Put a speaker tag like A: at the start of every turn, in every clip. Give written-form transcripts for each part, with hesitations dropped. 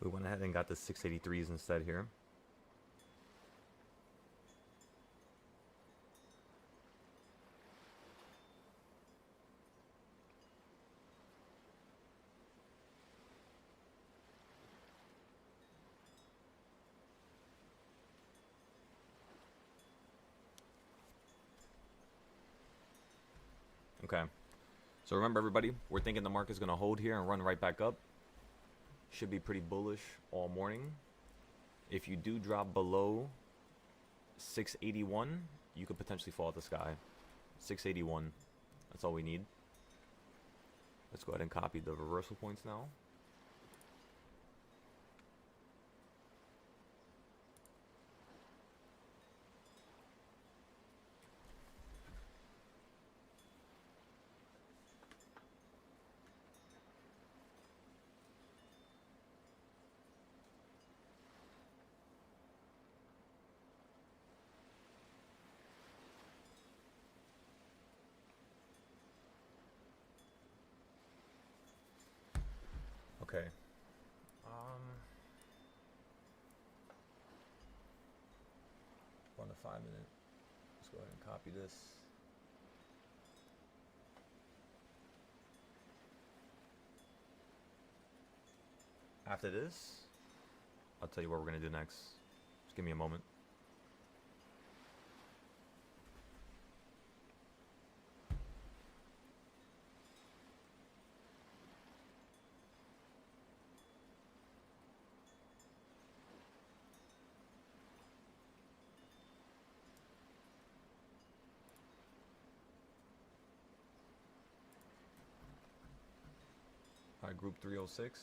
A: We went ahead and got the 683s instead here. Okay. So remember, everybody, we're thinking the market's going to hold here and run right back up. Should be pretty bullish all morning. If you do drop below 681, you could potentially fall out the sky. 681. That's all we need. Let's go ahead and copy the reversal points now. Okay. On the 5-minute. Let's go ahead and copy this. After this, I'll tell you what we're going to do next. Just give me a moment. All right, group 306.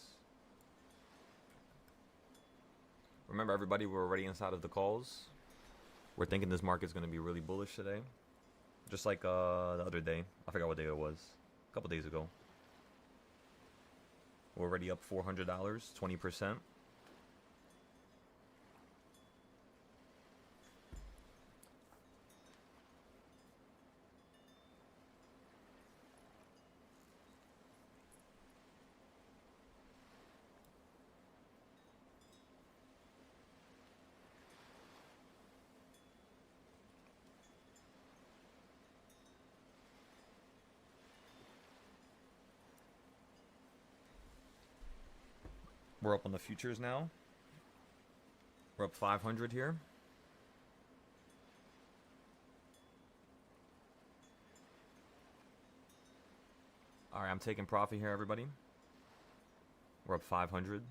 A: Remember, everybody, we're already inside of the calls. We're thinking this market's going to be really bullish today. Just like the other day. I forgot what day it was. A couple days ago. We're already up $400, 20%. We're up on the futures now. We're up 500 here. All right, I'm taking profit here, everybody. We're up 500.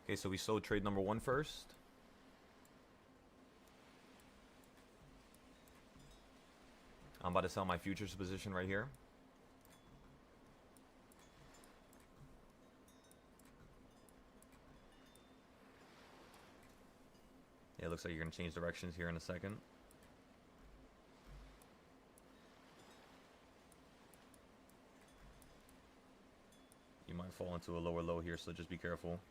A: Okay, so we sold trade number 1 first. I'm about to sell my futures position right here. Yeah, it looks like you're going to change directions here in a second. You might fall into a lower low here, so just be careful.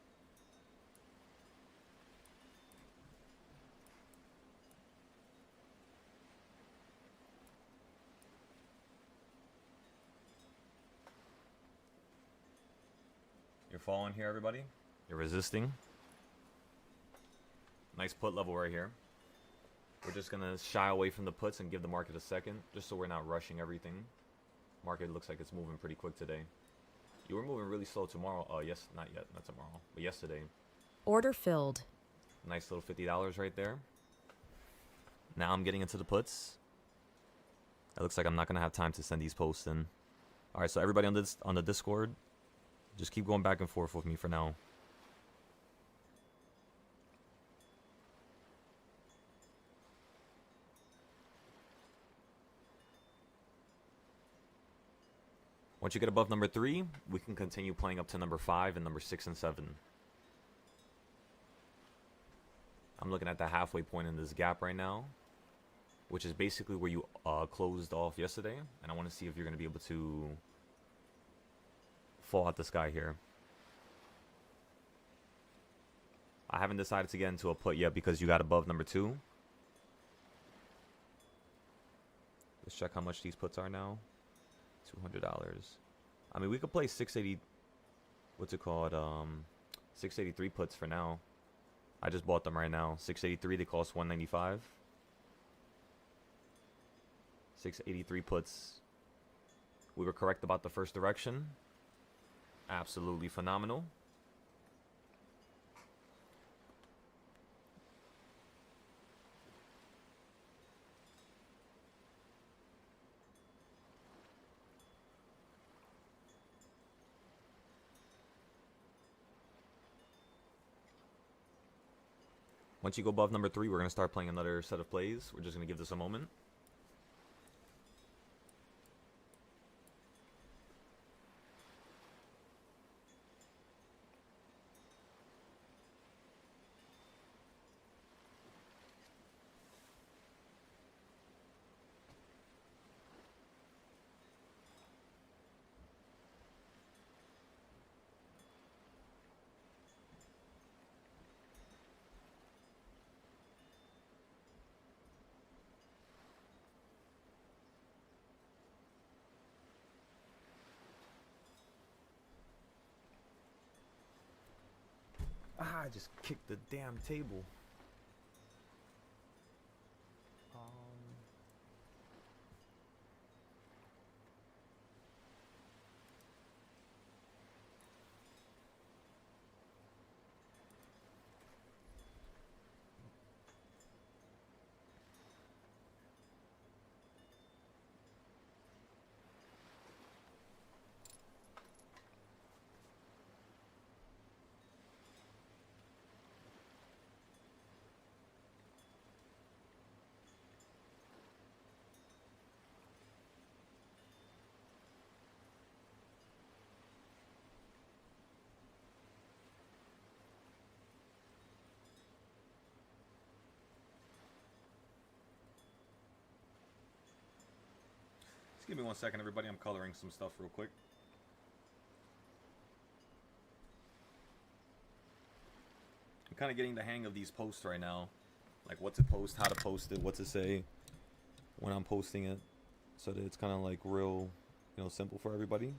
A: You're falling here, everybody. You're resisting. Nice put level right here. We're just going to shy away from the puts and give the market a second, just so we're not rushing everything. Market looks like it's moving pretty quick today. You were moving really slow tomorrow. Yes, not yet, not tomorrow, but yesterday.
B: Order filled.
A: Nice little $50 right there. Now I'm getting into the puts. It looks like I'm not going to have time to send these posts in. All right, so everybody on the Discord, just keep going back and forth with me for now. Once you get above number 3, we can continue playing up to number 5 and number 6 and 7. I'm looking at the halfway point in this gap right now, which is basically where you closed off yesterday. And I want to see if you're going to be able to fall out the sky here. I haven't decided to get into a put yet because you got above number 2. Let's check how much these puts are now. $200. I mean, we could play 680. What's it called? 683 puts for now. I just bought them right now. 683. They cost 195. 683 puts. We were correct about the first direction. Absolutely phenomenal. Once you go above number 3, we're going to start playing another set of plays. We're just going to give this a moment. I just kicked the damn table. Just give me 1 second, everybody. I'm coloring some stuff real quick. I'm kind of getting the hang of these posts right now. Like what to post, how to post it, what to say when I'm posting it. So that it's kind of like real, simple for everybody.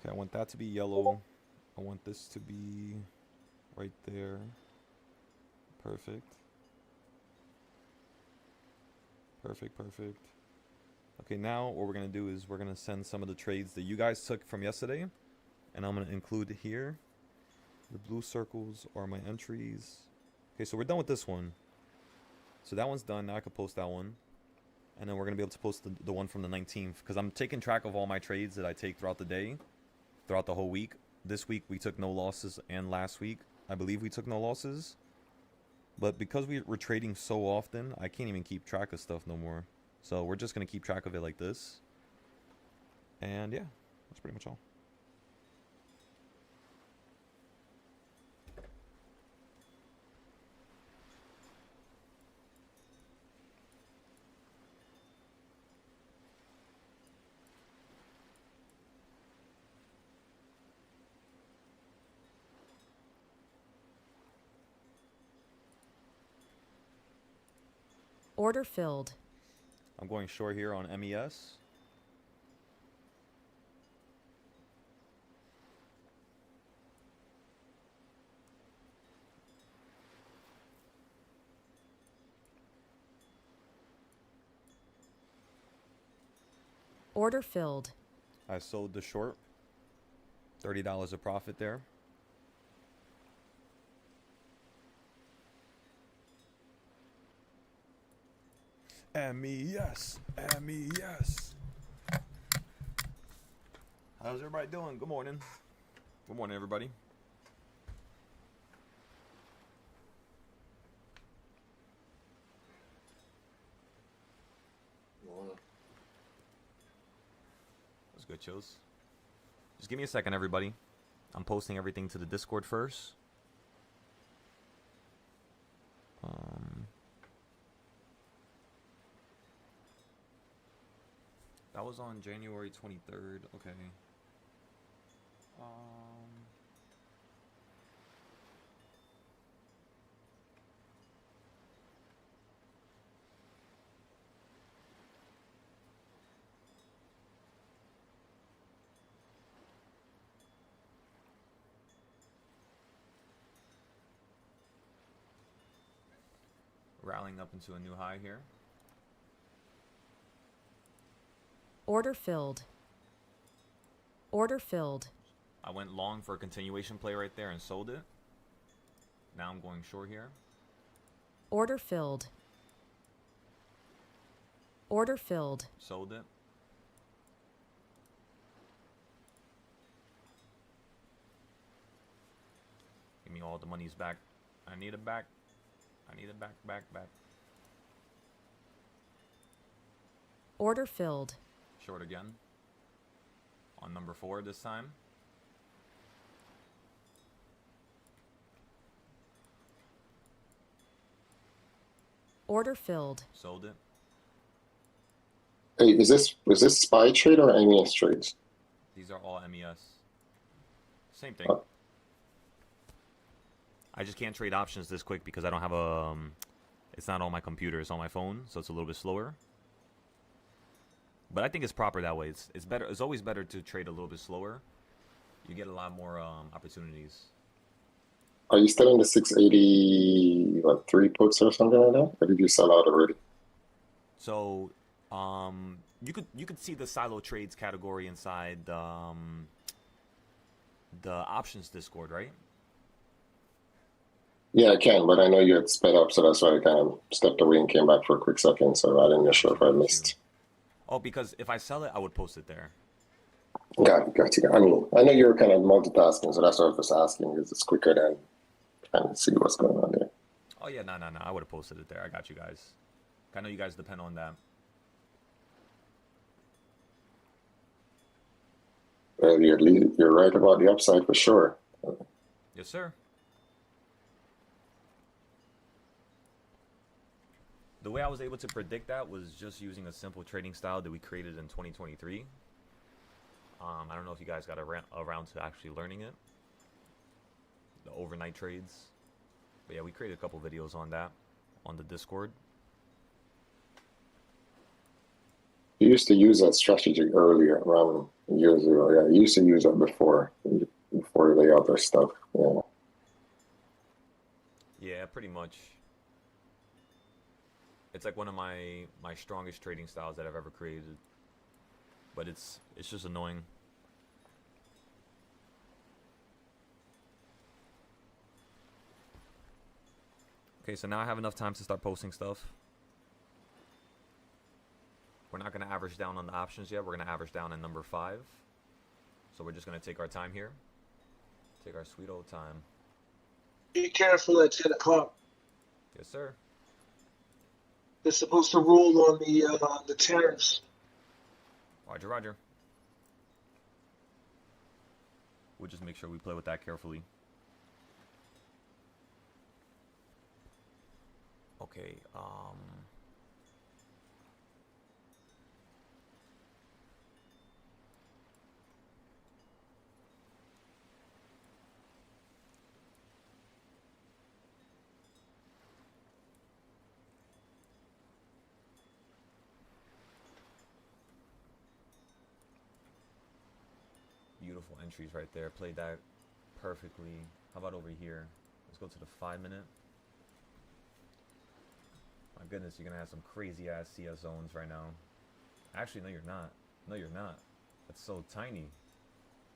A: Okay, I want that to be yellow. I want this to be right there. Perfect. Perfect, perfect. Okay, now what we're going to do is we're going to send some of the trades that you guys took from yesterday. And I'm going to include here. The blue circles are my entries. Okay, so we're done with this one. So that one's done. Now I can post that one. And then we're going to be able to post the one from the 19th. Because I'm taking track of all my trades that I take throughout the day. Throughout the whole week. This week we took no losses. And last week, I believe we took no losses. But because we're trading so often, I can't even keep track of stuff no more. So we're just going to keep track of it like this. And yeah, that's pretty much all.
B: Order filled.
A: I'm going short here on MES.
B: Order filled.
A: I sold the short. $30 of profit there. MES. MES. How's everybody doing? Good morning. Good morning, everybody. That's good, chills. Just give me a second, everybody. I'm posting everything to the Discord first. That was on January 23rd. Okay. Rallying up into a new high here.
B: Order filled. Order filled.
A: I went long for a continuation play right there and sold it. Now I'm going short here.
B: Order filled. Order filled.
A: Sold it. Give me all the monies back. I need it back. I need it back, back.
B: Order filled.
A: Short again. On number 4 this time.
B: Order filled.
A: Sold it.
C: Hey, was this SPY trade or MES trades?
A: These are all MES. Same thing.
C: Oh.
A: I just can't trade options this quick because I don't have a... it's not on my computer. It's on my phone, so it's a little bit slower. But I think it's proper that way. It's better. It's always better to trade a little bit slower. You get a lot more opportunities.
C: Are you still in the 680, what, 3 puts or something like that? Or did you sell out already?
A: So, you could see the silo trades category inside the options Discord, right?
C: Yeah, I can, but I know you had sped up, so that's why I kind of stepped away and came back for a quick second, so I didn't know sure if I missed.
A: Oh, because if I sell it, I would post it there.
C: Got you. I mean, I know you're kind of multitasking, so that's what I was just asking, because it's quicker than trying to see what's going on there.
A: Oh, yeah, no. I would have posted it there. I got you guys. I know you guys depend on that.
C: Well, you're right about the upside for sure.
A: Yes, sir. The way I was able to predict that was just using a simple trading style that we created in 2023. I don't know if you guys got around to actually learning it. The overnight trades. But yeah, we created a couple videos on that on the Discord.
C: You used to use that strategy earlier, around years ago. Yeah, you used to use that before the other stuff. Yeah.
A: Yeah, pretty much. It's like one of my strongest trading styles that I've ever created. But it's just annoying. Okay, so now I have enough time to start posting stuff. We're not going to average down on the options yet. We're going to average down in number 5. So we're just going to take our time here. Take our sweet old time.
D: Be careful at 10 o'clock.
A: Yes, sir.
D: They're supposed to rule on the tariffs.
A: Roger, roger. We'll just make sure we play with that carefully. Okay, beautiful entries right there. Played that perfectly. How about over here? Let's go to the 5 minute. My goodness, you're gonna have some crazy ass CS zones right now. Actually, no, you're not. No, you're not. That's so tiny.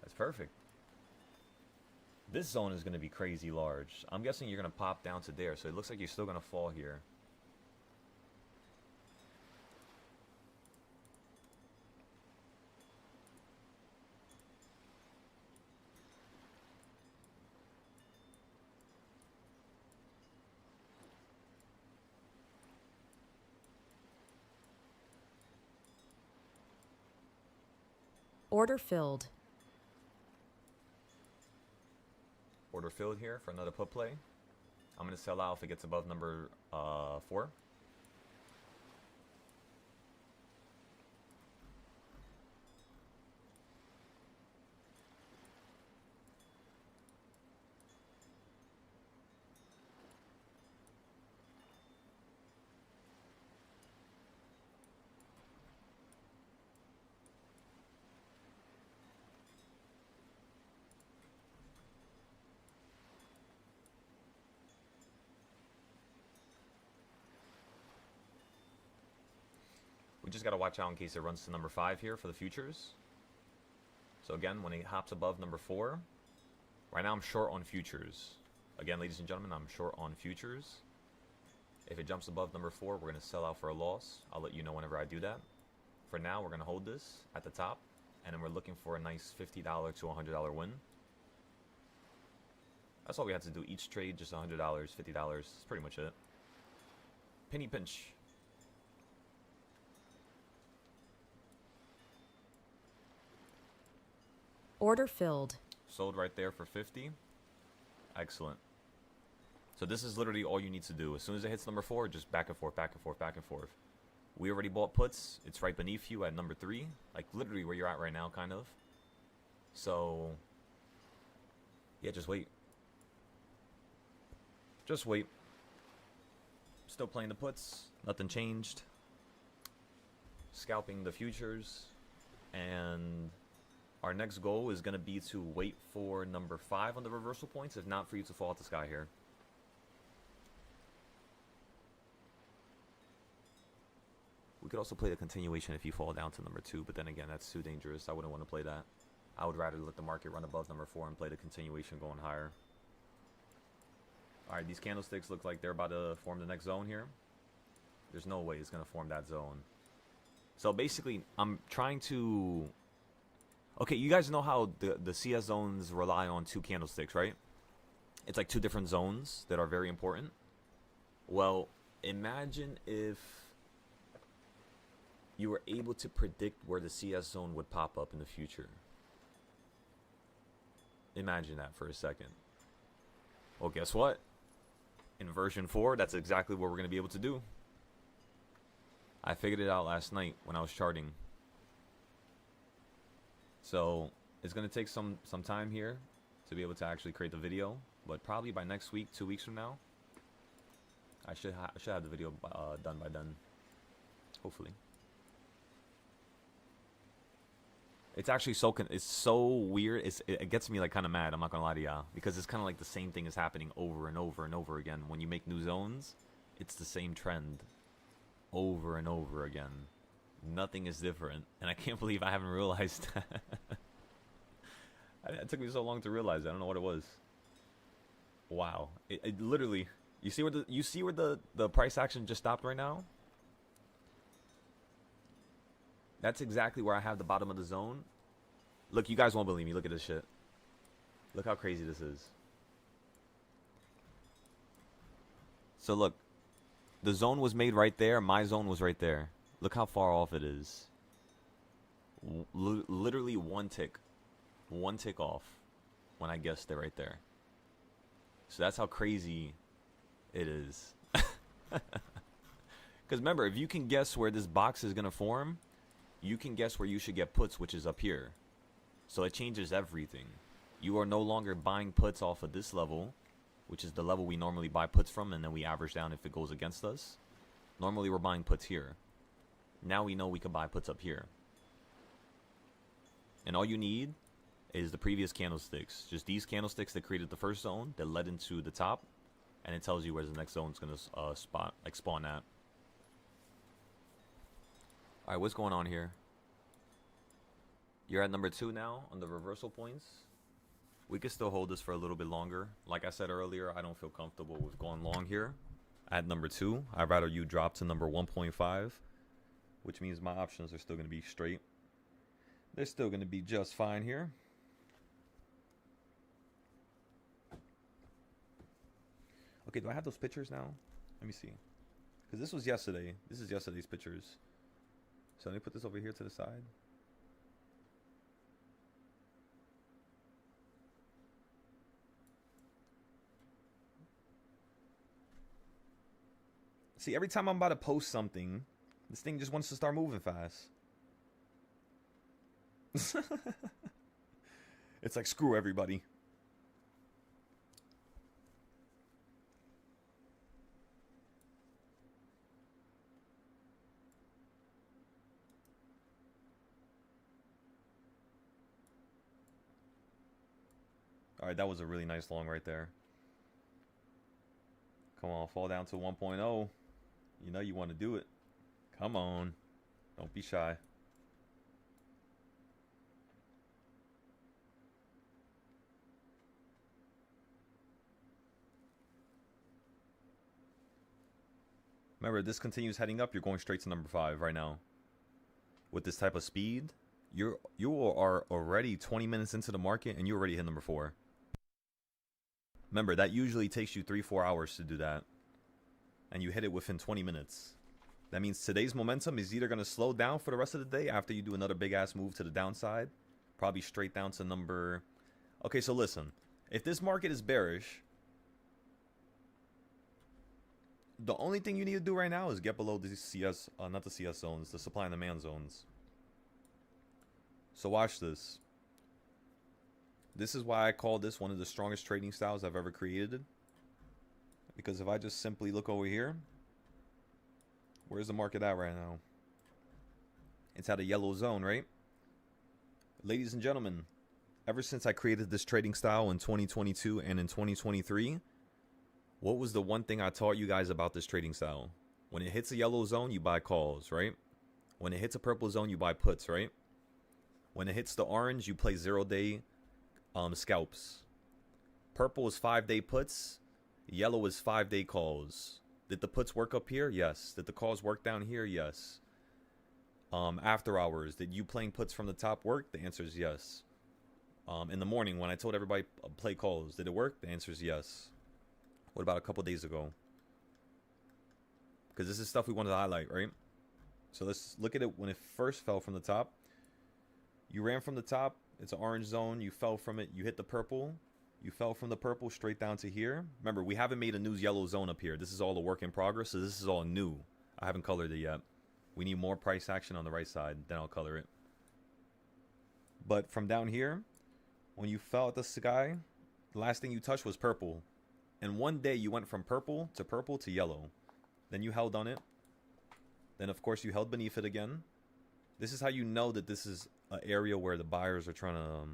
A: That's perfect. This zone is gonna be crazy large. I'm guessing you're gonna pop down to there, so it looks like you're still gonna fall here.
B: Order filled.
A: Order filled here for another put play. I'm going to sell out if it gets above number 4. We just got to watch out in case it runs to number 5 here for the futures. So again, when it hops above number 4, right now I'm short on futures. Again, ladies and gentlemen, I'm short on futures. If it jumps above number 4, we're going to sell out for a loss. I'll let you know whenever I do that. For now, we're going to hold this at the top, and then we're looking for a nice $50 to $100 win. That's all we have to do. Each trade, just $100, $50. That's pretty much it. Penny pinch.
B: Order filled.
A: Sold right there for 50. Excellent. So this is literally all you need to do. As soon as it hits number 4, just back and forth, back and forth, back and forth. We already bought puts. It's right beneath you at number 3. Like literally where you're at right now, kind of. So, yeah, just wait. Just wait. Still playing the puts. Nothing changed. Scalping the futures. And our next goal is going to be to wait for number 5 on the reversal points, if not for you to fall out the sky here. We could also play the continuation if you fall down to number 2, but then again, that's too dangerous. I wouldn't want to play that. I would rather let the market run above number 4 and play the continuation going higher. Alright, these candlesticks look like they're about to form the next zone here. There's no way it's going to form that zone. So basically, I'm trying to... Okay, you guys know how the CS zones rely on 2 candlesticks, right? It's like 2 different zones that are very important. Well, imagine if you were able to predict where the CS zone would pop up in the future. Imagine that for a second. Well, guess what? In version 4, that's exactly what we're going to be able to do. I figured it out last night when I was charting. So it's going to take some time here to be able to actually create the video. But probably by next week, 2 weeks from now, I should have the video done by then. Hopefully. It's actually it's so weird. It gets me like kind of mad. I'm not gonna lie to y'all, because it's kind of like the same thing is happening over and over and over again. When you make new zones, it's the same trend over and over again. Nothing is different, and I can't believe I haven't realized that. It took me so long to realize that. I don't know what it was. Wow, it literally. You see where the price action just stopped right now? That's exactly where I have the bottom of the zone. Look, you guys won't believe me. Look at this shit. Look how crazy this is. So look, the zone was made right there. My zone was right there. Look how far off it is. Literally one tick off when I guessed it right there. So that's how crazy it is. Because remember, if you can guess where this box is going to form, you can guess where you should get puts, which is up here. So it changes everything. You are no longer buying puts off of this level, which is the level we normally buy puts from, and then we average down if it goes against us. Normally we're buying puts here. Now we know we can buy puts up here. And all you need is the previous candlesticks. Just these candlesticks that created the first zone that led into the top, and it tells you where the next zone is going to spawn at. Alright, what's going on here? You're at number 2 now on the reversal points. We could still hold this for a little bit longer. Like I said earlier, I don't feel comfortable with going long here. At number 2, I'd rather you drop to number 1.5, which means my options are still going to be straight. They're still going to be just fine here. Okay, do I have those pictures now? Let me see. Because this was yesterday. This is yesterday's pictures. So let me put this over here to the side. See, every time I'm about to post something, this thing just wants to start moving fast. It's like, screw everybody. Alright, that was a really nice long right there. Come on, fall down to 1.0. You know you want to do it. Come on. Don't be shy. Remember, if this continues heading up, you're going straight to number 5 right now. With this type of speed, you are already 20 minutes into the market and you already hit number 4. Remember, that usually takes you 3-4 hours to do that. And you hit it within 20 minutes. That means today's momentum is either going to slow down for the rest of the day after you do another big ass move to the downside. Probably straight down to number... Okay, so listen. If this market is bearish, the only thing you need to do right now is get below the CS, not the CS zones, the supply and demand zones. So watch this. This is why I call this one of the strongest trading styles I've ever created. Because if I just simply look over here, where's the market at right now? It's at a yellow zone, right? Ladies and gentlemen, ever since I created this trading style in 2022 and in 2023, what was the one thing I taught you guys about this trading style? When it hits a yellow zone, you buy calls, right? When it hits a purple zone, you buy puts, right? When it hits the orange, you play 0-day scalps. Purple is 5-day puts. Yellow is 5-day calls. Did the puts work up here? Yes. Did the calls work down here? Yes. After hours, did you playing puts from the top work? The answer is yes. In the morning, when I told everybody play calls, did it work? The answer is yes. What about a couple days ago? Because this is stuff we wanted to highlight, right? So let's look at it when it first fell from the top. You ran from the top. It's an orange zone. You fell from it. You hit the purple. You fell from the purple straight down to here. Remember, we haven't made a new yellow zone up here. This is all a work in progress, so this is all new. I haven't colored it yet. We need more price action on the right side, then I'll color it. But from down here, when you fell at the sky, the last thing you touched was purple. And one day you went from purple to yellow. Then you held on it. Then, of course, you held beneath it again. This is how you know that this is an area where the buyers are trying to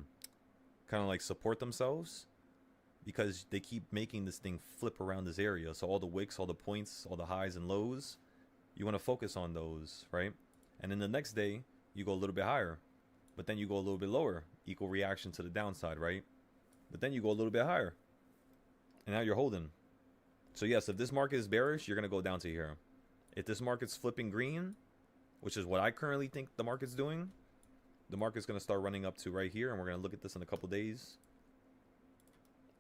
A: kind of like support themselves. Because they keep making this thing flip around this area. So all the wicks, all the points, all the highs and lows, you want to focus on those, right? And then the next day, you go a little bit higher. But then you go a little bit lower. Equal reaction to the downside, right? But then you go a little bit higher. And now you're holding. So yes, if this market is bearish, you're going to go down to here. If this market's flipping green, which is what I currently think the market's doing, the market's going to start running up to right here. And we're going to look at this in a couple days.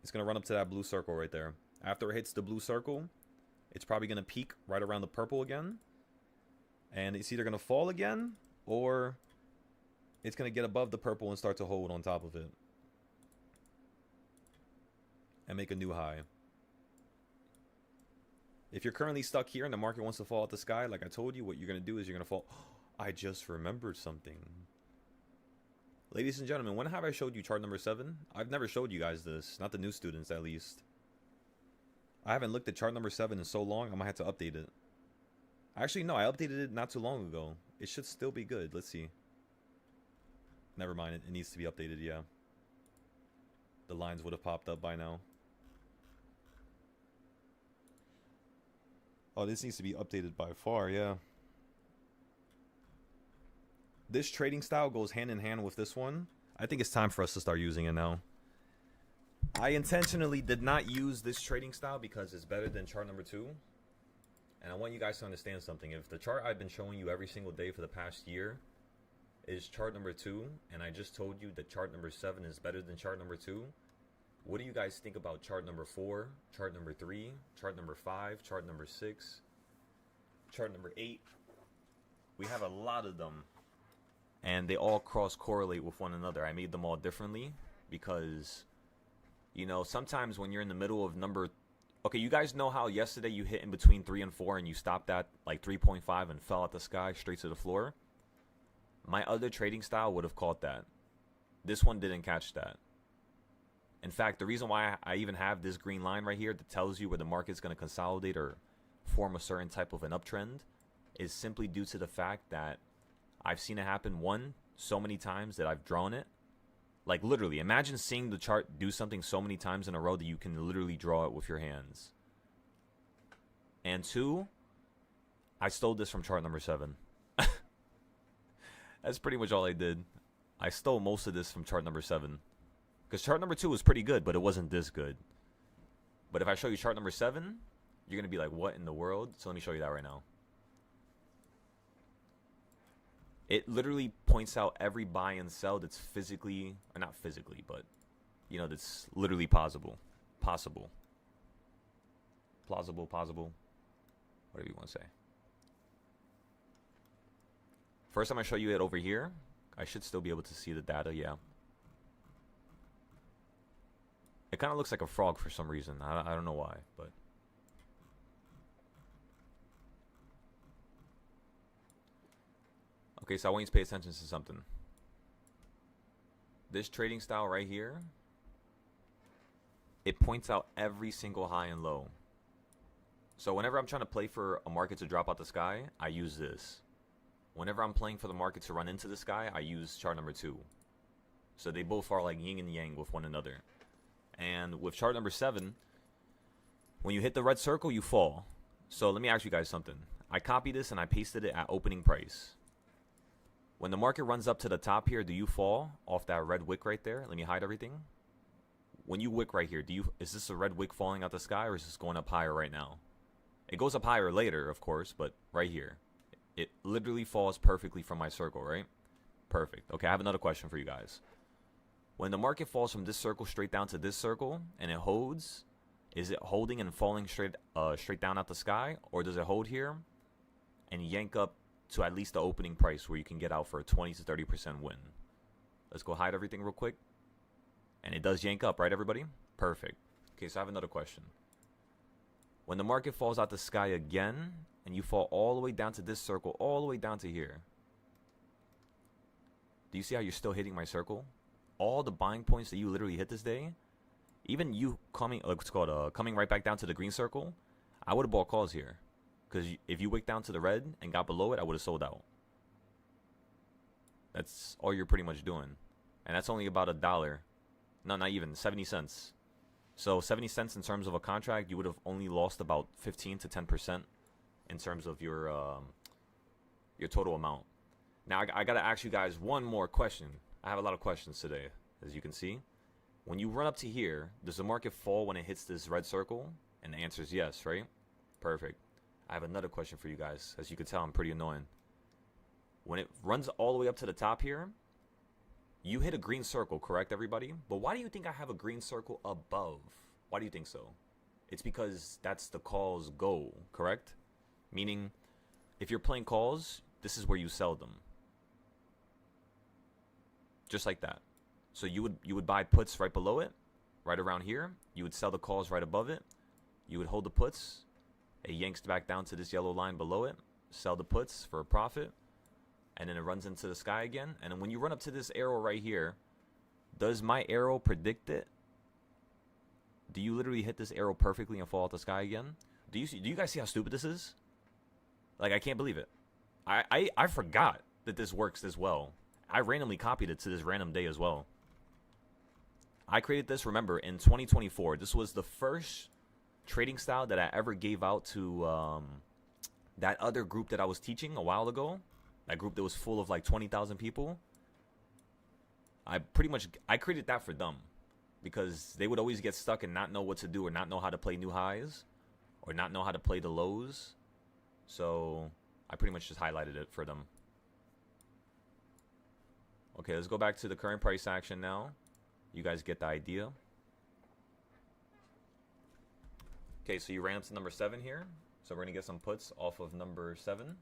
A: It's going to run up to that blue circle right there. After it hits the blue circle, it's probably going to peak right around the purple again. And it's either going to fall again, or it's going to get above the purple and start to hold on top of it. And make a new high. If you're currently stuck here and the market wants to fall out the sky, like I told you, what you're going to do is you're going to fall. I just remembered something. Ladies and gentlemen, when have I showed you chart number 7? I've never showed you guys this. Not the new students, at least. I haven't looked at chart number 7 in so long, I might have to update it. Actually, no, I updated it not too long ago. It should still be good. Let's see. Never mind, it needs to be updated, yeah. The lines would have popped up by now. Oh, this needs to be updated by far, yeah. This trading style goes hand in hand with this one. I think it's time for us to start using it now. I intentionally did not use this trading style because it's better than chart number 2. And I want you guys to understand something. If the chart I've been showing you every single day for the past year is chart number 2, and I just told you that chart number 7 is better than chart number 2, what do you guys think about chart number 4, chart number 3, chart number 5, chart number 6, chart number 8? We have a lot of them. And they all cross-correlate with one another. I made them all differently because, you know, sometimes when you're in the middle of number Okay, you guys know how yesterday you hit in between 3 and 4 and you stopped at like 3.5 and fell out the sky straight to the floor? My other trading style would have caught that. This one didn't catch that. In fact, the reason why I even have this green line right here that tells you where the market's going to consolidate or form a certain type of an uptrend is simply due to the fact that I've seen it happen, one, so many times that I've drawn it. Like literally, imagine seeing the chart do something so many times in a row that you can literally draw it with your hands. And two, I stole this from chart number 7. That's pretty much all I did. I stole most of this from chart number 7. Because chart number 2 was pretty good, but it wasn't this good. But if I show you chart number 7, you're going to be like, what in the world? So let me show you that right now. It literally points out every buy and sell that's physically, or not physically, but, you know, that's literally possible. Plausible, whatever you want to say. First time I show you it over here, I should still be able to see the data, yeah. It kind of looks like a frog for some reason. I don't know why, but. Okay, so I want you to pay attention to something. This trading style right here, it points out every single high and low. So whenever I'm trying to play for a market to drop out the sky, I use this. Whenever I'm playing for the market to run into the sky, I use chart number 2. So they both are like yin and yang with one another. And with chart number 7, when you hit the red circle, you fall. So let me ask you guys something. I copied this and I pasted it at opening price. When the market runs up to the top here, do you fall off that red wick right there? Let me hide everything. When you wick right here, is this a red wick falling out the sky, or is this going up higher right now? It goes up higher later, of course, but right here. It literally falls perfectly from my circle, right? Perfect. Okay, I have another question for you guys. When the market falls from this circle straight down to this circle, and it holds, is it holding and falling straight down out the sky, or does it hold here and yank up to at least the opening price where you can get out for a 20 to 30% win? Let's go hide everything real quick. And it does yank up, right, everybody? Perfect. Okay, so I have another question. When the market falls out the sky again, and you fall all the way down to this circle, all the way down to here, do you see how you're still hitting my circle? All the buying points that you literally hit this day, even you coming, coming right back down to the green circle, I would have bought calls here. Because if you wicked down to the red and got below it, I would have sold out. That's all you're pretty much doing. And that's only about $1. No, not even, 70 cents. So 70 cents in terms of a contract, you would have only lost about 15 to 10% in terms of your total amount. Now, I got to ask you guys one more question. I have a lot of questions today, as you can see. When you run up to here, does the market fall when it hits this red circle? And the answer is yes, right? Perfect. I have another question for you guys. As you can tell, I'm pretty annoying. When it runs all the way up to the top here, you hit a green circle, correct, everybody? But why do you think I have a green circle above? Why do you think so? It's because that's the call's goal, correct? Meaning, if you're playing calls, this is where you sell them. Just like that. So you would buy puts right below it, right around here. You would sell the calls right above it. You would hold the puts. It yanks back down to this yellow line below it. Sell the puts for a profit. And then it runs into the sky again. And then when you run up to this arrow right here, does my arrow predict it? Do you literally hit this arrow perfectly and fall out the sky again? Do you guys see how stupid this is? Like, I can't believe it. I forgot that this works this well. I randomly copied it to this random day as well. I created this, remember, in 2024. This was the first trading style that I ever gave out to that other group that I was teaching a while ago. That group that was full of like 20,000 people. I created that for them. Because they would always get stuck and not know what to do or not know how to play new highs. Or not know how to play the lows. So I pretty much just highlighted it for them. Okay, let's go back to the current price action now. You guys get the idea. Okay, so you ran up to number 7 here. So we're going to get some puts off of number 7.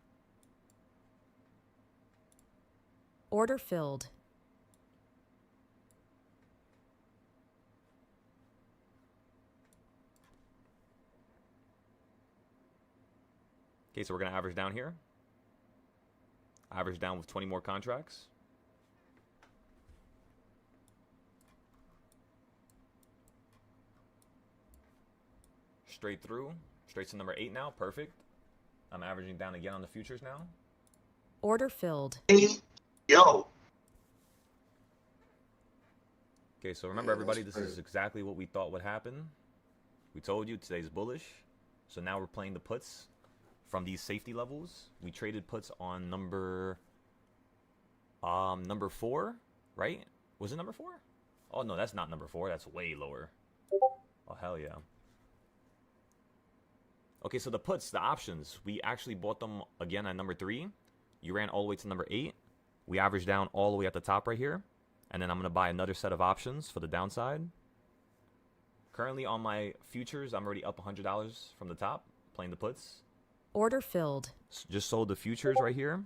B: Order filled.
A: Okay, so we're going to average down here. Average down with 20 more contracts. Straight through. Straight to number 8 now. Perfect. I'm averaging down again on the futures now.
B: Order filled.
D: Hey, yo.
A: Okay, so remember everybody, this is exactly what we thought would happen. We told you today's bullish. So now we're playing the puts from these safety levels. We traded puts on number 4, right? Was it number 4? Oh no, that's not number 4. That's way lower. Oh hell yeah. Okay, so the puts, the options, we actually bought them again at number 3. You ran all the way to number 8. We averaged down all the way at the top right here. And then I'm going to buy another set of options for the downside. Currently on my futures, I'm already up $100 from the top, playing the puts.
B: Order filled.
A: Just sold the futures right here.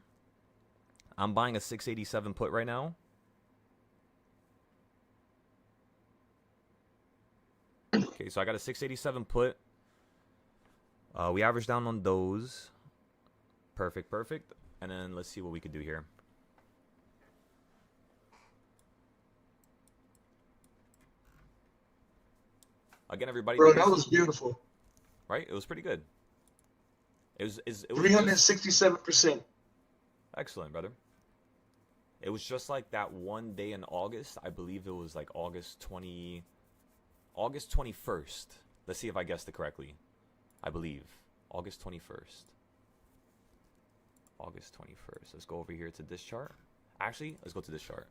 A: I'm buying a 687 put right now. Okay, so I got a 687 put. We averaged down on those. Perfect, perfect. And then let's see what we could do here. Again, everybody.
D: Bro, that was beautiful.
A: Right? It was pretty good. It was
D: 367%.
A: Excellent, brother. It was just like that one day in August. I believe it was like August 21st. Let's see if I guessed it correctly. I believe August 21st. August 21st. Let's go over here to this chart. Actually, let's go to this chart.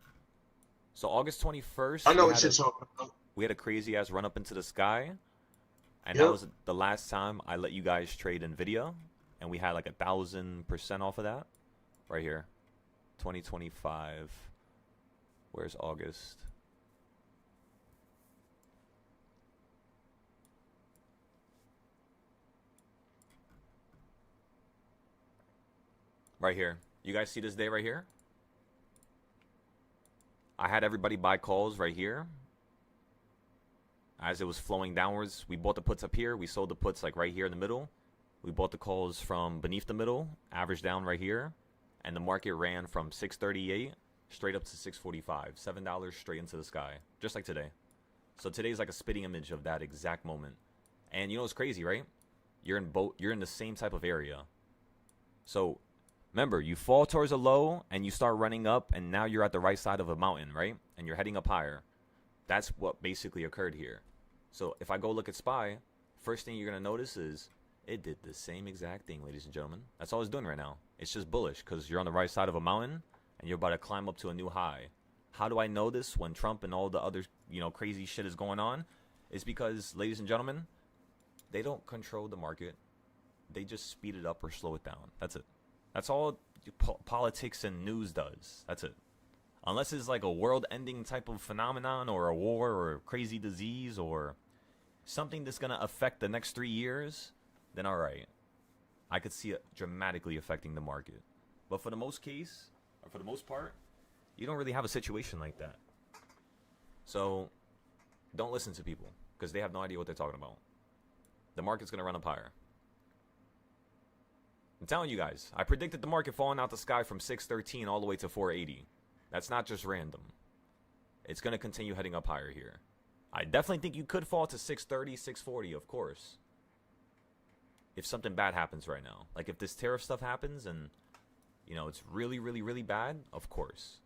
A: So August 21st.
D: I know what you're talking about.
A: We had a crazy ass run up into the sky. And
D: Yep.
A: that was the last time I let you guys trade NVIDIA. And we had like 1,000% off of that. Right here. 2025. Where's August? Right here. You guys see this day right here? I had everybody buy calls right here. As it was flowing downwards, we bought the puts up here. We sold the puts like right here in the middle. We bought the calls from beneath the middle, average down right here. And the market ran from 638 straight up to 645. $7 straight into the sky. Just like today. So today's like a spitting image of that exact moment. And you know what's crazy, right? You're in the same type of area. So remember, you fall towards a low and you start running up, and now you're at the right side of a mountain, right? And you're heading up higher. That's what basically occurred here. So if I go look at SPY, first thing you're going to notice is it did the same exact thing, ladies and gentlemen. That's all it's doing right now. It's just bullish because you're on the right side of a mountain and you're about to climb up to a new high. How do I know this when Trump and all the other, crazy shit is going on? It's because, ladies and gentlemen, they don't control the market. They just speed it up or slow it down. That's it. That's all politics and news does. That's it. Unless it's like a world-ending type of phenomenon or a war or a crazy disease or something that's going to affect the next 3 years, then all right. I could see it dramatically affecting the market. But for the most part, you don't really have a situation like that. So don't listen to people because they have no idea what they're talking about. The market's going to run up higher. I'm telling you guys, I predicted the market falling out the sky from 613 all the way to 480. That's not just random. It's going to continue heading up higher here. I definitely think you could fall to 630, 640, of course. If something bad happens right now. Like if this tariff stuff happens and, it's really, really, really bad, of course.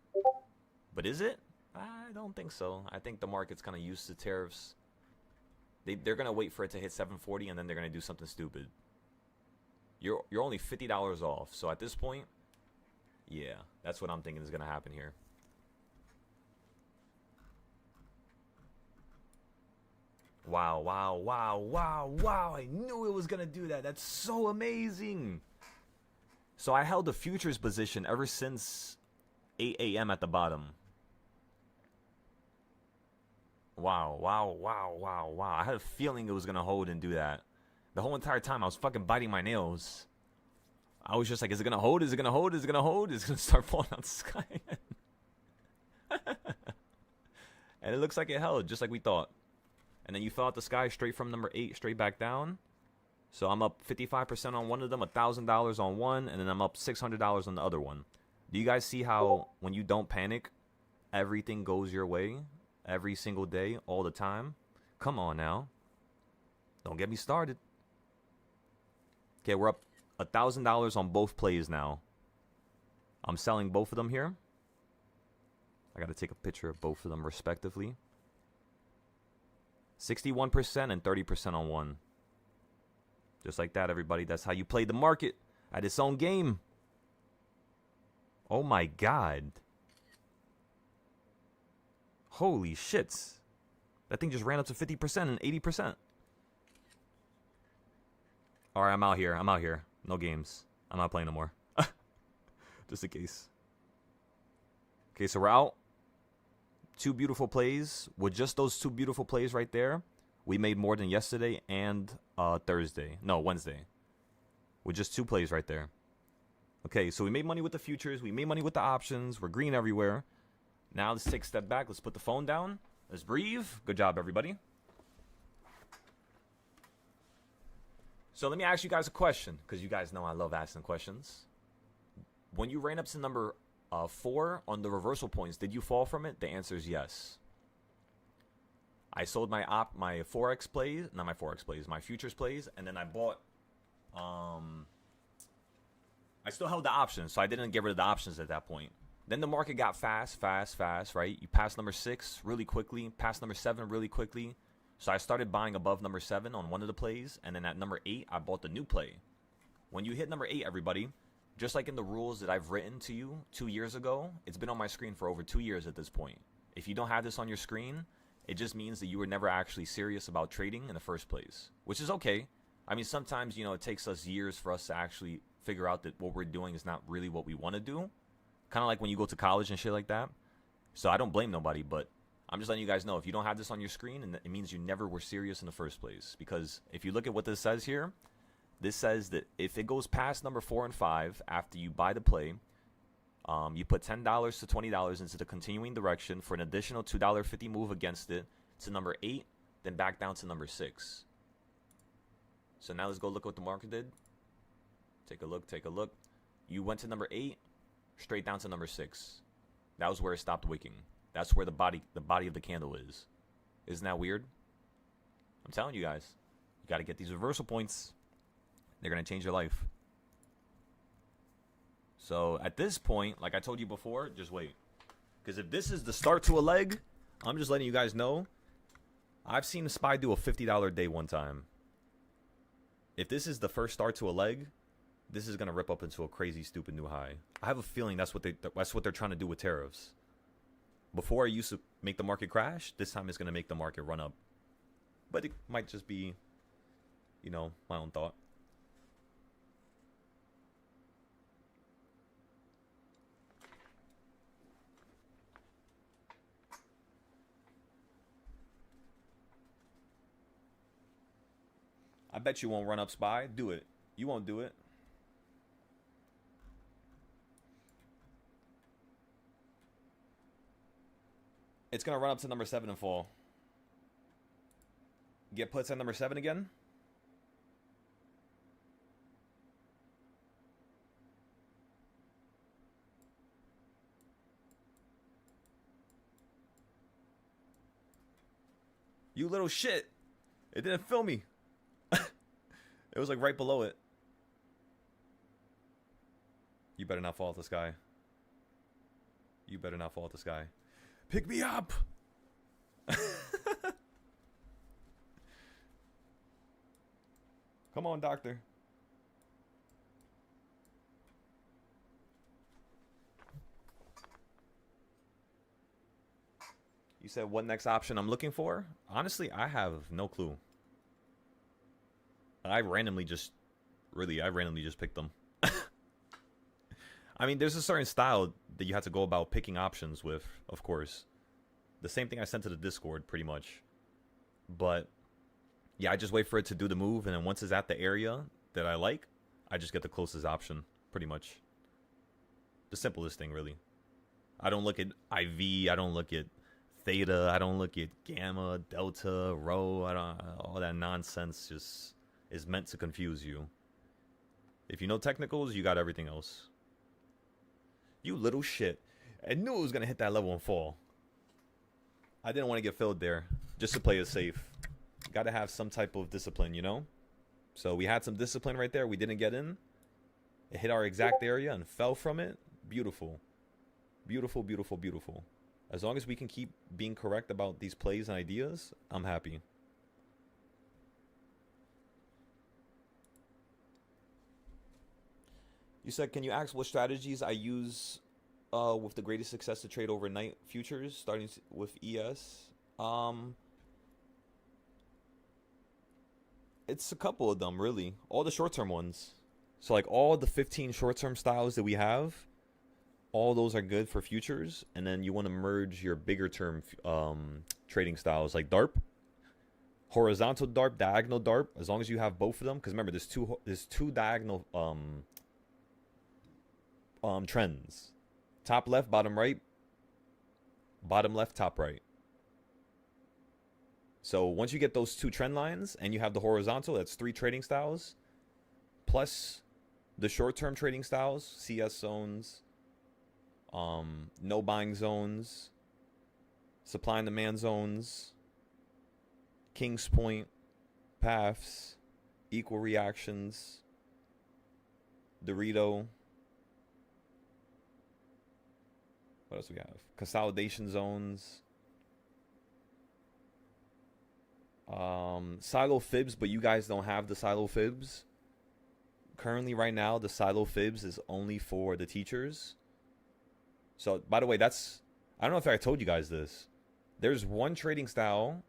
A: But is it? I don't think so. I think the market's kind of used to tariffs. They're going to wait for it to hit 740 and then they're going to do something stupid. You're only $50 off. So at this point, yeah, that's what I'm thinking is going to happen here. Wow, wow, wow, wow, wow. I knew it was going to do that. That's so amazing. So I held the futures position ever since 8 a.m. at the bottom. Wow, wow, wow, wow, wow. I had a feeling it was going to hold and do that. The whole entire time I was fucking biting my nails. I was just like, is it going to hold? Is it going to hold? Is it going to hold? Is it going to start falling out the sky? And it looks like it held, just like we thought. And then you fell out the sky straight from number 8, straight back down. So I'm up 55% on one of them, $1,000 on one, and then I'm up $600 on the other one. Do you guys see how when you don't panic, everything goes your way every single day, all the time? Come on now. Don't get me started. Okay, we're up $1,000 on both plays now. I'm selling both of them here. I got to take a picture of both of them respectively. 61% and 30% on one. Just like that, everybody. That's how you play the market at its own game. Oh my God. Holy shit. That thing just ran up to 50% and 80%. Alright, I'm out here. I'm out here. No games. I'm not playing no more. Just in case. Okay, so we're out. 2 beautiful plays. With just those 2 beautiful plays right there, we made more than yesterday and Thursday. No, Wednesday. With just 2 plays right there. Okay, so we made money with the futures. We made money with the options. We're green everywhere. Now let's take a step back. Let's put the phone down. Let's breathe. Good job, everybody. So let me ask you guys a question, because you guys know I love asking questions. When you ran up to number 4 on the reversal points, did you fall from it? The answer is yes. I sold my Forex plays, not my Forex plays, my futures plays, and then I bought, I still held the options, so I didn't get rid of the options at that point. Then the market got fast, right? You passed number 6 really quickly, passed number 7 really quickly. So I started buying above number 7 on one of the plays, and then at number 8, I bought the new play. When you hit number 8, everybody, just like in the rules that I've written to you 2 years ago, it's been on my screen for over 2 years at this point. If you don't have this on your screen, it just means that you were never actually serious about trading in the first place, which is okay. I mean, sometimes, you know, it takes us years for us to actually figure out that what we're doing is not really what we want to do. Kind of like when you go to college and shit like that. So I don't blame nobody, but I'm just letting you guys know, if you don't have this on your screen, and it means you never were serious in the first place. Because if you look at what this says here, this says that if it goes past number 4 and 5 after you buy the play, you put $10 to $20 into the continuing direction for an additional $2.50 move against it to number 8, then back down to number 6. So now let's go look what the market did. Take a look, take a look. You went to number 8, straight down to number 6. That was where it stopped wicking. That's where the body of the candle is. Isn't that weird? I'm telling you guys. You got to get these reversal points. They're going to change your life. So at this point, like I told you before, just wait. Because if this is the start to a leg, I'm just letting you guys know. I've seen a SPY do a $50 day one time. If this is the first start to a leg, this is going to rip up into a crazy, stupid new high. I have a feeling that's what they're trying to do with tariffs. Before, it used to make the market crash. This time, it's going to make the market run up. But it might just be, you know, my own thought. I bet you won't run up SPY. Do it. You won't do it. It's going to run up to number 7 and fall. Get puts at number 7 again. You little shit. It didn't fill me. It was like right below it. You better not fall out the sky. You better not fall out the sky. Pick me up! Come on, doctor. You said what next option I'm looking for? Honestly, I have no clue. I randomly just picked them. I mean, there's a certain style that you have to go about picking options with, of course. The same thing I sent to the Discord, pretty much. But, yeah, I just wait for it to do the move, and then once it's at the area that I like, I just get the closest option, pretty much. The simplest thing, really. I don't look at IV, I don't look at theta, I don't look at gamma, delta, rho, all that nonsense. Just is meant to confuse you. If you know technicals, you got everything else. You little shit. I knew it was going to hit that level and fall. I didn't want to get filled there. Just to play it safe. Got to have some type of discipline, you know? So we had some discipline right there. We didn't get in. It hit our exact area and fell from it. Beautiful. Beautiful, beautiful, beautiful. As long as we can keep being correct about these plays and ideas, I'm happy. You said, can you ask what strategies I use with the greatest success to trade overnight futures, starting with ES? It's a couple of them, really. All the short-term ones. So, like, all the 15 short-term styles that we have, all those are good for futures. And then you want to merge your bigger-term trading styles, like DARP, horizontal DARP, diagonal DARP. As long as you have both of them, because remember, there's two diagonal trends: top left, bottom right, bottom left, top right. So once you get those two trend lines and you have the horizontal, that's 3 trading styles, plus the short-term trading styles, CS zones, no buying zones, supply and demand zones, King's Point, paths, equal reactions, Dorito. What else we have? Consolidation zones. Silo fibs, but you guys don't have the silo fibs. Currently, right now, the silo fibs is only for the teachers. So, by the way, I don't know if I told you guys this. There's one trading style.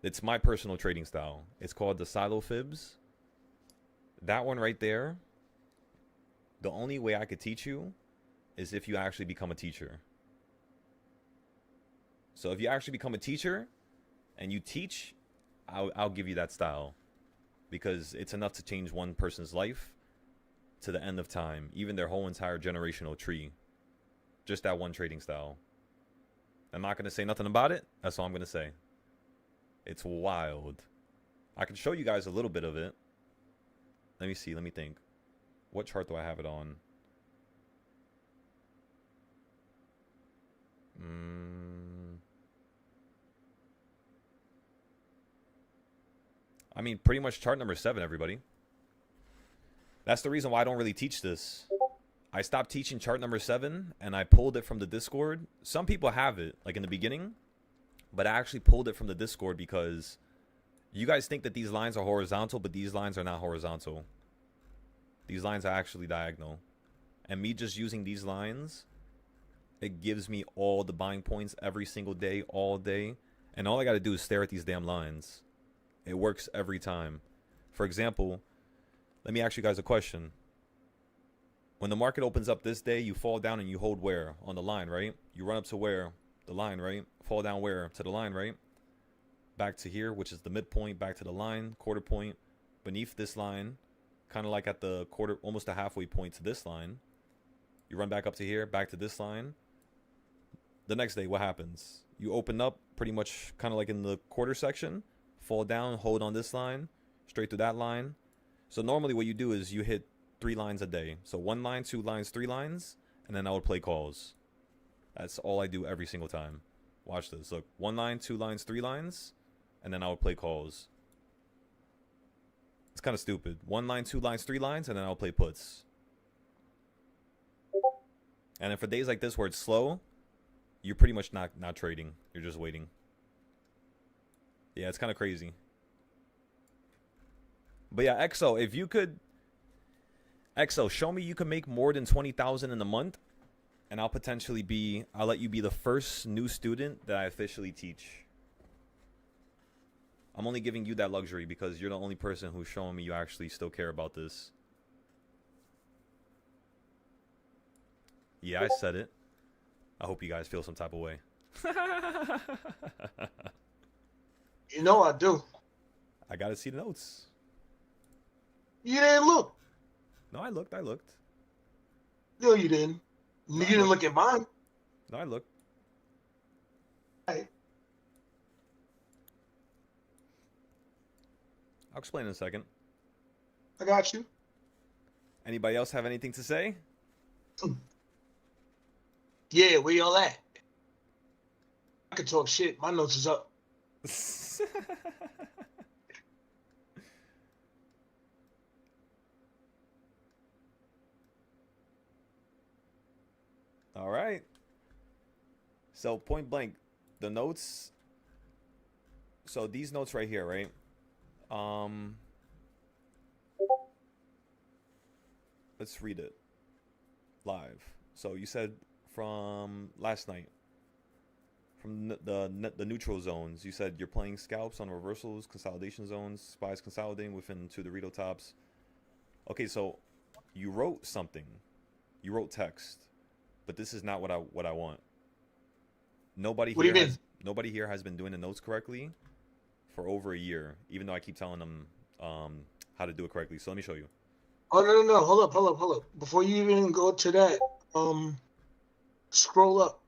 A: It's my personal trading style. It's called the silo fibs. That one right there. The only way I could teach you is if you actually become a teacher. So if you actually become a teacher and you teach, I'll give you that style, because it's enough to change one person's life to the end of time, even their whole entire generational tree. Just that one trading style. I'm not going to say nothing about it. That's all I'm going to say. It's wild. I can show you guys a little bit of it. Let me see. Let me think. What chart do I have it on? I mean, pretty much chart number 7, everybody. That's the reason why I don't really teach this. I stopped teaching chart number 7, and I pulled it from the Discord. Some people have it, like in the beginning, but I actually pulled it from the Discord because you guys think that these lines are horizontal, but these lines are not horizontal. These lines are actually diagonal. And me just using these lines, it gives me all the buying points every single day, all day. And all I got to do is stare at these damn lines. It works every time. For example, let me ask you guys a question. When the market opens up this day, you fall down and you hold where? On the line, right? You run up to where? The line, right? Fall down where? To the line, right? Back to here, which is the midpoint, back to the line, quarter point, beneath this line, kind of like at the quarter, almost the halfway point to this line. You run back up to here, back to this line. The next day, what happens? You open up pretty much kind of like in the quarter section, fall down, hold on this line, straight through that line. So normally what you do is you hit 3 lines a day. So 1 line, 2 lines, 3 lines, and then I would play calls. That's all I do every single time. Watch this. Look, 1 line, 2 lines, 3 lines, and then I would play calls. It's kind of stupid. 1 line, 2 lines, 3 lines, and then I'll play puts. And then for days like this where it's slow, you're pretty much not trading. You're just waiting. Yeah, it's kind of crazy. But yeah, EXO, if you could... EXO, show me you can make more than 20,000 in a month, and I'll let you be the first new student that I officially teach. I'm only giving you that luxury because you're the only person who's showing me you actually still care about this. Yeah, I said it. I hope you guys feel some type of way.
D: You know I do.
A: I gotta see the notes.
D: You didn't look.
A: No, I looked.
D: No, you didn't.
A: No,
D: You didn't look at mine.
A: No, I looked.
D: Hey,
A: I'll explain in a second.
D: I got you.
A: Anybody else have anything to say?
D: Yeah, where y'all at? I can talk shit. My notes is up.
A: All right. So point blank, the notes. So these notes right here, right? Let's read it live. So you said from last night, from the neutral zones, you said you're playing scalps on reversals, consolidation zones, spies consolidating within two Dorito tops. Okay, so you wrote something, you wrote text, but this is not what I want. Nobody
D: What do
A: here
D: you mean?
A: has been doing the notes correctly for over a year, even though I keep telling them how to do it correctly. So let me show you.
D: Oh no. Hold up. Before you even go to that, scroll up.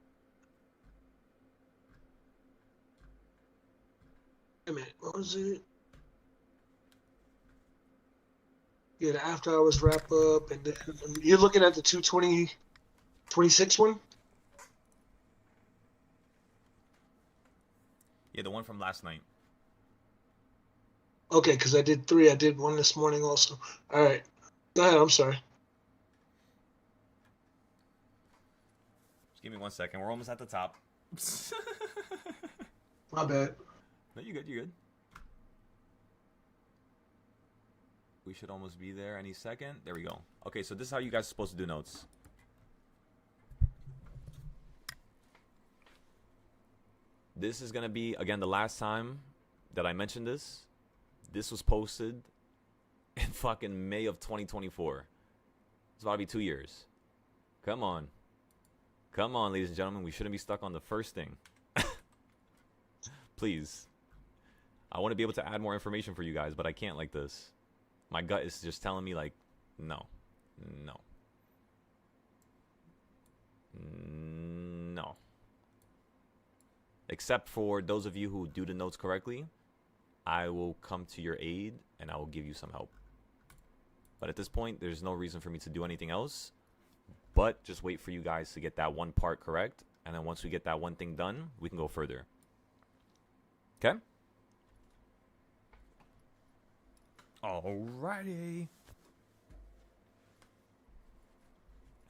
D: Wait a minute. What was it? Yeah, the after hours wrap up, and then you're looking at the 220-26 one.
A: Yeah, the one from last night.
D: Okay, because I did 3. I did 1 this morning also. All right. Go ahead. I'm sorry.
A: Just give me 1 second. We're almost at the top.
D: My bad.
A: No, you good. You good. We should almost be there any second. There we go. Okay, so this is how you guys are supposed to do notes. This is going to be, again, the last time that I mentioned this. This was posted in fucking May of 2024. It's about to be 2 years. Come on. Come on, ladies and gentlemen. We shouldn't be stuck on the first thing. Please. I want to be able to add more information for you guys, but I can't like this. My gut is just telling me, like, no. No. No. Except for those of you who do the notes correctly, I will come to your aid and I will give you some help. But at this point, there's no reason for me to do anything else. But just wait for you guys to get that one part correct. And then once we get that one thing done, we can go further. Okay? Alrighty.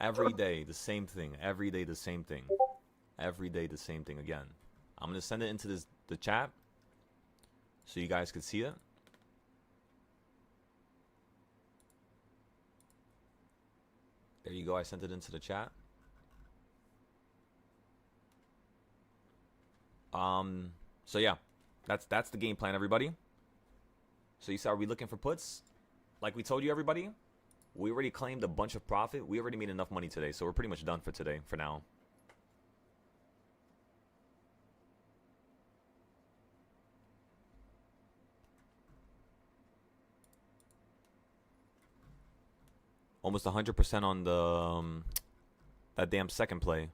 A: Every day, the same thing. Every day, the same thing. Every day, the same thing again. I'm going to send it into the chat so you guys can see it. There you go. I sent it into the chat. So yeah, that's the game plan, everybody. So you said, are we looking for puts? Like we told you, everybody, we already claimed a bunch of profit. We already made enough money today, so we're pretty much done for today, for now. Almost 100% on the that damn second play.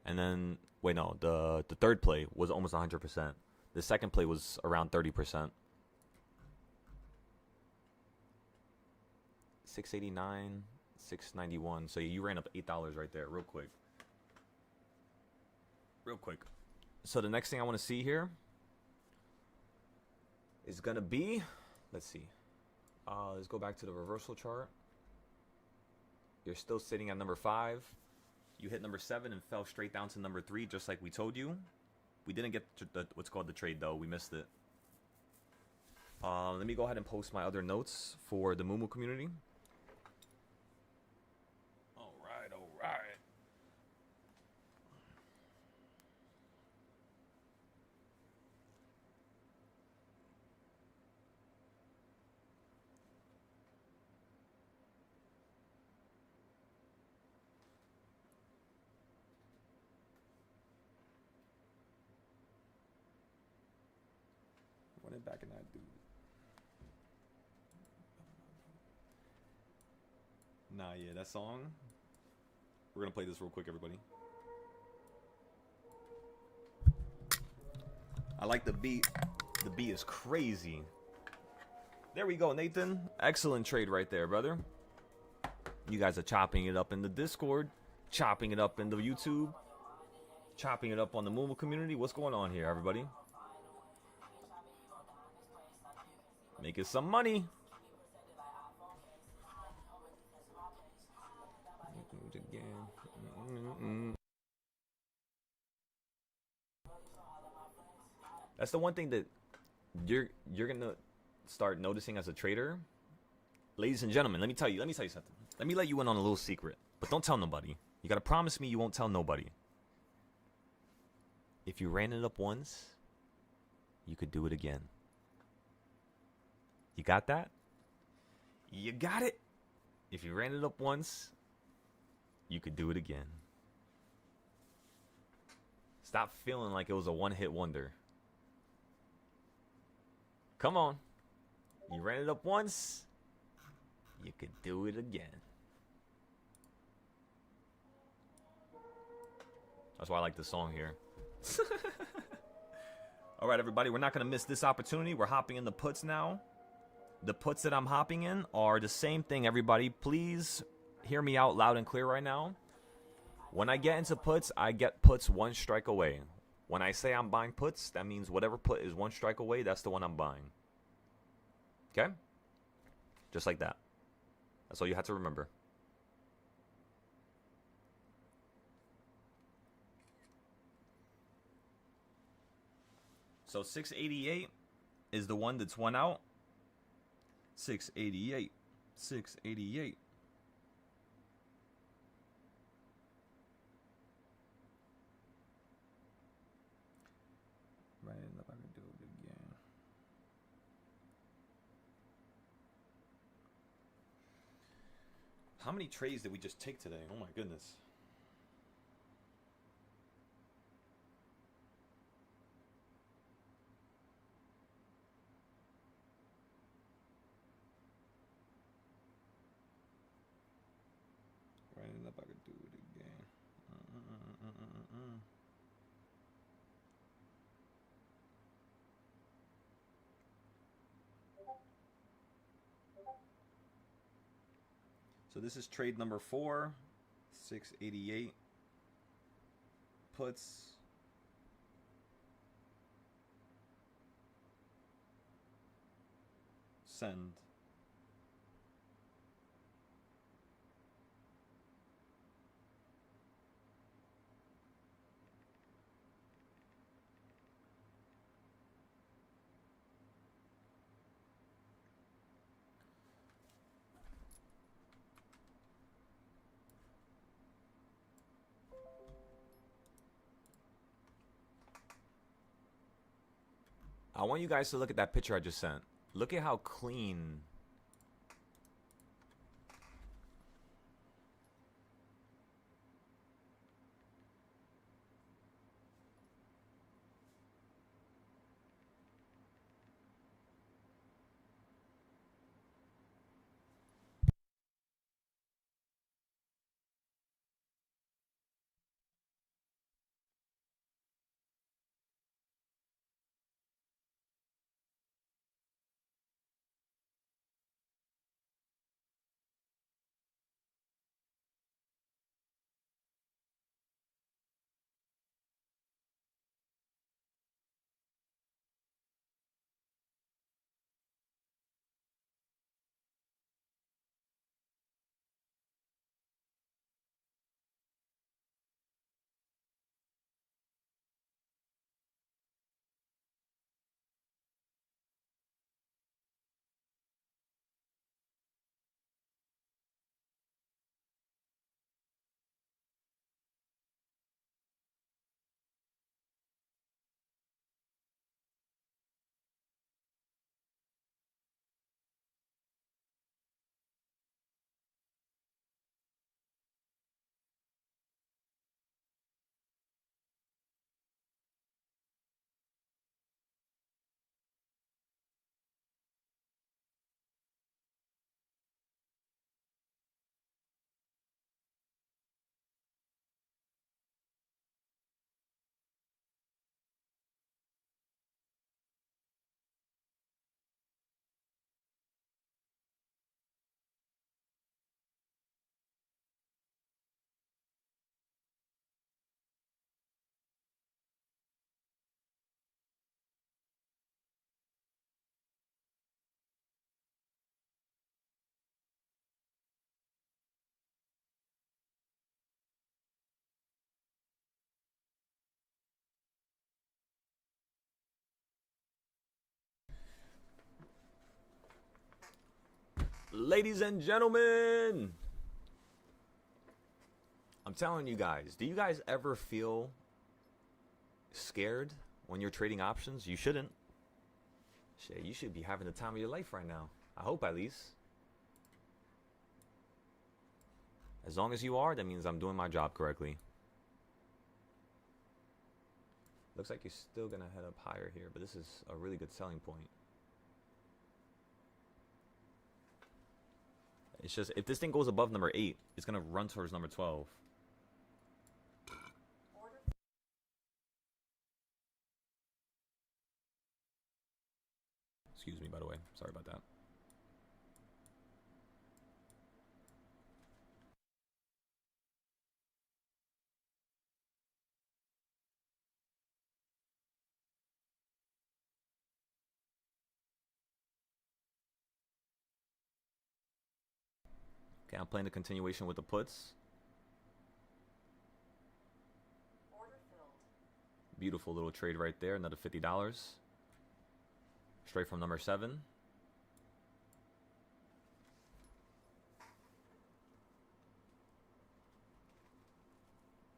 A: And then, wait, no, the third play was almost 100%. The second play was around 30%. 689, 691. So you ran up $8 right there, real quick. Real quick. So the next thing I want to see here is gonna be, let's see. Let's go back to the reversal chart. You're still sitting at number 5. You hit number 7 and fell straight down to number 3, just like we told you. We didn't get what's called the trade, though. We missed it. Let me go ahead and post my other notes for the Mumu community. All right. Run it back in that dude. Nah, yeah, that song. We're gonna play this real quick, everybody. I like the beat. The beat is crazy. There we go, Nathan. Excellent trade right there, brother. You guys are chopping it up in the Discord, chopping it up in the YouTube, chopping it up on the Moomoo community. What's going on here, everybody? Making some money. That's the one thing that you're gonna start noticing as a trader. Ladies and gentlemen, let me tell you something. Let me let you in on a little secret, but don't tell nobody. You gotta promise me you won't tell nobody. If you ran it up once, you could do it again. You got that? You got it? If you ran it up once, you could do it again. Stop feeling like it was a one-hit wonder. Come on. You ran it up once, you could do it again. That's why I like this song here. All right, everybody, we're not going to miss this opportunity. We're hopping in the puts now. The puts that I'm hopping in are the same thing, everybody. Please hear me out loud and clear right now. When I get into puts, I get puts one strike away. When I say I'm buying puts, that means whatever put is one strike away, that's the one I'm buying. Okay? Just like that. That's all you have to remember. So 688 is the one that's one out. 688. 688. Right, if I can do it again. How many trays did we just take today? Oh my goodness. Right, if I could do it again. So this is trade number 4, 688 puts. Send. I want you guys to look at that picture I just sent. Look at how clean Ladies and gentlemen, I'm telling you guys, do you guys ever feel scared when you're trading options? You shouldn't. Shit, you should be having the time of your life right now. I hope, at least. As long as you are, that means I'm doing my job correctly. Looks like you're still going to head up higher here, but this is a really good selling point. It's just, if this thing goes above number 8, it's going to run towards number 12. Excuse me, by the way. Sorry about that. Okay, I'm playing the continuation with the puts. Beautiful little trade right there. Another $50. Straight from number 7.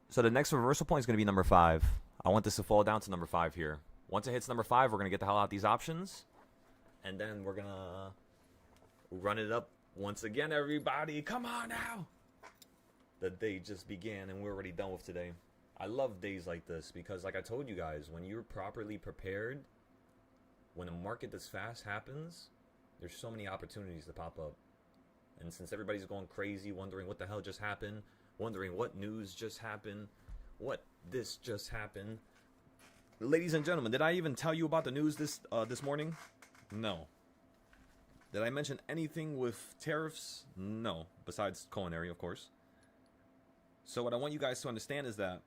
A: So the next reversal point is going to be number 5. I want this to fall down to number 5 here. Once it hits number 5, we're going to get the hell out of these options. And then we're going to run it up once again, everybody. Come on now. The day just began and we're already done with today. I love days like this because, like I told you guys, when you're properly prepared, when a market this fast happens, there's so many opportunities to pop up. And since everybody's going crazy, wondering what the hell just happened, wondering what news just happened, what this just happened. Ladies and gentlemen, did I even tell you about the news this morning? No. Did I mention anything with tariffs? No. Besides culinary, of course. So what I want you guys to understand is that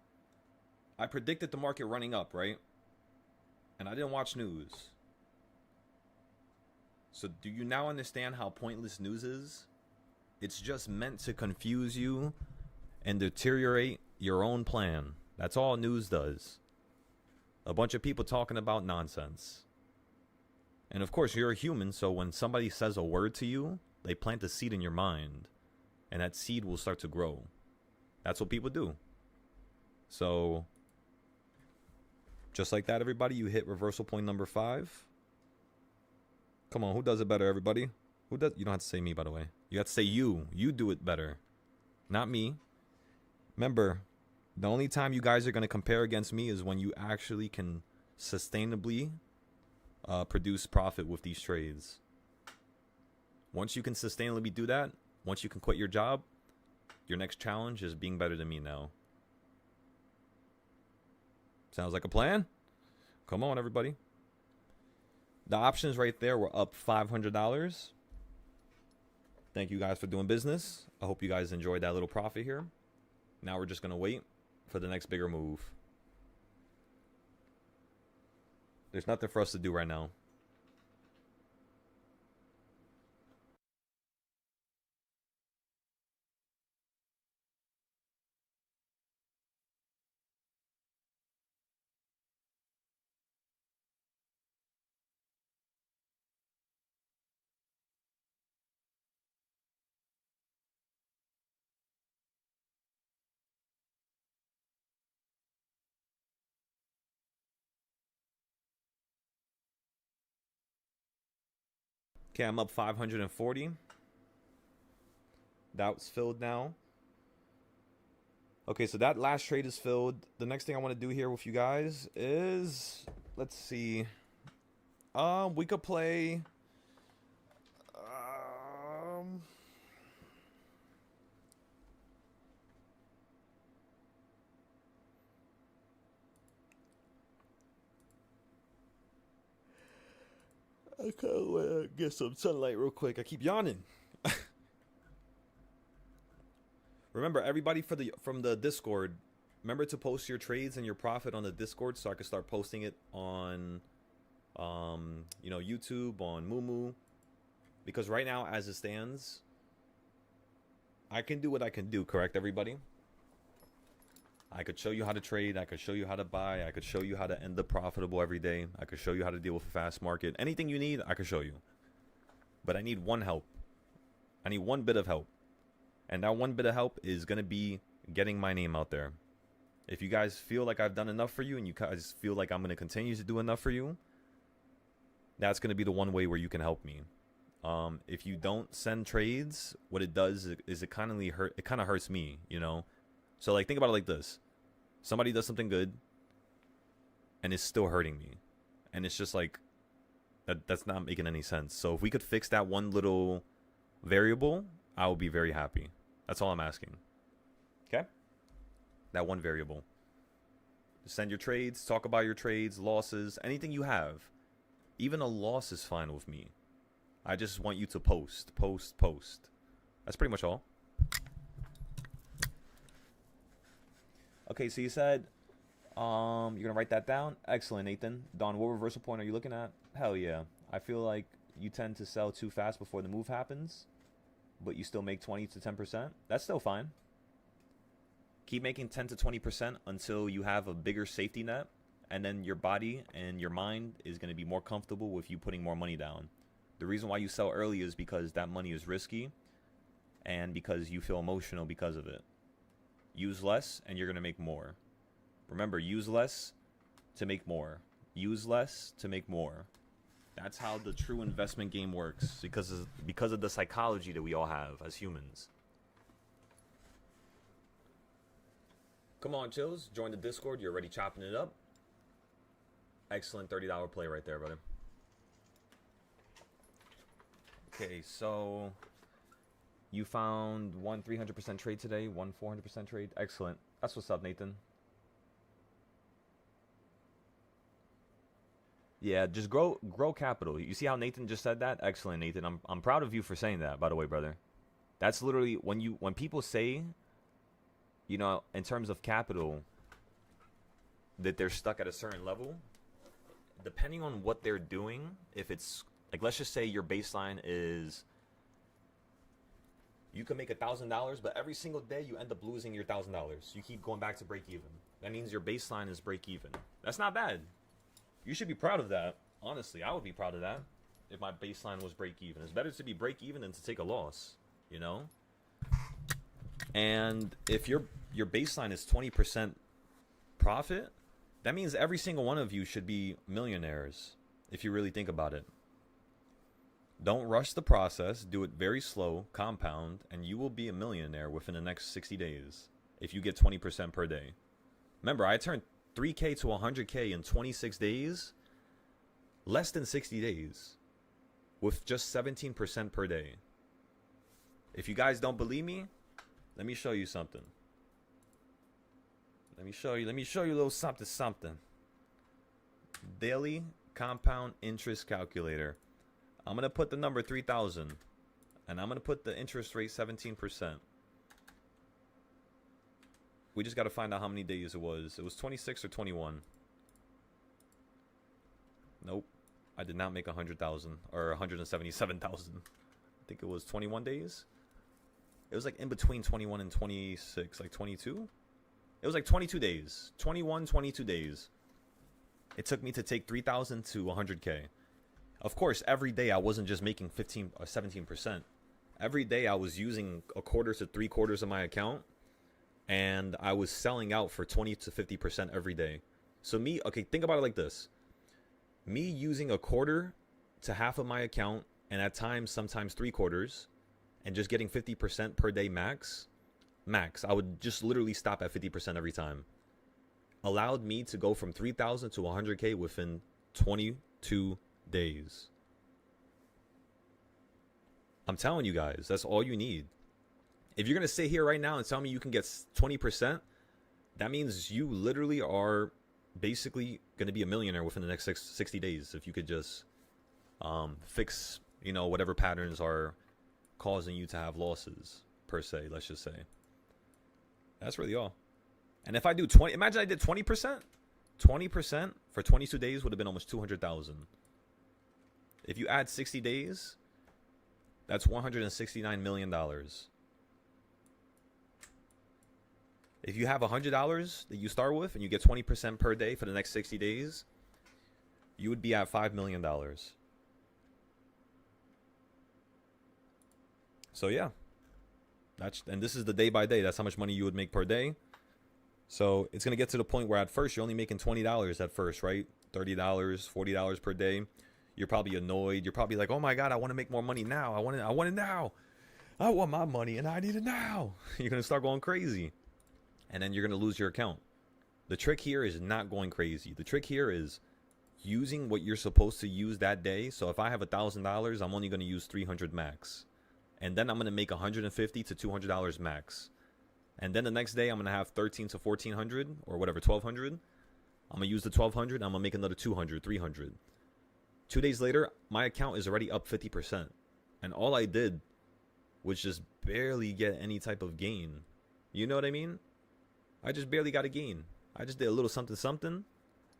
A: I predicted the market running up, right? And I didn't watch news. So do you now understand how pointless news is? It's just meant to confuse you and deteriorate your own plan. That's all news does. A bunch of people talking about nonsense. And of course, you're a human, so when somebody says a word to you, they plant a seed in your mind. And that seed will start to grow. That's what people do. So, just like that, everybody, you hit reversal point number 5. Come on, who does it better, everybody? Who does? You don't have to say me, by the way. You have to say you. You do it better. Not me. Remember, the only time you guys are going to compare against me is when you actually can sustainably produce profit with these trades. Once you can sustainably do that, once you can quit your job, your next challenge is being better than me now. Sounds like a plan? Come on, everybody. The options right there were up $500. Thank you guys for doing business. I hope you guys enjoyed that little profit here. Now we're just going to wait for the next bigger move. There's nothing for us to do right now. Okay, I'm up 540. That's filled now. Okay, so that last trade is filled. The next thing I want to do here with you guys is, let's see. We could play. I gotta get some sunlight real quick. I keep yawning. Remember, everybody from the Discord, remember to post your trades and your profit on the Discord so I can start posting it on, YouTube, on Mumu. Because right now, as it stands, I can do what I can do, correct, everybody? I could show you how to trade. I could show you how to buy. I could show you how to end up profitable every day. I could show you how to deal with a fast market. Anything you need, I could show you. But I need one help. I need one bit of help. And that one bit of help is going to be getting my name out there. If you guys feel like I've done enough for you and you guys feel like I'm going to continue to do enough for you, that's going to be the one way where you can help me. If you don't send trades, what it does is it kind of hurts me, you know? So like think about it like this. Somebody does something good and it's still hurting me. And it's just like that's not making any sense. So if we could fix that one little variable, I will be very happy. That's all I'm asking. Okay? That one variable. Send your trades, talk about your trades, losses, anything you have. Even a loss is fine with me. I just want you to post. That's pretty much all. Okay, so you said you're going to write that down. Excellent, Nathan. Don, what reversal point are you looking at? Hell yeah. I feel like you tend to sell too fast before the move happens, but you still make 20 to 10%. That's still fine. Keep making 10 to 20% until you have a bigger safety net, and then your body and your mind is going to be more comfortable with you putting more money down. The reason why you sell early is because that money is risky and because you feel emotional because of it. Use less and you're going to make more. Remember, use less to make more. Use less to make more. That's how the true investment game works because of the psychology that we all have as humans. Come on, Chills. Join the Discord. You're already chopping it up. Excellent $30 play right there, brother. Okay, so you found one 300% trade today, one 400% trade. Excellent. That's what's up, Nathan. Yeah, just grow capital. You see how Nathan just said that? Excellent, Nathan. I'm proud of you for saying that, by the way, brother. That's literally when people say, you know, in terms of capital, that they're stuck at a certain level, depending on what they're doing, if it's like, let's just say your baseline is you can make $1,000, but every single day you end up losing your $1,000. You keep going back to break even. That means your baseline is break even. That's not bad. You should be proud of that. Honestly, I would be proud of that if my baseline was break even. It's better to be break even than to take a loss, you know? And if your baseline is 20% profit, that means every single one of you should be millionaires if you really think about it. Don't rush the process. Do it very slow, compound, and you will be a millionaire within the next 60 days if you get 20% per day. Remember, I turned 3K to 100K in 26 days, less than 60 days, with just 17% per day. If you guys don't believe me, let me show you something. Let me show you a little something. Daily compound interest calculator. I'm going to put the number 3,000, and I'm going to put the interest rate 17%. We just got to find out how many days it was. It was 26 or 21. Nope. I did not make 100,000 or 177,000. I think it was 21 days. It was like in between 21 and 26, like 22. It was like 22 days. 21, 22 days. It took me to take 3,000 to 100K. Of course, every day I wasn't just making 15 or 17%. Every day I was using a quarter to 3/4 of my account, and I was selling out for 20 to 50% every day. So think about it like this. Me using a quarter to half of my account, and at times, sometimes 3/4, and just getting 50% per day max, I would just literally stop at 50% every time. Allowed me to go from 3,000 to 100K within 22 days. I'm telling you guys, that's all you need. If you're going to sit here right now and tell me you can get 20%, that means you literally are basically going to be a millionaire within the next 60 days. If you could just fix, whatever patterns are causing you to have losses, per se, let's just say. That's really all. And if I do imagine I did 20%. 20% for 22 days would have been almost 200,000. If you add 60 days, that's $169 million. If you have $100 that you start with and you get 20% per day for the next 60 days, you would be at $5 million. So yeah, and this is the day by day. That's how much money you would make per day. So it's gonna get to the point where at first you're only making $20 at first, right? $30, $40 per day. You're probably annoyed. You're probably like, oh my god, I want to make more money now. I want it now. I want my money and I need it now. You're gonna start going crazy, and then you're gonna lose your account. The trick here is not going crazy. The trick here is using what you're supposed to use that day. So if I have $1,000, I'm only gonna use 300 max, and then I'm gonna make $150 to $200 max. And then the next day, I'm going to have 13 to 1400 or whatever, 1200. I'm going to use the 1200. I'm going to make another 200, 300. 2 days later, my account is already up 50%. And all I did was just barely get any type of gain. You know what I mean? I just barely got a gain. I just did a little something, something.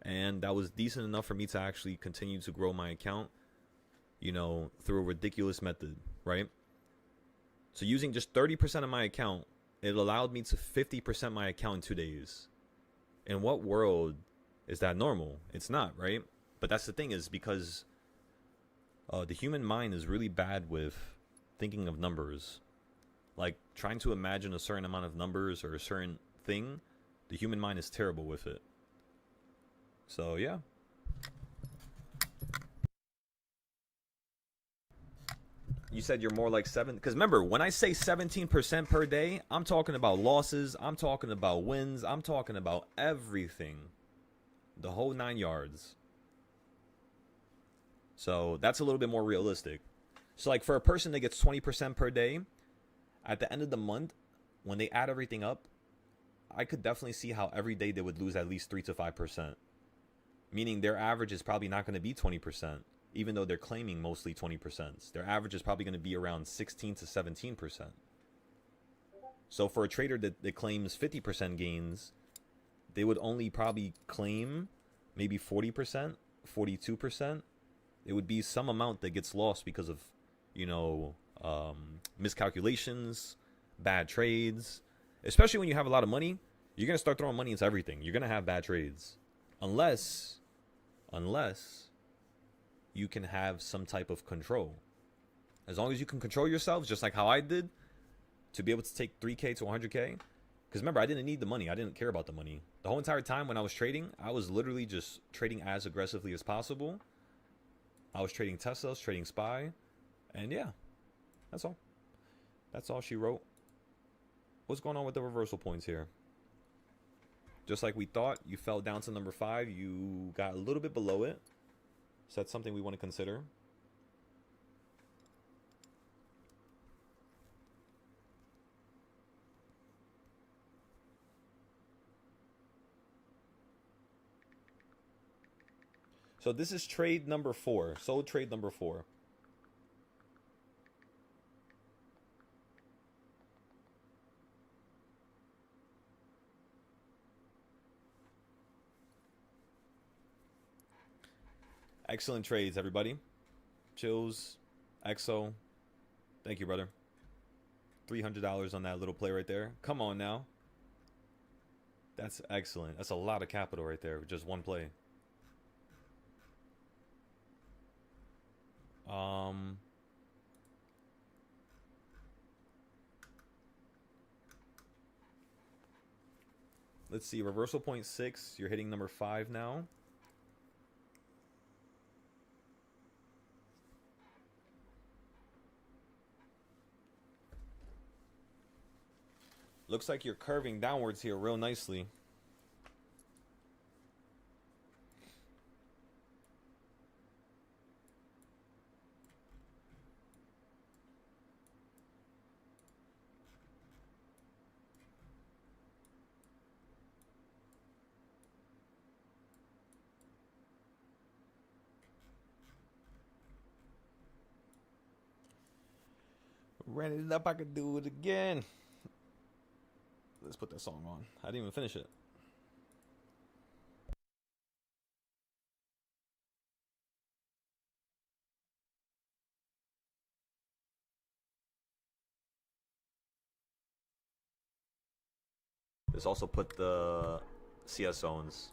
A: And that was decent enough for me to actually continue to grow my account, you know, through a ridiculous method, right? So using just 30% of my account, it allowed me to 50% my account in 2 days. In what world is that normal? It's not, right? But that's the thing, is because the human mind is really bad with thinking of numbers. Like trying to imagine a certain amount of numbers or a certain thing, the human mind is terrible with it. So yeah. You said you're more like 7, because remember, when I say 17% per day, I'm talking about losses, I'm talking about wins, I'm talking about everything, the whole 9 yards. So that's a little bit more realistic. So like for a person that gets 20% per day, at the end of the month, when they add everything up, I could definitely see how every day they would lose at least 3 to 5%. Meaning their average is probably not going to be 20%. Even though they're claiming mostly 20%. Their average is probably going to be around 16 to 17%. So for a trader that claims 50% gains, they would only probably claim maybe 40%, 42%. It would be some amount that gets lost because of, you know, miscalculations, bad trades. Especially when you have a lot of money, you're going to start throwing money into everything. You're going to have bad trades. Unless you can have some type of control. As long as you can control yourself, just like how I did, to be able to take 3K to 100K. Because remember, I didn't need the money. I didn't care about the money. The whole entire time when I was trading, I was literally just trading as aggressively as possible. I was trading Teslas, trading SPY. And yeah, that's all. That's all she wrote. What's going on with the reversal points here? Just like we thought, you fell down to number 5. You got a little bit below it. So that's something we want to consider. So this is trade number 4. Sold trade number 4. Excellent trades, everybody. Chills, EXO. Thank you, brother. $300 on that little play right there. Come on now. That's excellent. That's a lot of capital right there with just one play. Let's see. Reversal point 6. You're hitting number 5 now. Looks like you're curving downwards here real nicely. Ran it up, I could do it again. Let's put that song on. I didn't even finish it. Let's also put the CS zones.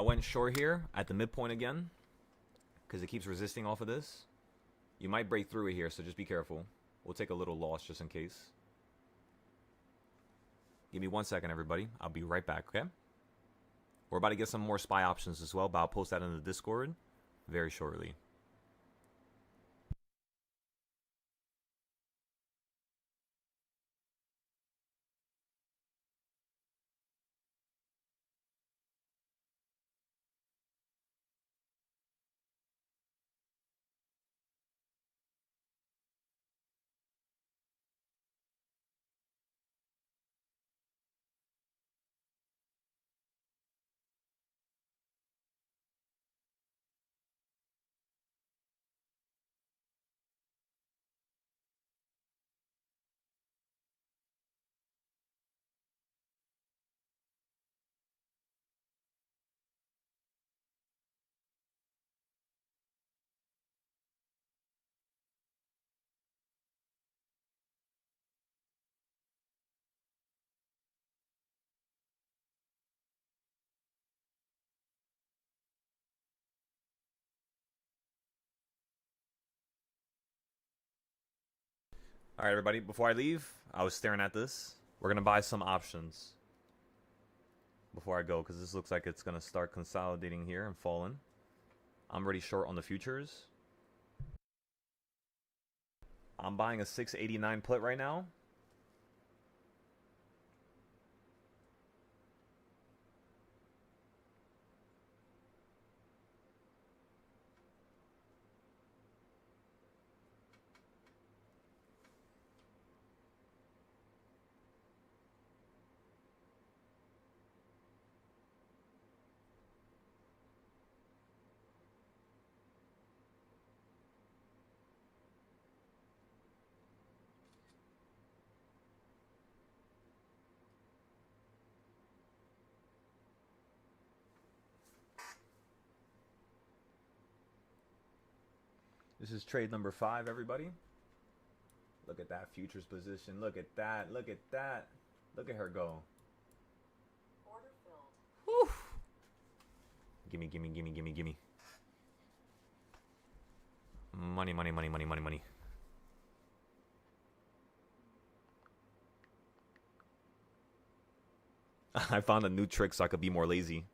A: I went short here at the midpoint again because it keeps resisting off of this. You might break through it here, so just be careful. We'll take a little loss just in case. Give me 1 second, everybody. I'll be right back, okay? We're about to get some more SPY options as well, but I'll post that in the Discord very shortly. All right, everybody. Before I leave, I was staring at this. We're going to buy some options before I go because this looks like it's going to start consolidating here and falling. I'm already short on the futures. I'm buying a 689 put right now. This is trade number 5, everybody. Look at that futures position. Look at that. Look at that. Look at her go.
B: Order filled.
A: Whew. Gimme, gimme, gimme, gimme, gimme. Money, money, money, money, money, money. I found a new trick so I could be more lazy.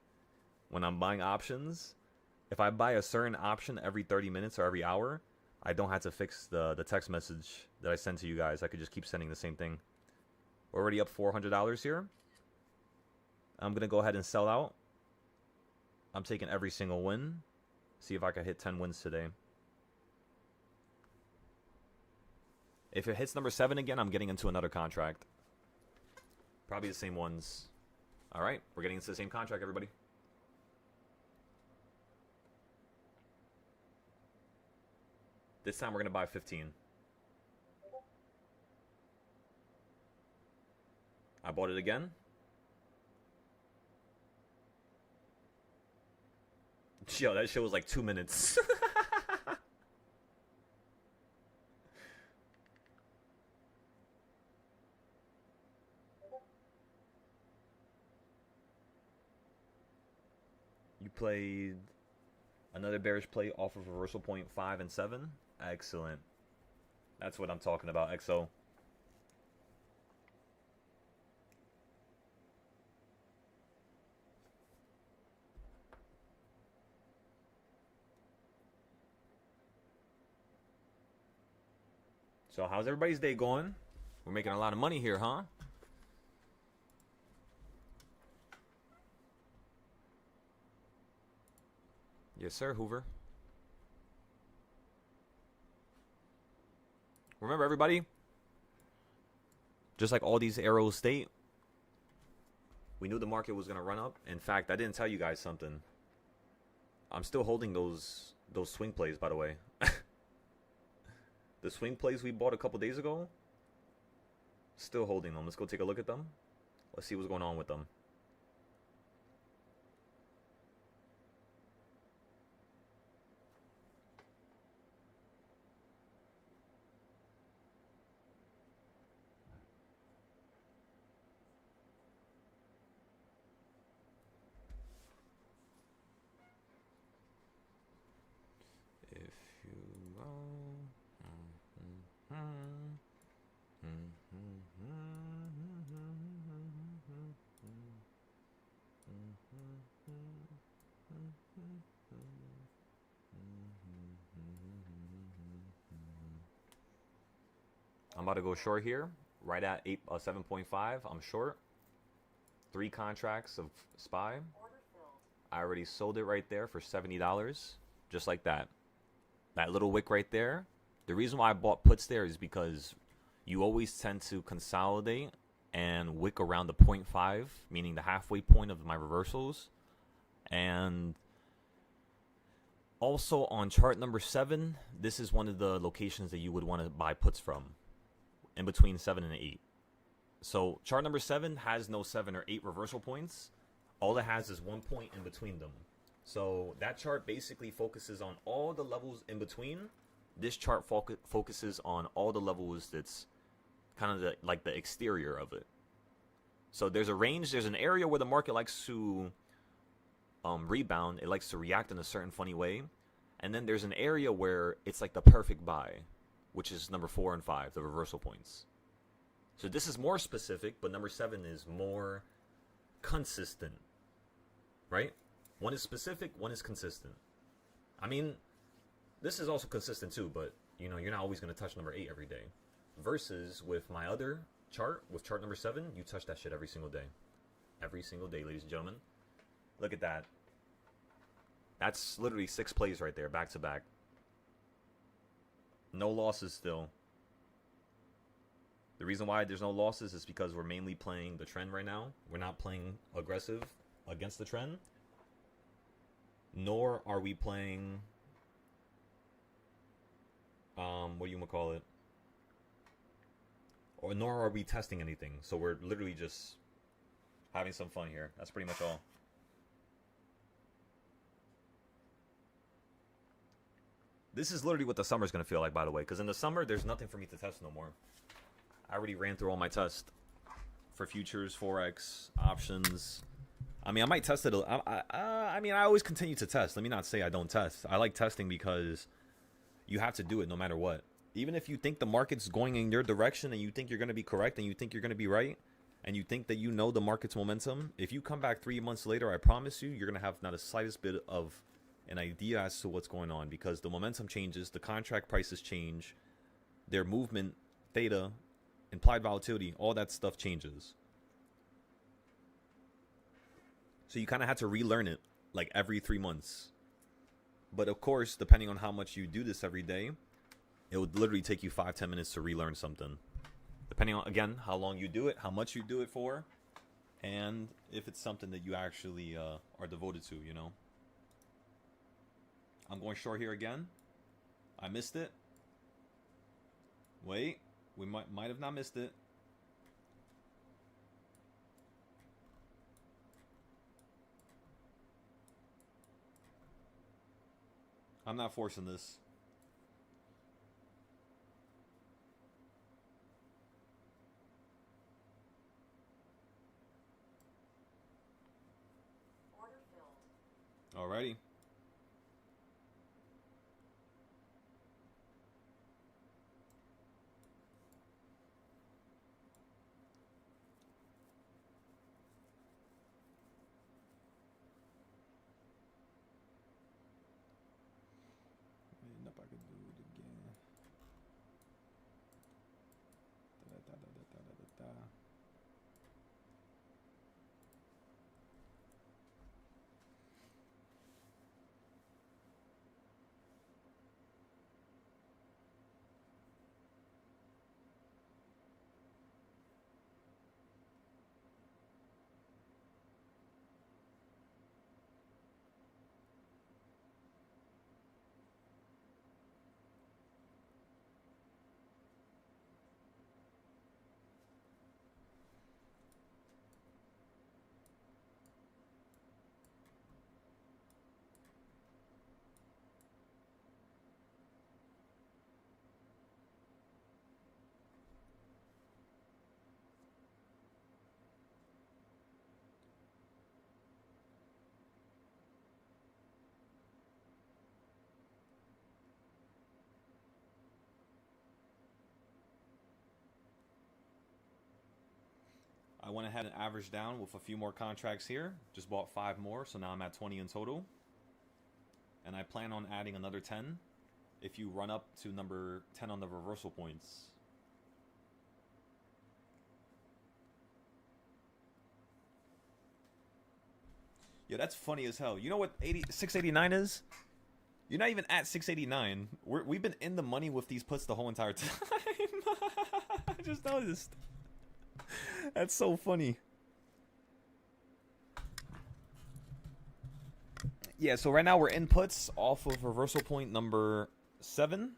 A: When I'm buying options, if I buy a certain option every 30 minutes or every hour, I don't have to fix the text message that I send to you guys. I could just keep sending the same thing. We're already up $400 here. I'm going to go ahead and sell out. I'm taking every single win. See if I can hit 10 wins today. If it hits number 7 again, I'm getting into another contract. Probably the same ones. All right, we're getting into the same contract, everybody. This time we're going to buy 15. I bought it again. Yo, that shit was like 2 minutes. You played another bearish play off of reversal point 5 and 7. Excellent. That's what I'm talking about, XO. So how's everybody's day going? We're making a lot of money here, huh? Yes, sir, Hoover. Remember, everybody, just like all these arrows state, we knew the market was going to run up. In fact, I didn't tell you guys something. I'm still holding those swing plays, by the way. The swing plays we bought a couple days ago, still holding them. Let's go take a look at them. Let's see what's going on with them. I'm about to go short here, right at 7.5. I'm short. 3 contracts of SPY.
B: Order filled.
A: I already sold it right there for $70, just like that. That little wick right there. The reason why I bought puts there is because you always tend to consolidate and wick around the 0.5, meaning the halfway point of my reversals. And also on chart number 7, this is one of the locations that you would want to buy puts from, in between 7 and 8. So chart number 7 has no 7 or 8 reversal points. All it has is 1 point in between them. So that chart basically focuses on all the levels in between. This chart focuses on all the levels that's kind of like the exterior of it. So there's a range, there's an area where the market likes to rebound. It likes to react in a certain funny way. And then there's an area where it's like the perfect buy, which is number 4 and 5, the reversal points. So this is more specific, but number 7 is more consistent, right? One is specific, one is consistent. I mean, this is also consistent too, but you know, you're not always going to touch number 8 every day. Versus with my other chart, with chart number 7, you touch that shit every single day. Every single day, ladies and gentlemen. Look at that. That's literally 6 plays right there, back to back. No losses still. The reason why there's no losses is because we're mainly playing the trend right now. We're not playing aggressive against the trend. Nor are we playing, what do you want to call it? Or nor are we testing anything. So we're literally just having some fun here. That's pretty much all. This is literally what the summer's going to feel like, by the way. Because in the summer, there's nothing for me to test no more. I already ran through all my tests for futures, forex, options. I mean, I might test it. I mean, I always continue to test. Let me not say I don't test. I like testing because you have to do it no matter what. Even if you think the market's going in your direction and you think you're going to be correct and you think you're going to be right and you think that you know the market's momentum, if you come back 3 months later, I promise you, you're going to have not the slightest bit of an idea as to what's going on because the momentum changes, the contract prices change, their movement, theta, implied volatility, all that stuff changes. So you kind of had to relearn it like every 3 months. But of course, depending on how much you do this every day, it would literally take you 5-10 minutes to relearn something. Depending on, again, how long you do it, how much you do it for, and if it's something that you actually are devoted to, you know. I'm going short here again. I missed it. Wait. We might have not missed it. I'm not forcing this.
B: Order filled.
A: Alrighty. If I could do it again. Da-da-da-da-da-da-da-da. I went ahead and averaged down with a few more contracts here. Just bought 5 more, so now I'm at 20 in total. And I plan on adding another 10 if you run up to number 10 on the reversal points. Yo, that's funny as hell. You know what 689 is? You're not even at 689. We've been in the money with these puts the whole entire time. I just noticed. That's so funny. Yeah, so right now we're in puts off of reversal point number 7.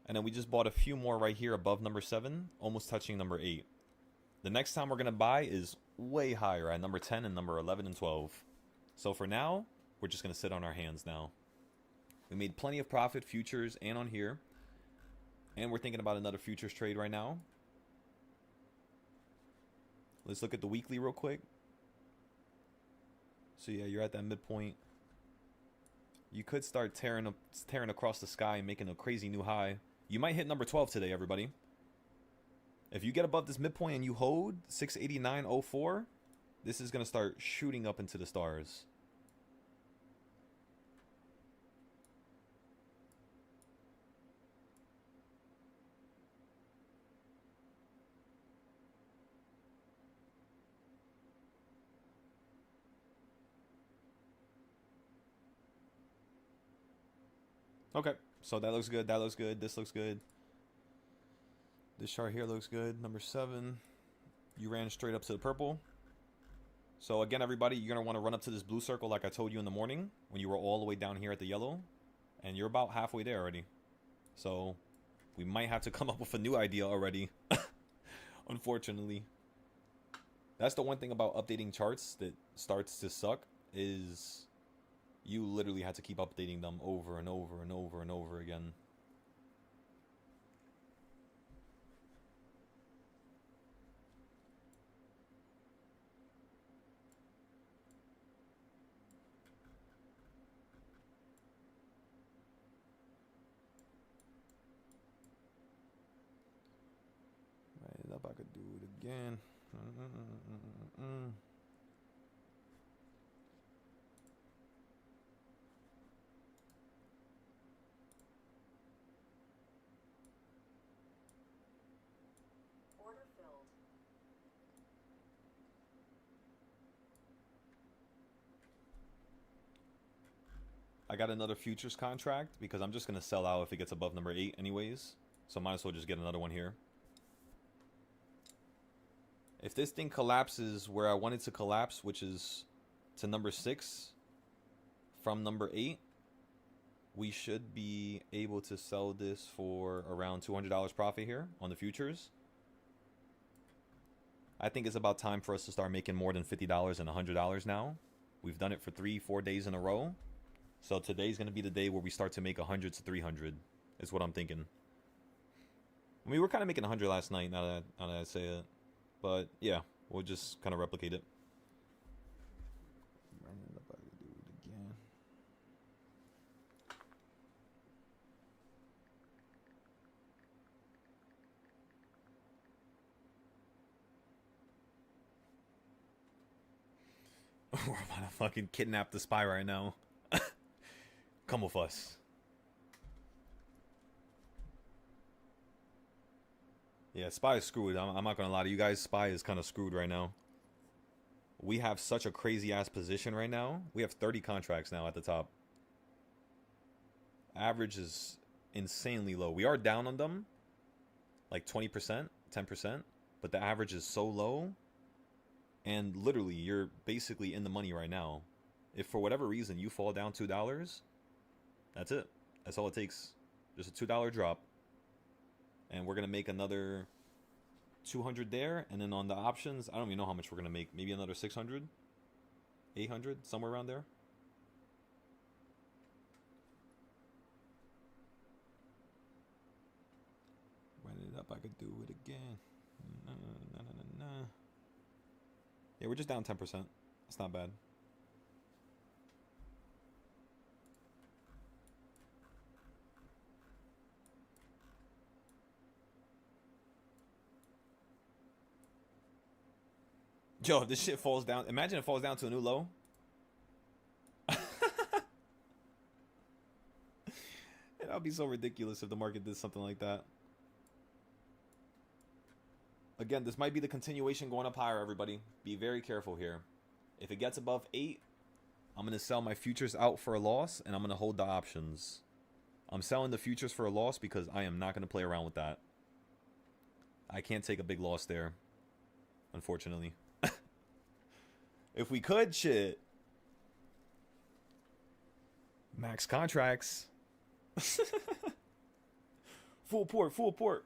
A: And then we just bought a few more right here above number 7, almost touching number 8. The next time we're going to buy is way higher at number 10 and number 11 and 12. So for now, we're just going to sit on our hands now. We made plenty of profit, futures, and on here. And we're thinking about another futures trade right now. Let's look at the weekly real quick. So yeah, you're at that midpoint. You could start tearing across the sky and making a crazy new high. You might hit number 12 today, everybody. If you get above this midpoint and you hold 689.04, this is going to start shooting up into the stars. Okay, so that looks good. That looks good. This looks good. This chart here looks good. Number 7. You ran straight up to the purple. So again, everybody, you're going to want to run up to this blue circle like I told you in the morning when you were all the way down here at the yellow. And you're about halfway there already. So we might have to come up with a new idea already. Unfortunately. That's the one thing about updating charts that starts to suck is you literally had to keep updating them over and over and over and over again. Right up, I could do it again.
B: Order filled.
A: I got another futures contract because I'm just going to sell out if it gets above number 8 anyways. So might as well just get another one here. If this thing collapses where I want it to collapse, which is to number 6 from number 8, we should be able to sell this for around $200 profit here on the futures. I think it's about time for us to start making more than $50 and $100 now. We've done it for 3-4 days in a row. So today's going to be the day where we start to make 100 to 300 is what I'm thinking. I mean, we were kind of making 100 last night now that I say it. But yeah, we'll just kind of replicate it. Do it again. We're about to fucking kidnap the spy right now. Come with us. Yeah, Spy is screwed. I'm not gonna lie to you guys. Spy is kind of screwed right now. We have such a crazy ass position right now. We have 30 contracts now at the top. Average is insanely low. We are down on them, like 20%, 10%, but the average is so low. And literally, you're basically in the money right now. If for whatever reason you fall down $2, that's it. That's all it takes. Just a $2 drop. And we're going to make another 200 there. And then on the options, I don't even know how much we're going to make. Maybe another 600, 800, somewhere around there. Run it up, I could do it again. Yeah, we're just down 10%. That's not bad. Yo, if this shit falls down, imagine it falls down to a new low. That would be so ridiculous if the market did something like that. Again, this might be the continuation going up higher, everybody. Be very careful here. If it gets above 8, I'm going to sell my futures out for a loss, and I'm going to hold the options. I'm selling the futures for a loss because I am not going to play around with that. I can't take a big loss there, unfortunately. If we could, shit. Max contracts. Full port, full port.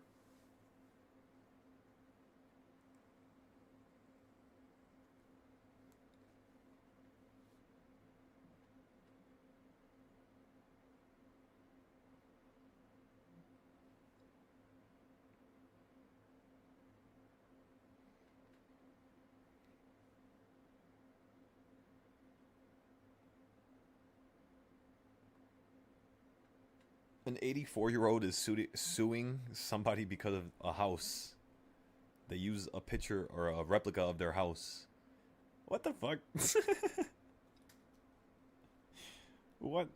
A: An 84-year-old is suing somebody because of a house. They use a picture or a replica of their house. What the fuck? What?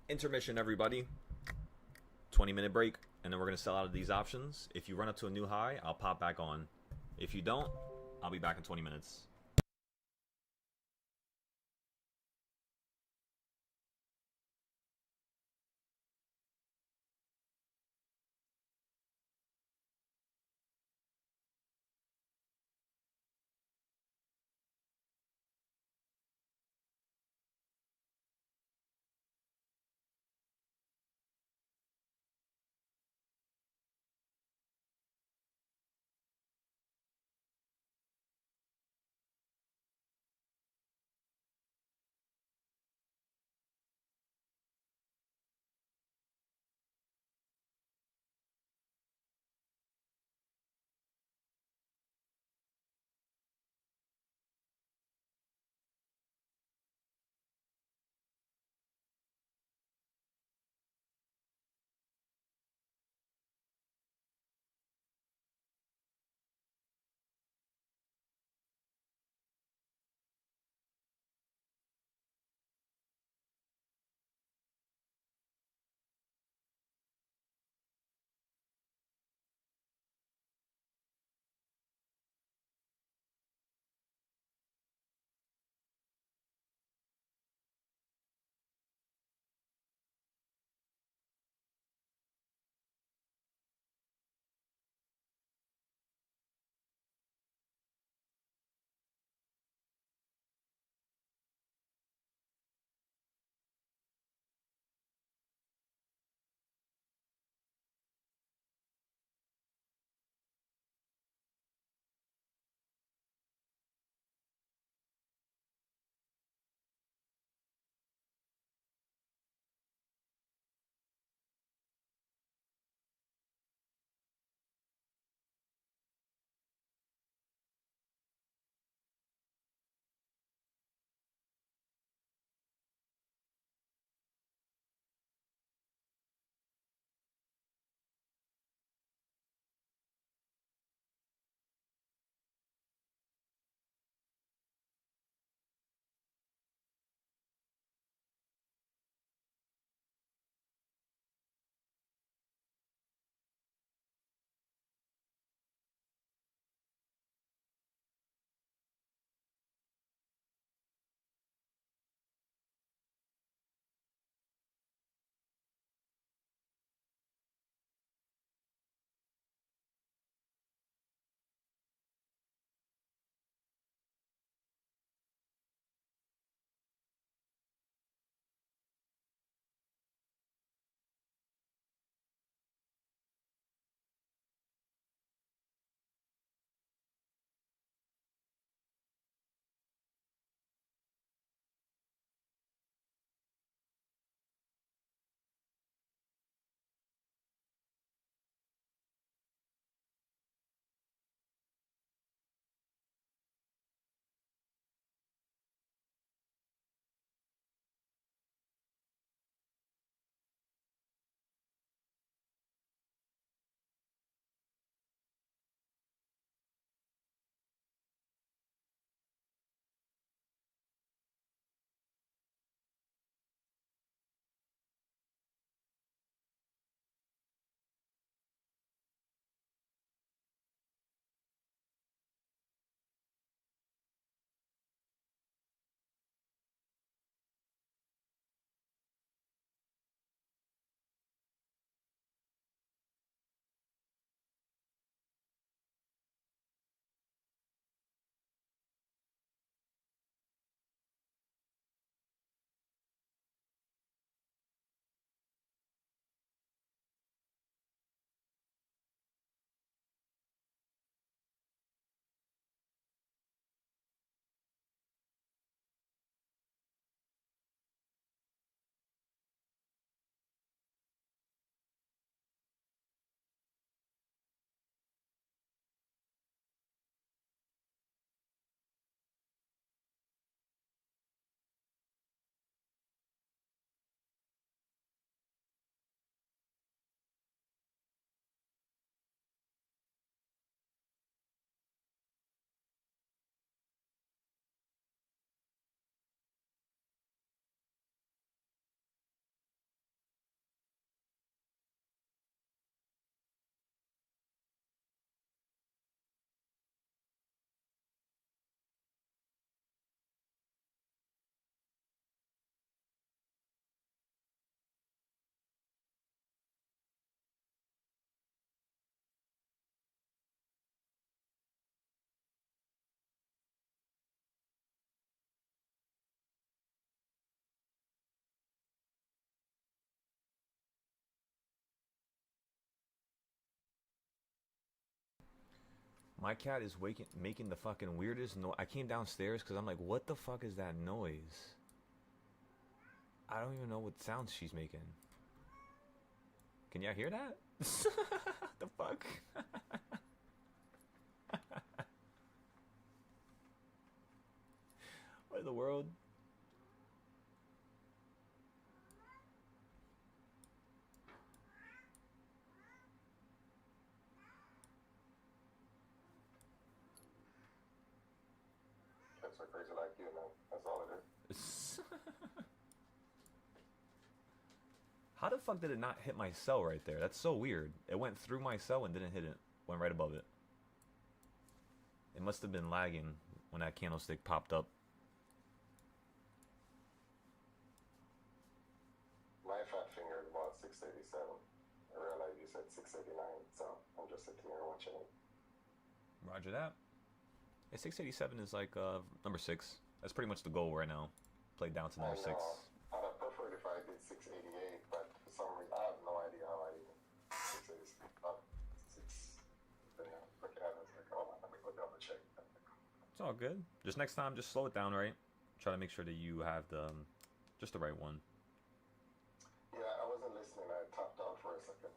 A: Intermission, everybody. 20-minute break, and then we're going to sell out of these options. If you run up to a new high, I'll pop back on. If you don't, I'll be back in 20 minutes. My cat is making the fucking weirdest noise. I came downstairs because I'm like, what the fuck is that noise? I don't even know what sounds she's making. Can y'all hear that? The fuck? What in the world?
C: Kids are crazy like you, man. That's all it is.
A: How the fuck did it not hit my cell right there? That's so weird. It went through my cell and didn't hit it. Went right above it. It must have been lagging when that candlestick popped up.
C: My fat finger is about 687. I realized you said 689, so I'm just sitting here watching it.
A: Roger that. Yeah, 687 is like number 6. That's pretty much the goal right now. Play down to number 6.
C: I'd have preferred if I did 688, but for some reason, I have no idea how I even 686. 6. Then looking at it, it's like, oh, let me go double check.
A: It's all good. Just next time, just slow it down, right? Try to make sure that you have the just the right one.
C: Yeah, I wasn't listening. I tapped out for a second.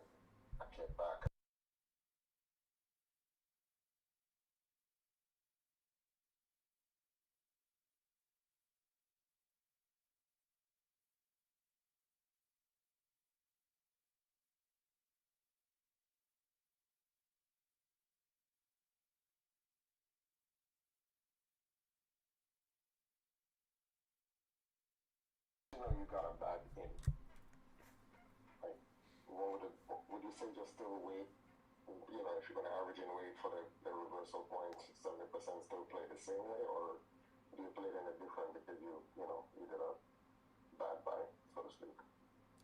C: I came back. You know, you got a bad in. Like, would you say just still wait? You know, if you're going to average in weight for the reversal point, 70% still play the same way, or do you play it in a different because you did a bad buy, so to speak?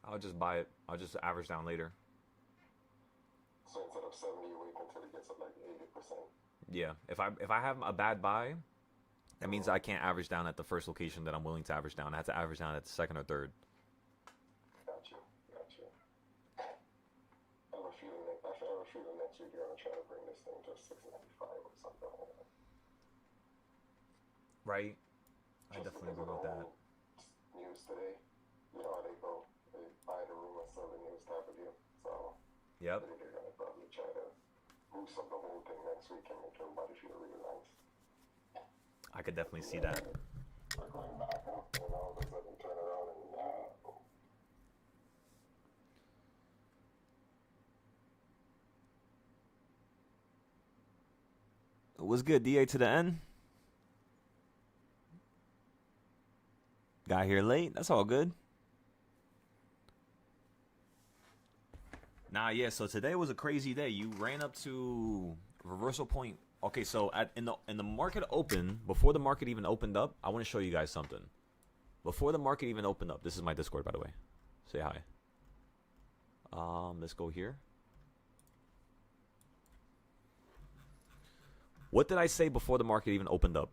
A: I'll just buy it. I'll just average down later.
C: So instead of 70, you wait until it gets up like 80%.
A: Yeah. If I have a bad buy, that means I can't average down at the first location that I'm willing to average down. I have to average down at the second or third.
C: Got you. I have a feeling next week you're going to try to bring this thing to 695 or something like that.
A: Right? I
C: Just
A: definitely
C: because
A: agree
C: of
A: with
C: the
A: that.
C: whole news today. You know how they go. They buy the rumor, sell the news type of deal. So
A: Yep.
C: I think they're going to probably try to boost up the whole thing next week and make everybody feel really nice.
A: I could definitely see that.
C: We're going back up, and all of a sudden turn around and
A: What's good, DA to the end? Got here late. That's all good. Nah, yeah. So today was a crazy day. You ran up to reversal point. Okay, so in the market open, before the market even opened up, I want to show you guys something. Before the market even opened up, this is my Discord, by the way. Say hi. Let's go here. What did I say before the market even opened up?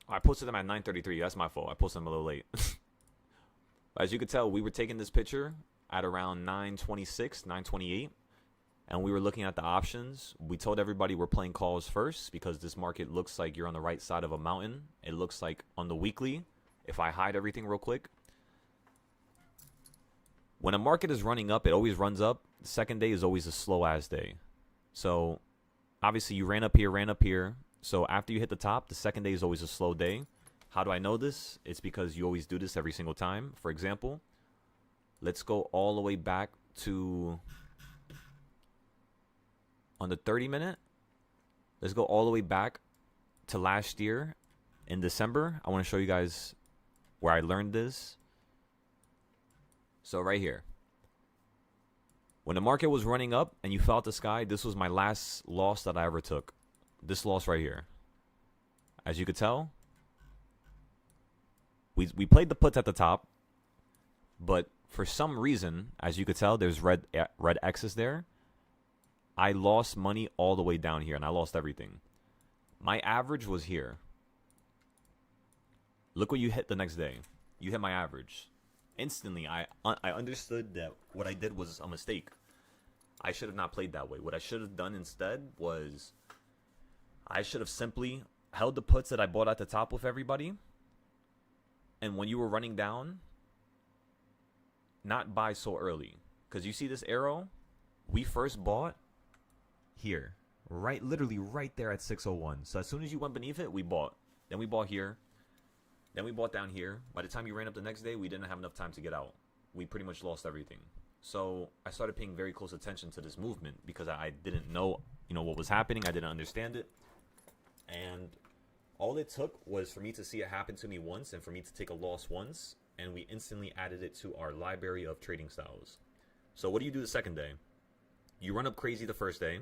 A: I posted them at 9:33. That's my fault. I posted them a little late. As you could tell, we were taking this picture at around 9:26, 9:28, and we were looking at the options. We told everybody we're playing calls first because this market looks like you're on the right side of a mountain. It looks like on the weekly, if I hide everything real quick, when a market is running up, it always runs up. The second day is always a slow-ass day. So, obviously, you ran up here. So after you hit the top, the second day is always a slow day. How do I know this? It's because you always do this every single time. For example, let's go all the way back to on the 30 minute. Let's go all the way back to last year in December. I want to show you guys where I learned this. So right here. When the market was running up and you fell out the sky, this was my last loss that I ever took. This loss right here. As you could tell, we played the puts at the top, but for some reason, as you could tell, there's red X's there. I lost money all the way down here, and I lost everything. My average was here. Look what you hit the next day. You hit my average. Instantly, I understood that what I did was a mistake. I should have not played that way. What I should have done instead was I should have simply held the puts that I bought at the top with everybody. And when you were running down, not buy so early. Because you see this arrow? We first bought here. Right, literally right there at 601. So as soon as you went beneath it, we bought. Then we bought here. Then we bought down here. By the time you ran up the next day, we didn't have enough time to get out. We pretty much lost everything. So I started paying very close attention to this movement because I didn't know, what was happening. I didn't understand it. And all it took was for me to see it happen to me once and for me to take a loss once. And we instantly added it to our library of trading styles. So what do you do the second day? You run up crazy the first day.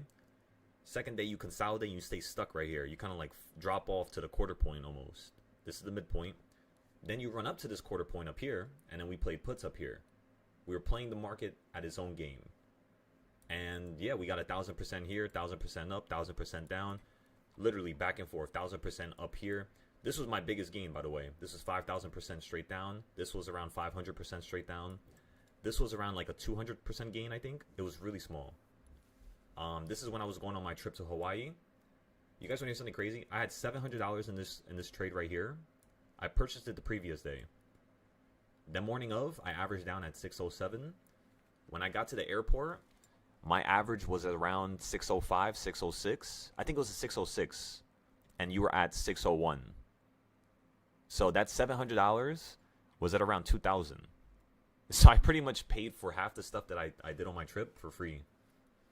A: Second day, you consolidate and you stay stuck right here. You kind of like drop off to the quarter point almost. This is the midpoint. Then you run up to this quarter point up here, and then we played puts up here. We were playing the market at its own game. And yeah, we got 1,000% here, 1,000% up, 1,000% down. Literally back and forth, 1,000% up here. This was my biggest gain, by the way. This was 5,000% straight down. This was around 500% straight down. This was around like a 200% gain, I think. It was really small. This is when I was going on my trip to Hawaii. You guys want to hear something crazy? I had $700 in this trade right here. I purchased it the previous day. The morning of, I averaged down at 607. When I got to the airport, my average was around 605, 606. I think it was a 606. And you were at 601. So that $700 was at around 2,000. So I pretty much paid for half the stuff that I did on my trip for free.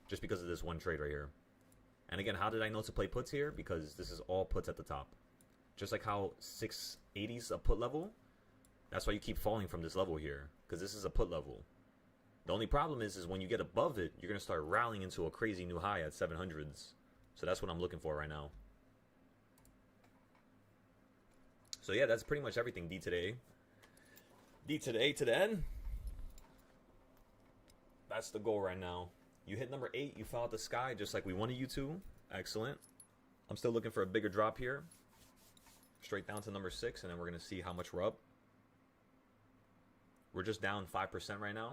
A: Just because of this one trade right here. And again, how did I know to play puts here? Because this is all puts at the top. Just like how 680's a put level. That's why you keep falling from this level here. Because this is a put level. The only problem is when you get above it, you're going to start rallying into a crazy new high at 700s. So that's what I'm looking for right now. So yeah, that's pretty much everything. D to the A. D to the A to the N. That's the goal right now. You hit number 8, you fell out the sky just like we wanted you to. Excellent. I'm still looking for a bigger drop here. Straight down to number 6, and then we're going to see how much we're up. We're just down 5% right now.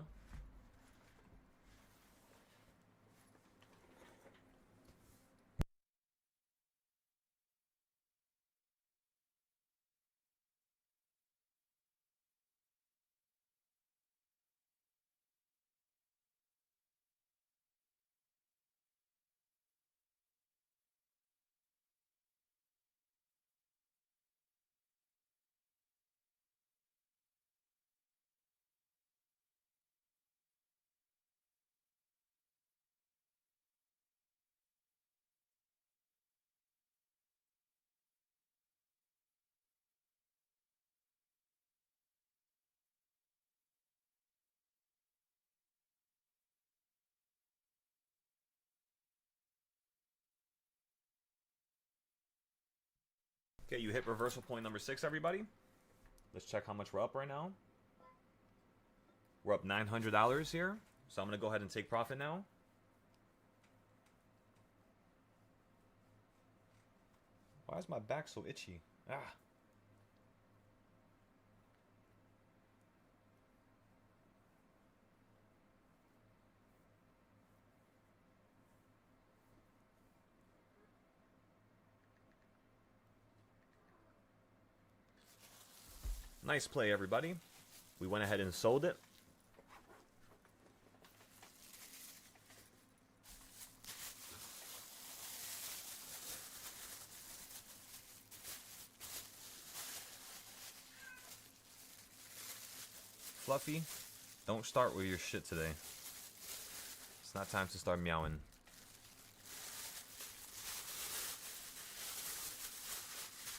A: Okay, you hit reversal point number 6, everybody. Let's check how much we're up right now. We're up $900 here. So I'm going to go ahead and take profit now. Why is my back so itchy? Ah. Nice play, everybody. We went ahead and sold it. Fluffy, don't start with your shit today. It's not time to start meowing.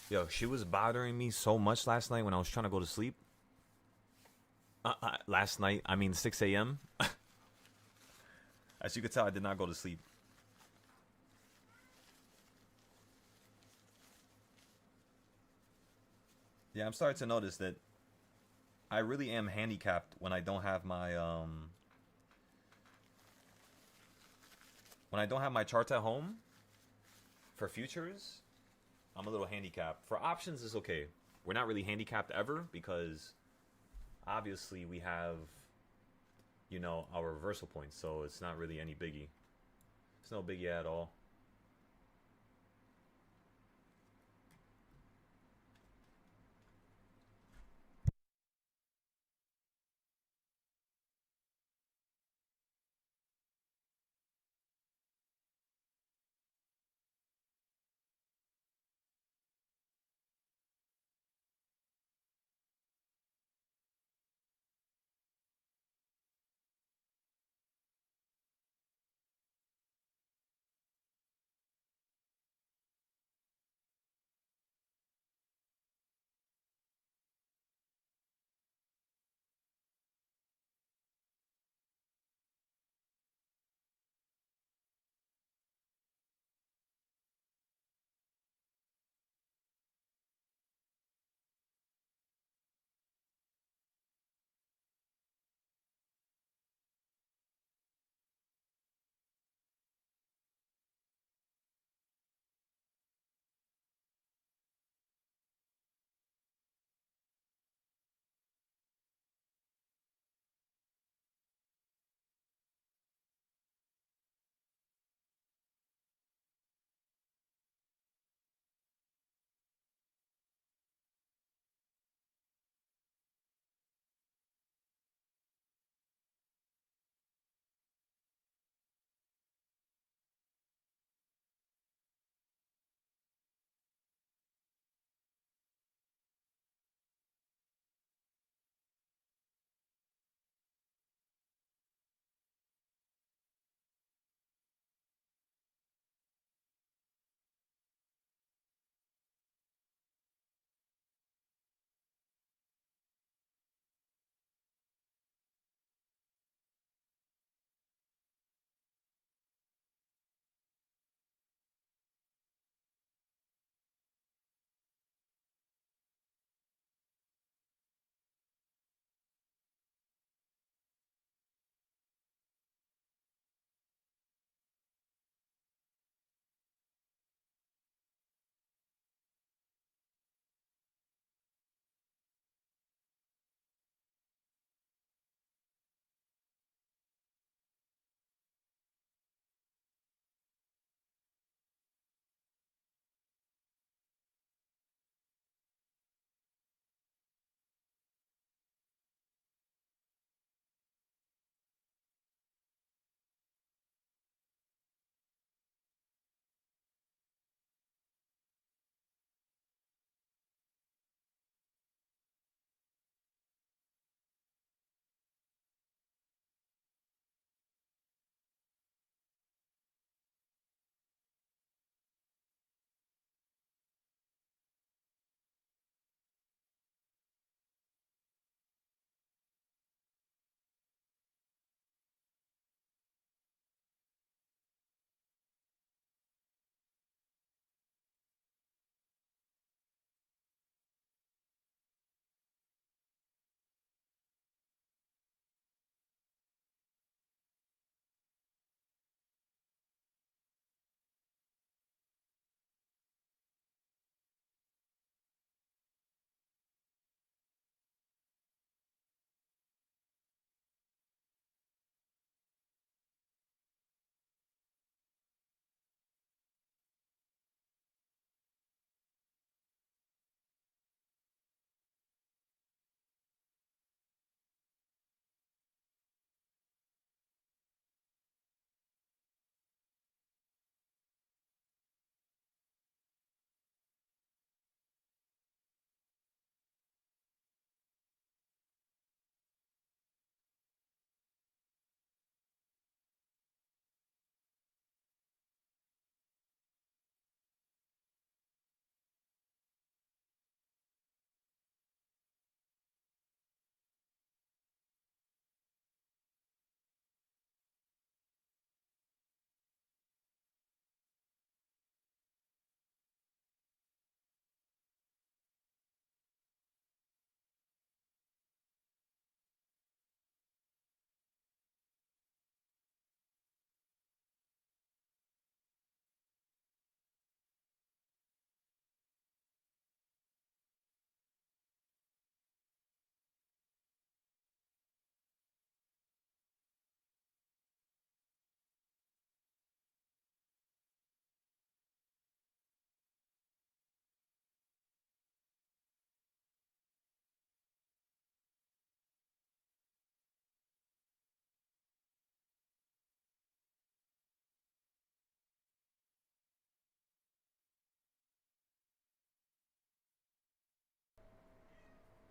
A: Yo, she was bothering me so much last night when I was trying to go to sleep. Last night, I mean 6 a.m. As you can tell, I did not go to sleep. Yeah, I'm starting to notice that I really am handicapped when I don't have my charts at home for futures. I'm a little handicapped. For options, it's okay. we're not really handicapped ever because obviously we have, you know, our reversal points, so it's not really any biggie. It's no biggie at all.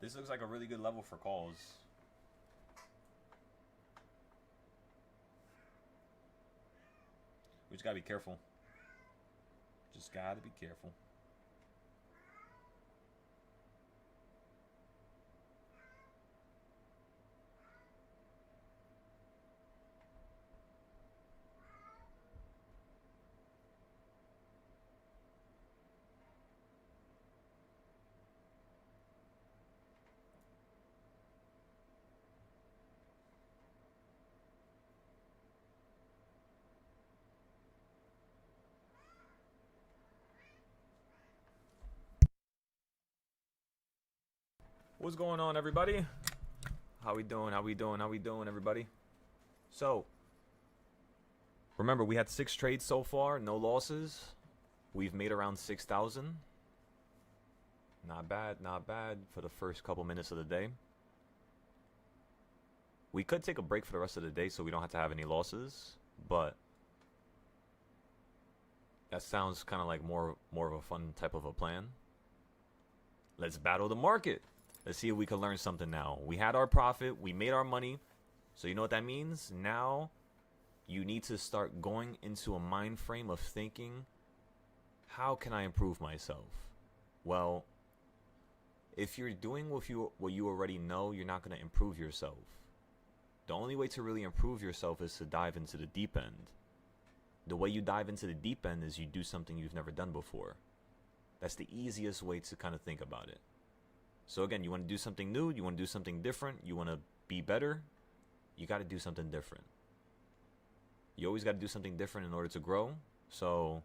A: This looks like a really good level for calls. We just gotta be careful. Just gotta be careful. What's going on, everybody? How we doing? How we doing? How we doing, everybody? So, remember, we had 6 trades so far, no losses. We've made around 6,000. Not bad, not bad for the first couple minutes of the day. We could take a break for the rest of the day so we don't have to have any losses, but that sounds kind of like more of a fun type of a plan. Let's battle the market. Let's see if we can learn something now. We had our profit. We made our money. So you know what that means? Now you need to start going into a mind frame of thinking, how can I improve myself? Well, if you're doing what you already know, you're not going to improve yourself. The only way to really improve yourself is to dive into the deep end. The way you dive into the deep end is you do something you've never done before. That's the easiest way to kind of think about it. So again, you want to do something new, you want to do something different, you want to be better, you got to do something different. You always got to do something different in order to grow. So,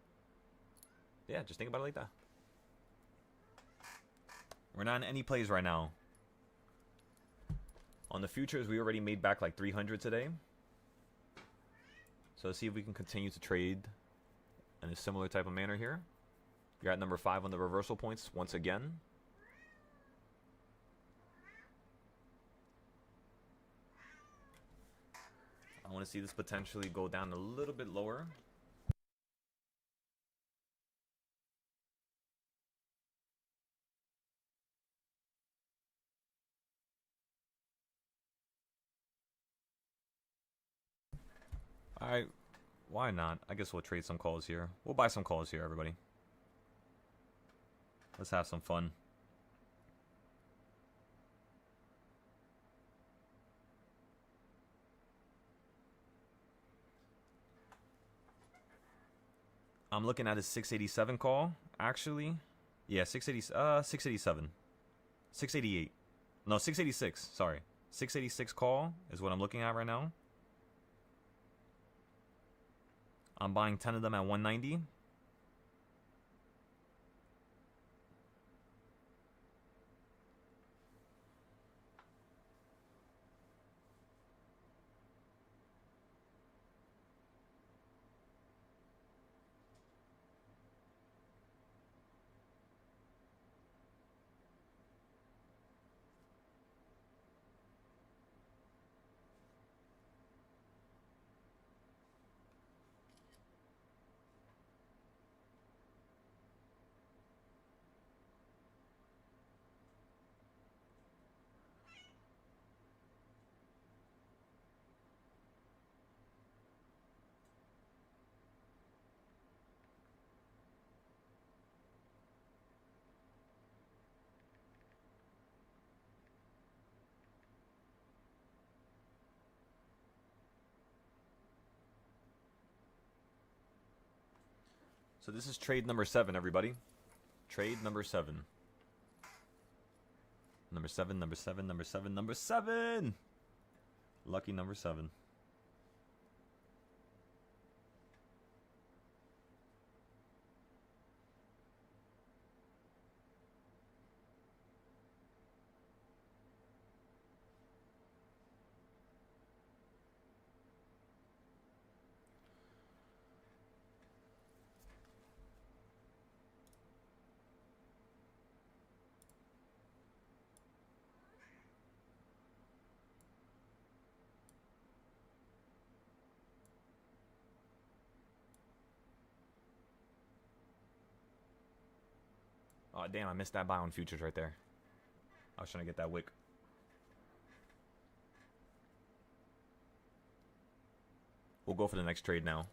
A: yeah, just think about it like that. We're not in any plays right now. On the futures, we already made back like 300 today. So let's see if we can continue to trade in a similar type of manner here. You're at number 5 on the reversal points once again. I want to see this potentially go down a little bit lower. Alright, why not? I guess we'll trade some calls here. We'll buy some calls here, everybody. Let's have some fun. I'm looking at a 687 call, actually. Yeah, 687. 688. No, 686, sorry. 686 call is what I'm looking at right now. I'm buying 10 of them at 190. So this is trade number 7, everybody. Trade number 7. Number 7, number 7, number 7, number 7! Lucky number 7. Oh, damn, I missed that buy on futures right there. I was trying to get that wick. We'll go for the next trade now.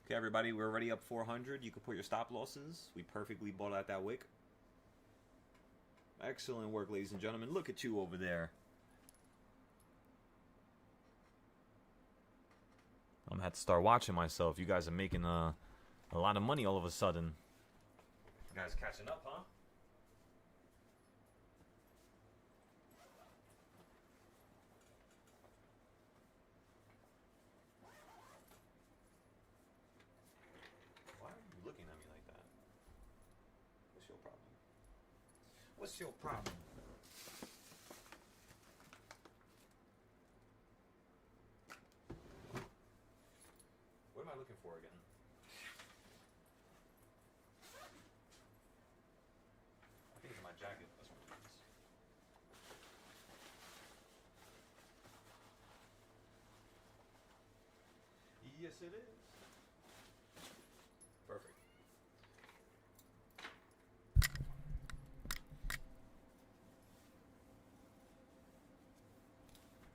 A: Okay, everybody, we're already up 400. You can put your stop losses. We perfectly bought out that wick. Excellent work, ladies and gentlemen. Look at you over there. I'm gonna have to start watching myself. You guys are making a lot of money all of a sudden. You guys catching up, huh? Why are you looking at me like that? What's your problem? What's your problem? What am I looking for again? I think it's in my jacket. That's what it is. Yes, it is. Perfect.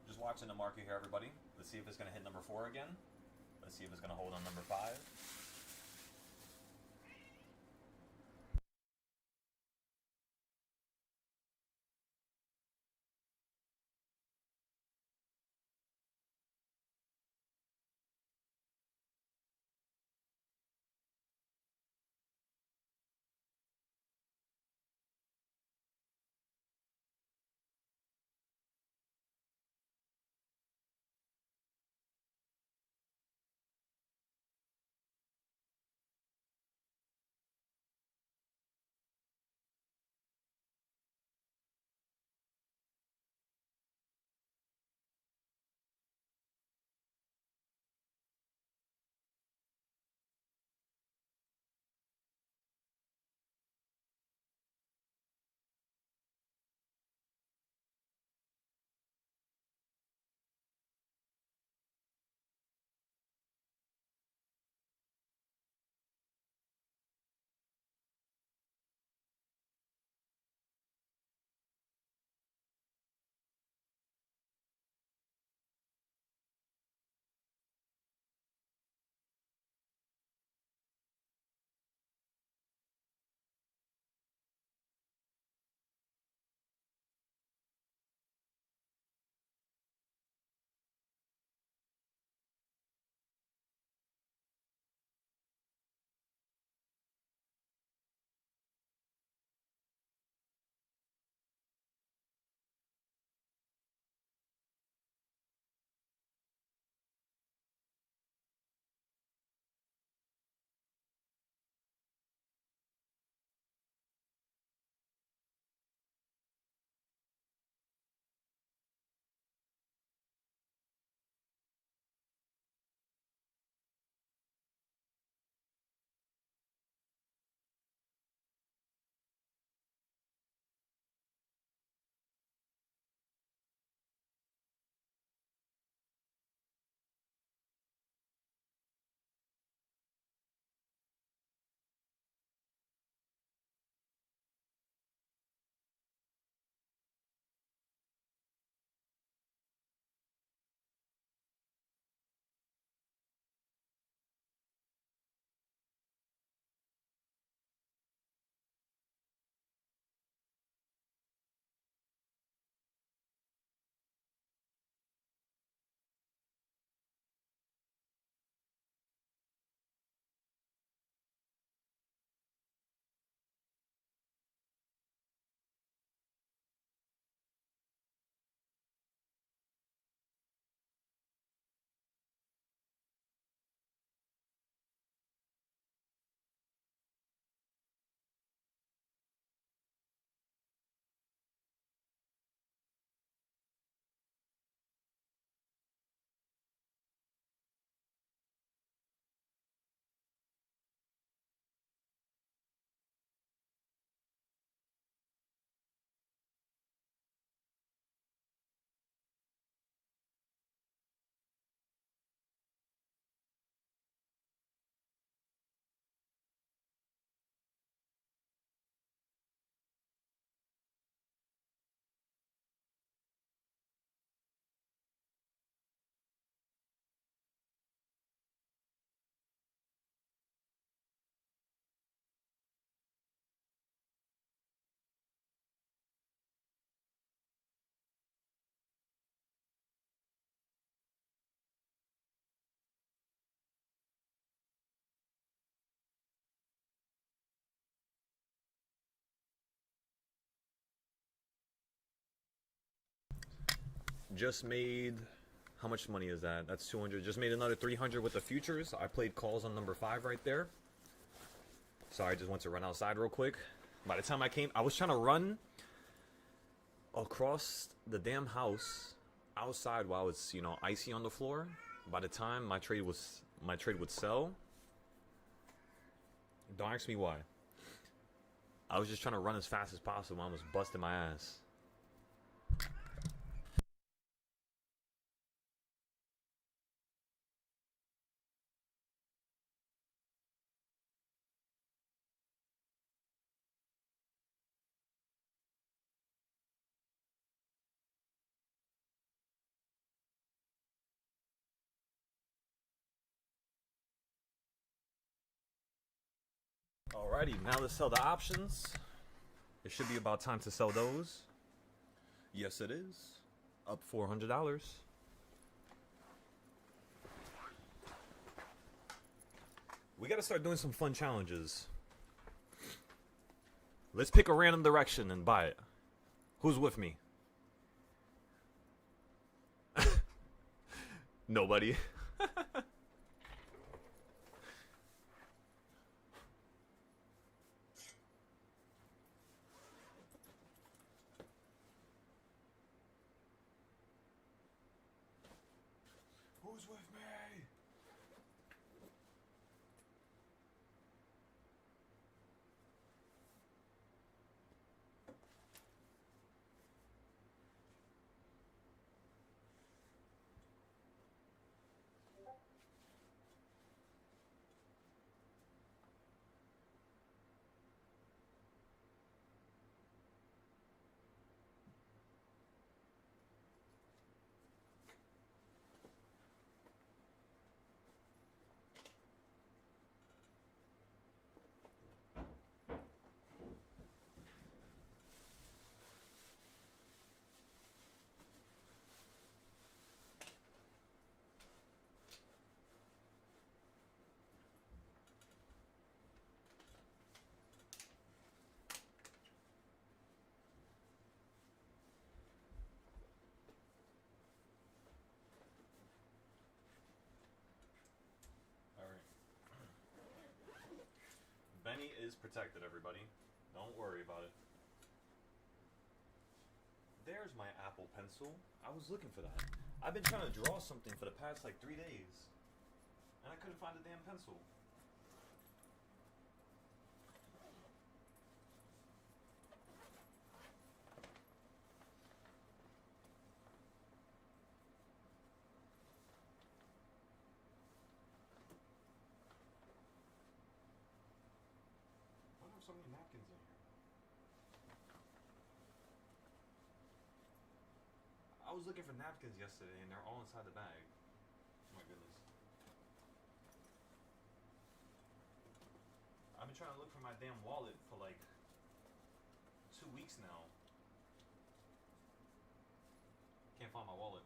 A: Just watching the market here, everybody. Let's see if it's going to hit number 4 again. Let's see if it's going to hold on number 5. just made, how much money is that? That's 200. Just made another 300 with the futures. I played calls on number 5 right there. Sorry, I just went to run outside real quick. By the time I came, I was trying to run across the damn house outside while it's, you know, icy on the floor. By the time my trade would sell, don't ask me why. I was just trying to run as fast as possible. I was busting my ass. Alrighty, now let's sell the options. It should be about time to sell those. Yes, it is. Up $400. We gotta start doing some fun challenges. Let's pick a random direction and buy it. Who's with me? Nobody. Who's with me? Benny is protected, everybody. Don't worry about it. There's my Apple Pencil. I was looking for that. I've been trying to draw something for the past like 3 days, and I couldn't find a damn pencil. Why are there so many napkins in here? I was looking for napkins yesterday, and they're all inside the bag. Oh my goodness. I've been trying to look for my damn wallet for like 2 weeks now. Can't find my wallet.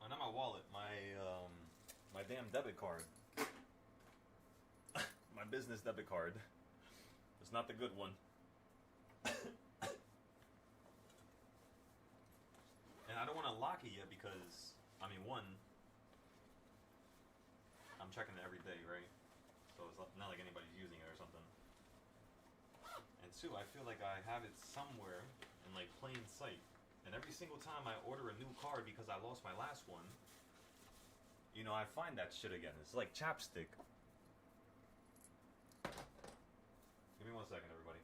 A: Oh, not my wallet. My damn debit card. My business debit card. It's not the good one. And I don't want to lock it yet because, I mean, one, I'm checking it every day, right? So it's not like anybody's using it or something. And two, I feel like I have it somewhere in like plain sight. And every single time I order a new card because I lost my last one, you know, I find that shit again. It's like chapstick. Give me 1 second, everybody.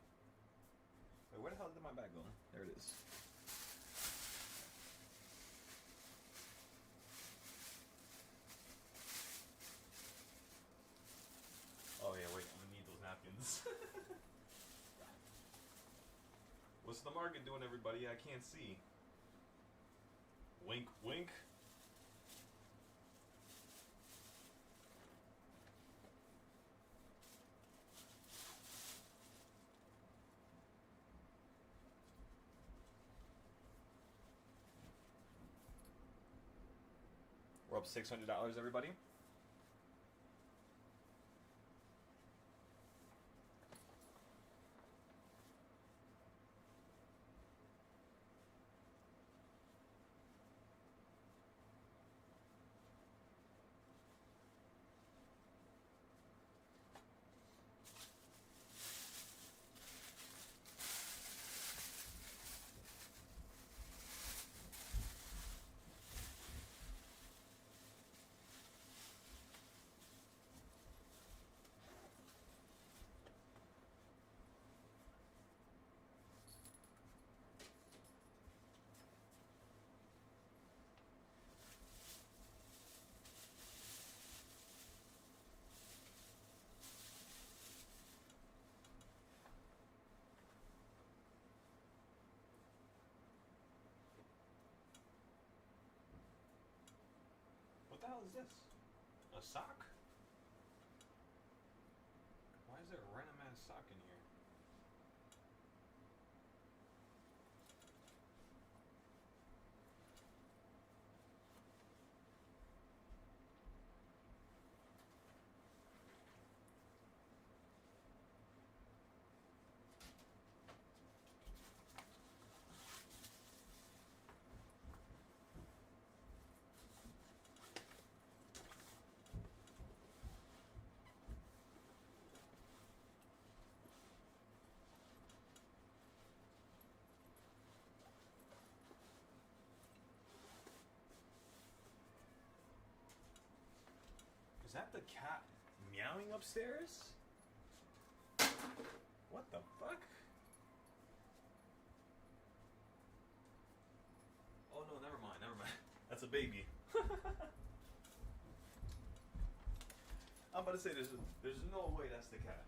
A: Wait, where the hell did my bag go? There it is. Oh yeah, wait, I'm gonna need those napkins. What's the market doing, everybody? I can't see. Wink, wink. We're up $600, everybody. this? A sock? Why is there a random ass sock in here? Is that the cat meowing upstairs? What the fuck? Oh no, never mind, never mind. That's a baby. I'm about to say there's no way that's the cat.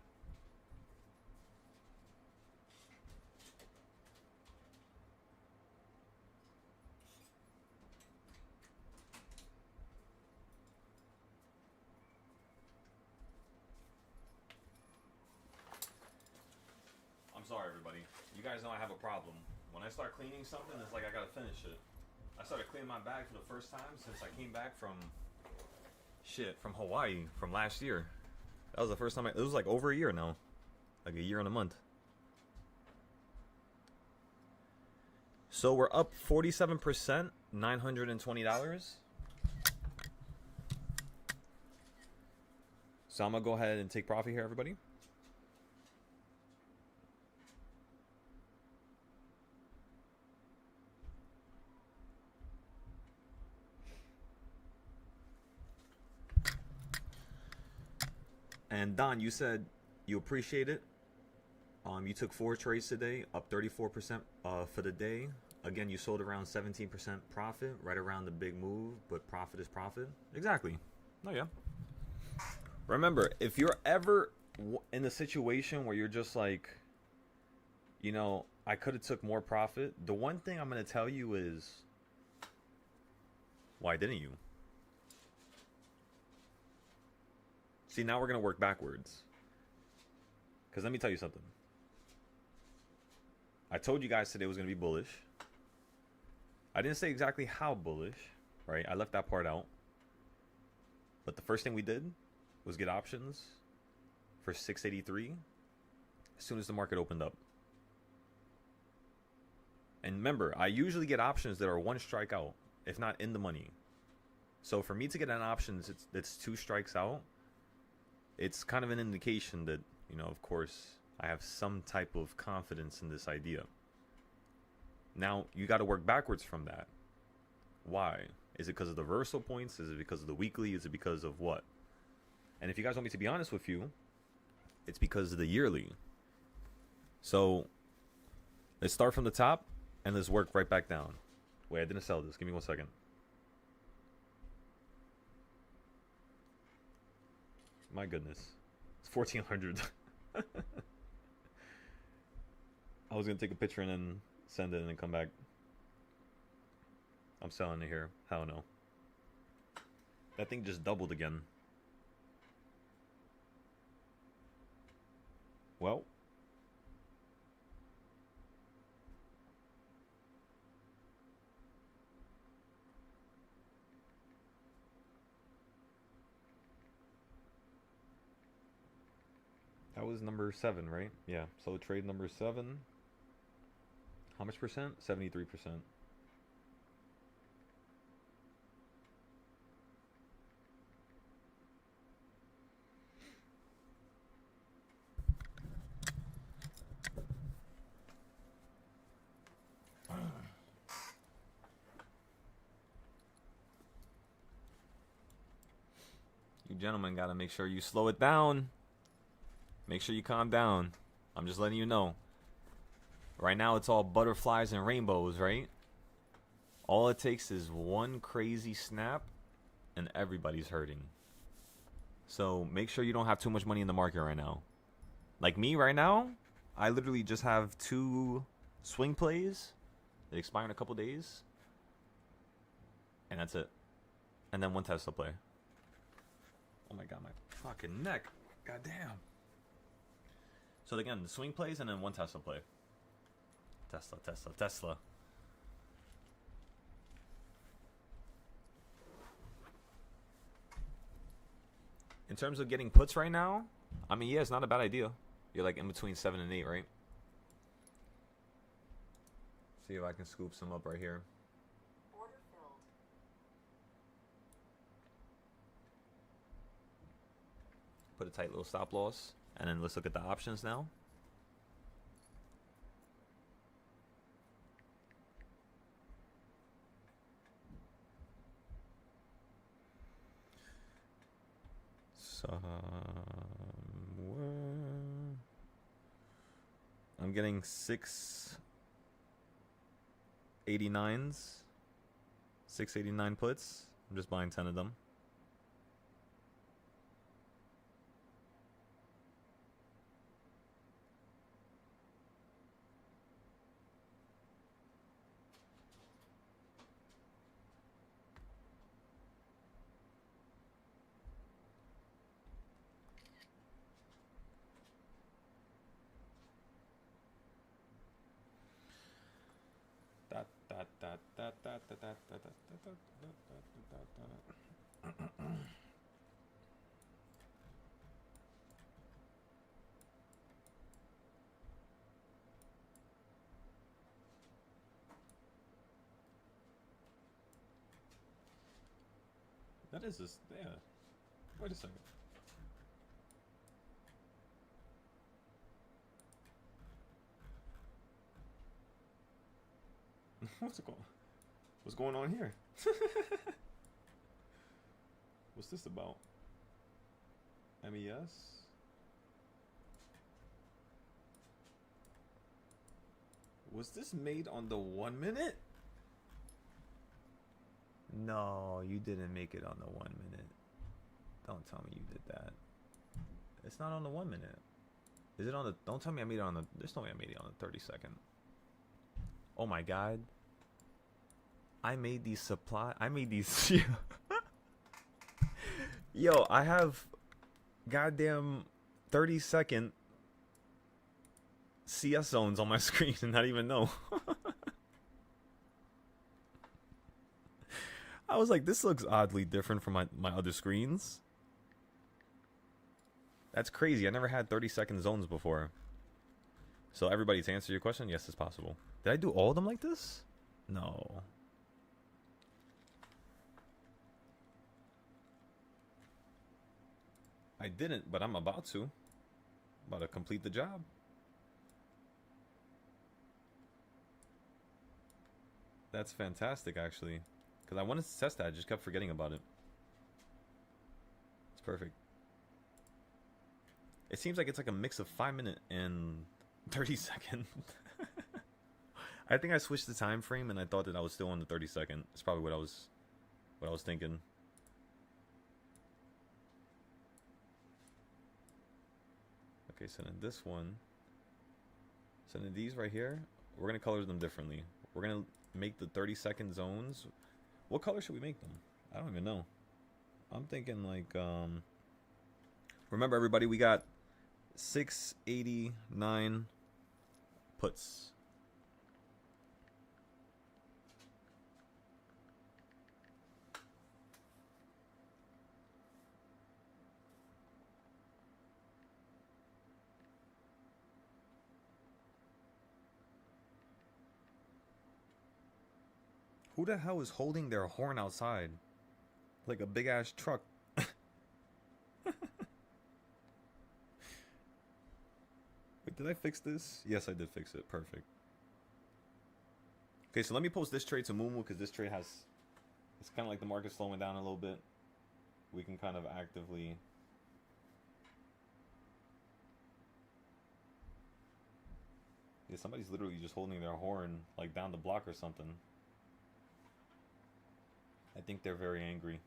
A: I'm sorry, everybody. You guys know I have a problem. When I start cleaning something, it's like I gotta finish it. I started cleaning my bag for the first time since I came back from Hawaii from last year. That was the first time. It was like over a year now, like a year and a month. So we're up 47%, $920. So I'm gonna go ahead and take profit here, everybody. And Don, you said you appreciate it. You took 4 trades today, up 34% for the day. Again, you sold around 17% profit, right around the big move, but profit is profit. Exactly. Oh yeah. Remember, if you're ever in a situation where you're just like, you know, I could have took more profit, the one thing I'm going to tell you is, why didn't you? See, now we're going to work backwards. Because let me tell you something. I told you guys today was going to be bullish. I didn't say exactly how bullish, right? I left that part out. But the first thing we did was get options for 683 as soon as the market opened up. And remember, I usually get options that are 1 strike out, if not in the money. So for me to get an option that's 2 strikes out, it's kind of an indication that, you know, of course, I have some type of confidence in this idea. Now, you got to work backwards from that. Why? Is it because of the reversal points? Is it because of the weekly? Is it because of what? And if you guys want me to be honest with you, it's because of the yearly. So, let's start from the top, and let's work right back down. Wait, I didn't sell this. Give me 1 second. My goodness. It's 1,400. I was going to take a picture and then send it and then come back. I'm selling it here. Hell no. That thing just doubled again. Well. That was number 7, right? Yeah. So trade number 7. How much percent? 73%. You gentlemen gotta make sure you slow it down. Make sure you calm down. I'm just letting you know. Right now it's all butterflies and rainbows, right? All it takes is one crazy snap and everybody's hurting. So make sure you don't have too much money in the market right now. Like me right now, I literally just have 2 swing plays that expire in a couple days. And that's it. And then 1 Tesla play. Oh my god, my fucking neck. God damn. So again, the swing plays and then one Tesla play. Tesla, Tesla, Tesla. In terms of getting puts right now, I mean, yeah, it's not a bad idea. You're like in between 7 and 8, right? See if I can scoop some up right here.
B: Order filled.
A: Put a tight little stop loss. And then let's look at the options now. I'm getting 689s. 689 puts. I'm just buying 10 of them. That is just, yeah. Wait a second. What's going on here? What's this about? MES? Was this made on the 1 minute? No, you didn't make it on the 1 minute. Don't tell me you did that. It's not on the 1 minute. Is it on the... Don't tell me I made it on the... There's no way I made it on the 30-second. Oh my god. I made these supply... I made these... Yo, I have goddamn 30-second CS zones on my screen and not even know. I was like, this looks oddly different from my other screens. That's crazy. I never had 30-second zones before. So everybody, to answer your question, yes, it's possible. Did I do all of them like this? No. I didn't, but I'm about to. About to complete the job. That's fantastic, actually. Because I wanted to test that, I just kept forgetting about it. It's perfect. It seems like it's like a mix of 5 minute and 30-second. I think I switched the time frame and I thought that I was still on the 30-second. It's probably what I was thinking. Okay, so then this one. So then these right here, we're gonna color them differently. We're gonna make the 30-second zones. What color should we make them? I don't even know. I'm thinking like remember everybody, we got 689 puts. Who the hell is holding their horn outside? Like a big ass truck. Wait, did I fix this? Yes, I did fix it. Perfect. Okay, so let me post this trade to Moomoo because this trade has... It's kind of like the market slowing down a little bit. We can kind of actively... Yeah, somebody's literally just holding their horn like down the block or something. I think they're very angry.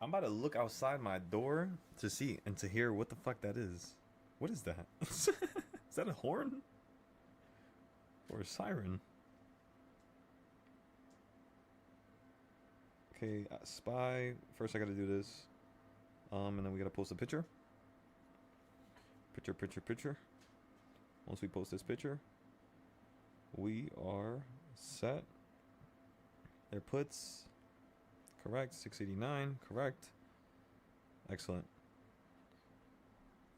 A: I'm about to look outside my door to see and to hear what the fuck that is. What is that? Is that a horn? Or a siren? Okay, spy. First I gotta do this. And then we gotta post a picture. Picture. Once we post this picture, we are set. Their puts. Correct. 689. Correct. Excellent.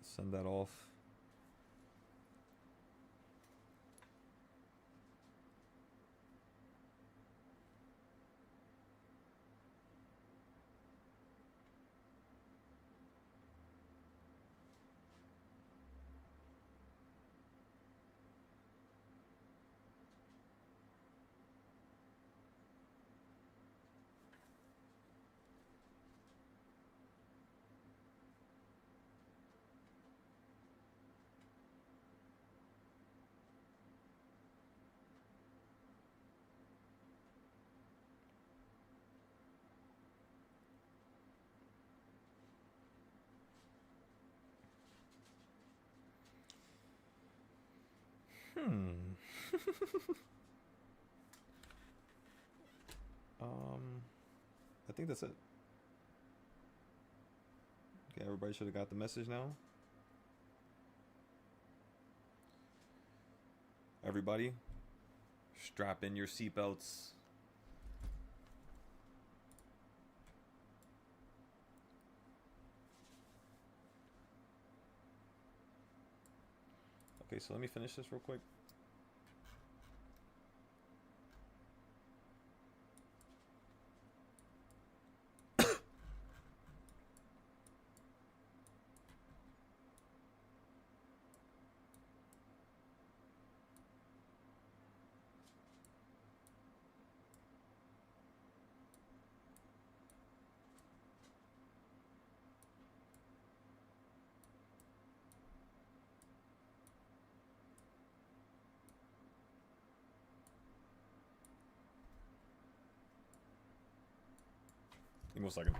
A: Send that off. I think that's it. Okay, everybody should have got the message now. Everybody, strap in your seatbelts. Okay, so let me finish this real quick. Give me 1 second.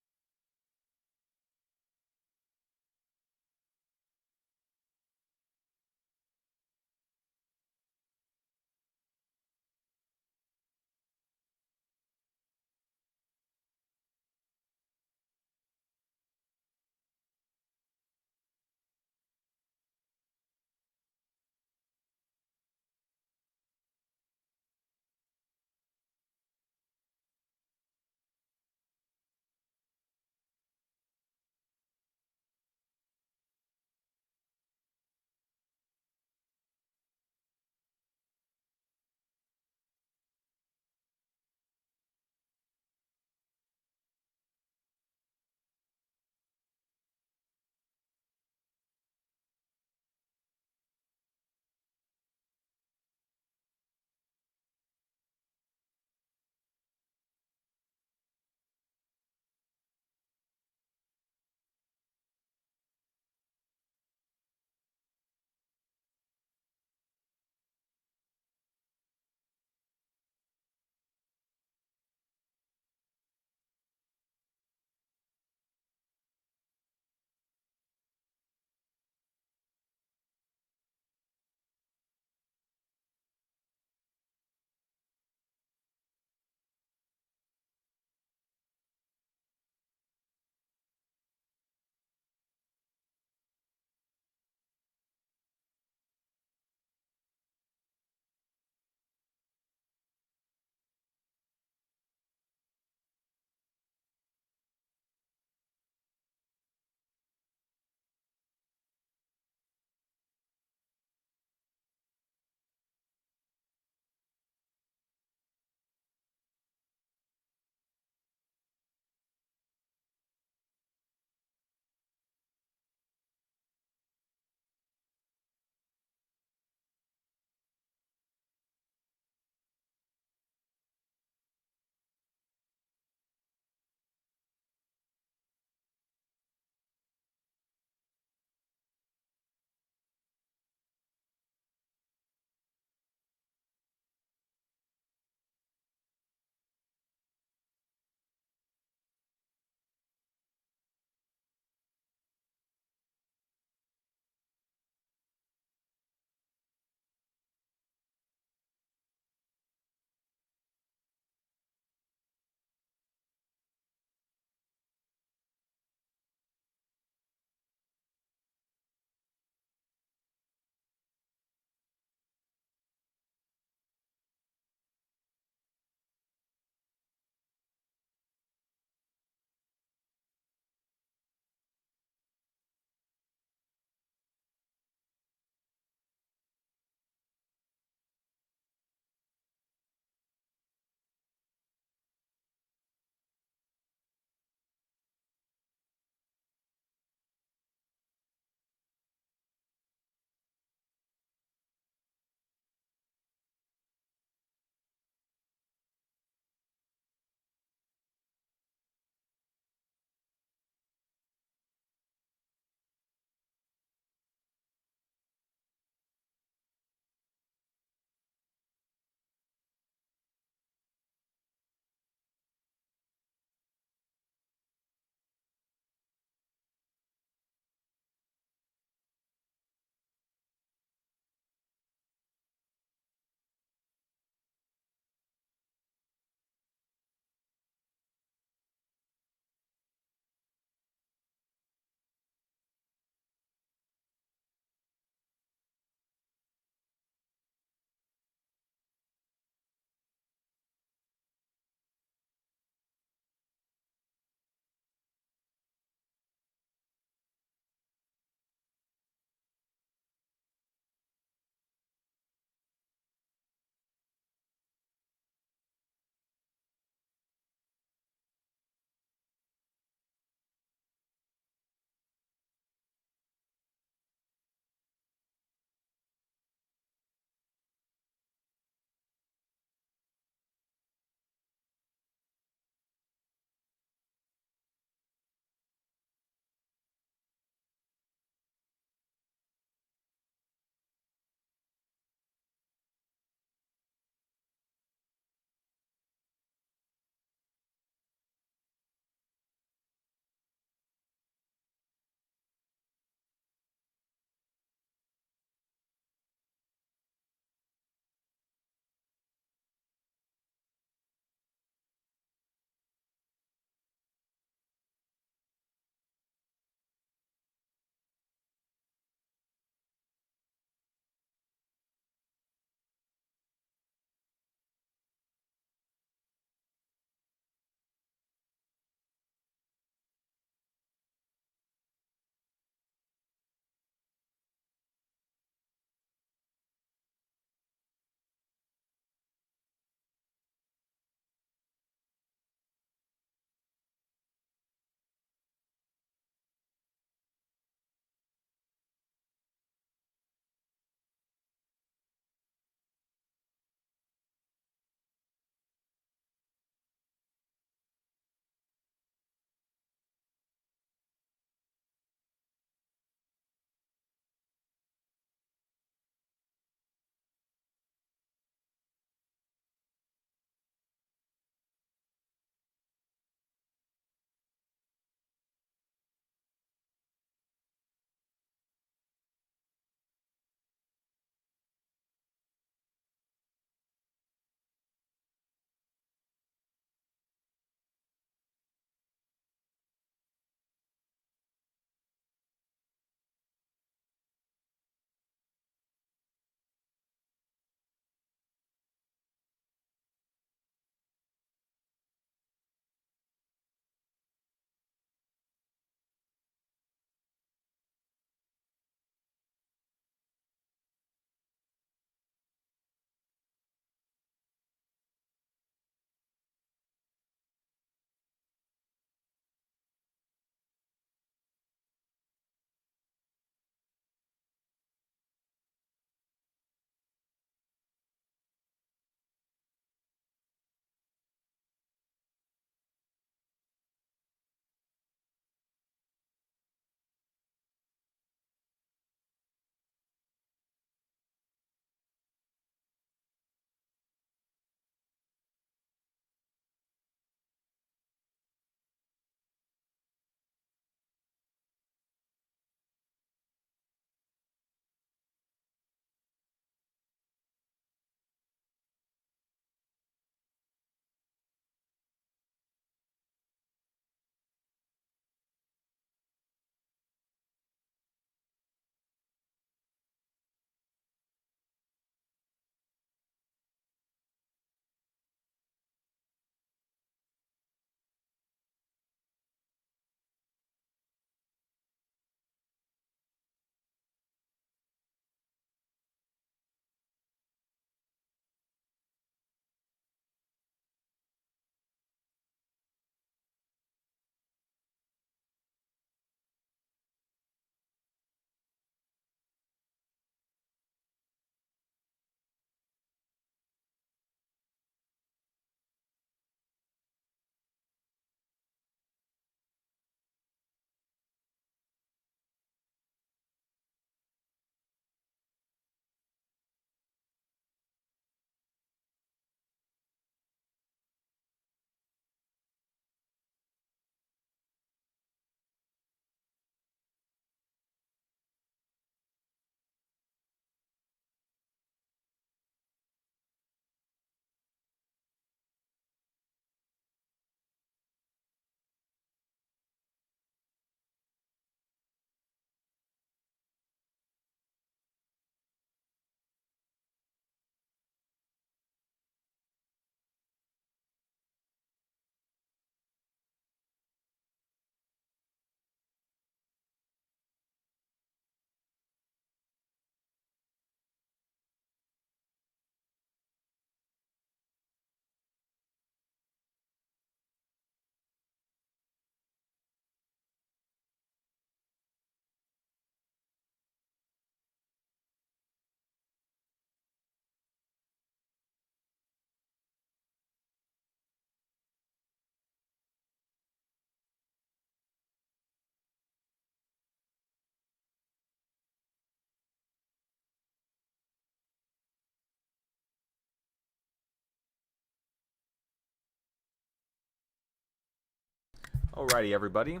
A: Alrighty, everybody.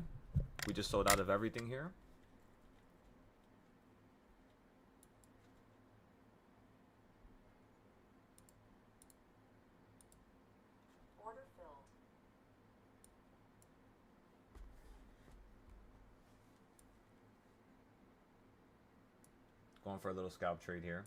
A: We just sold out of everything here.
B: Order filled.
A: Going for a little scalp trade here.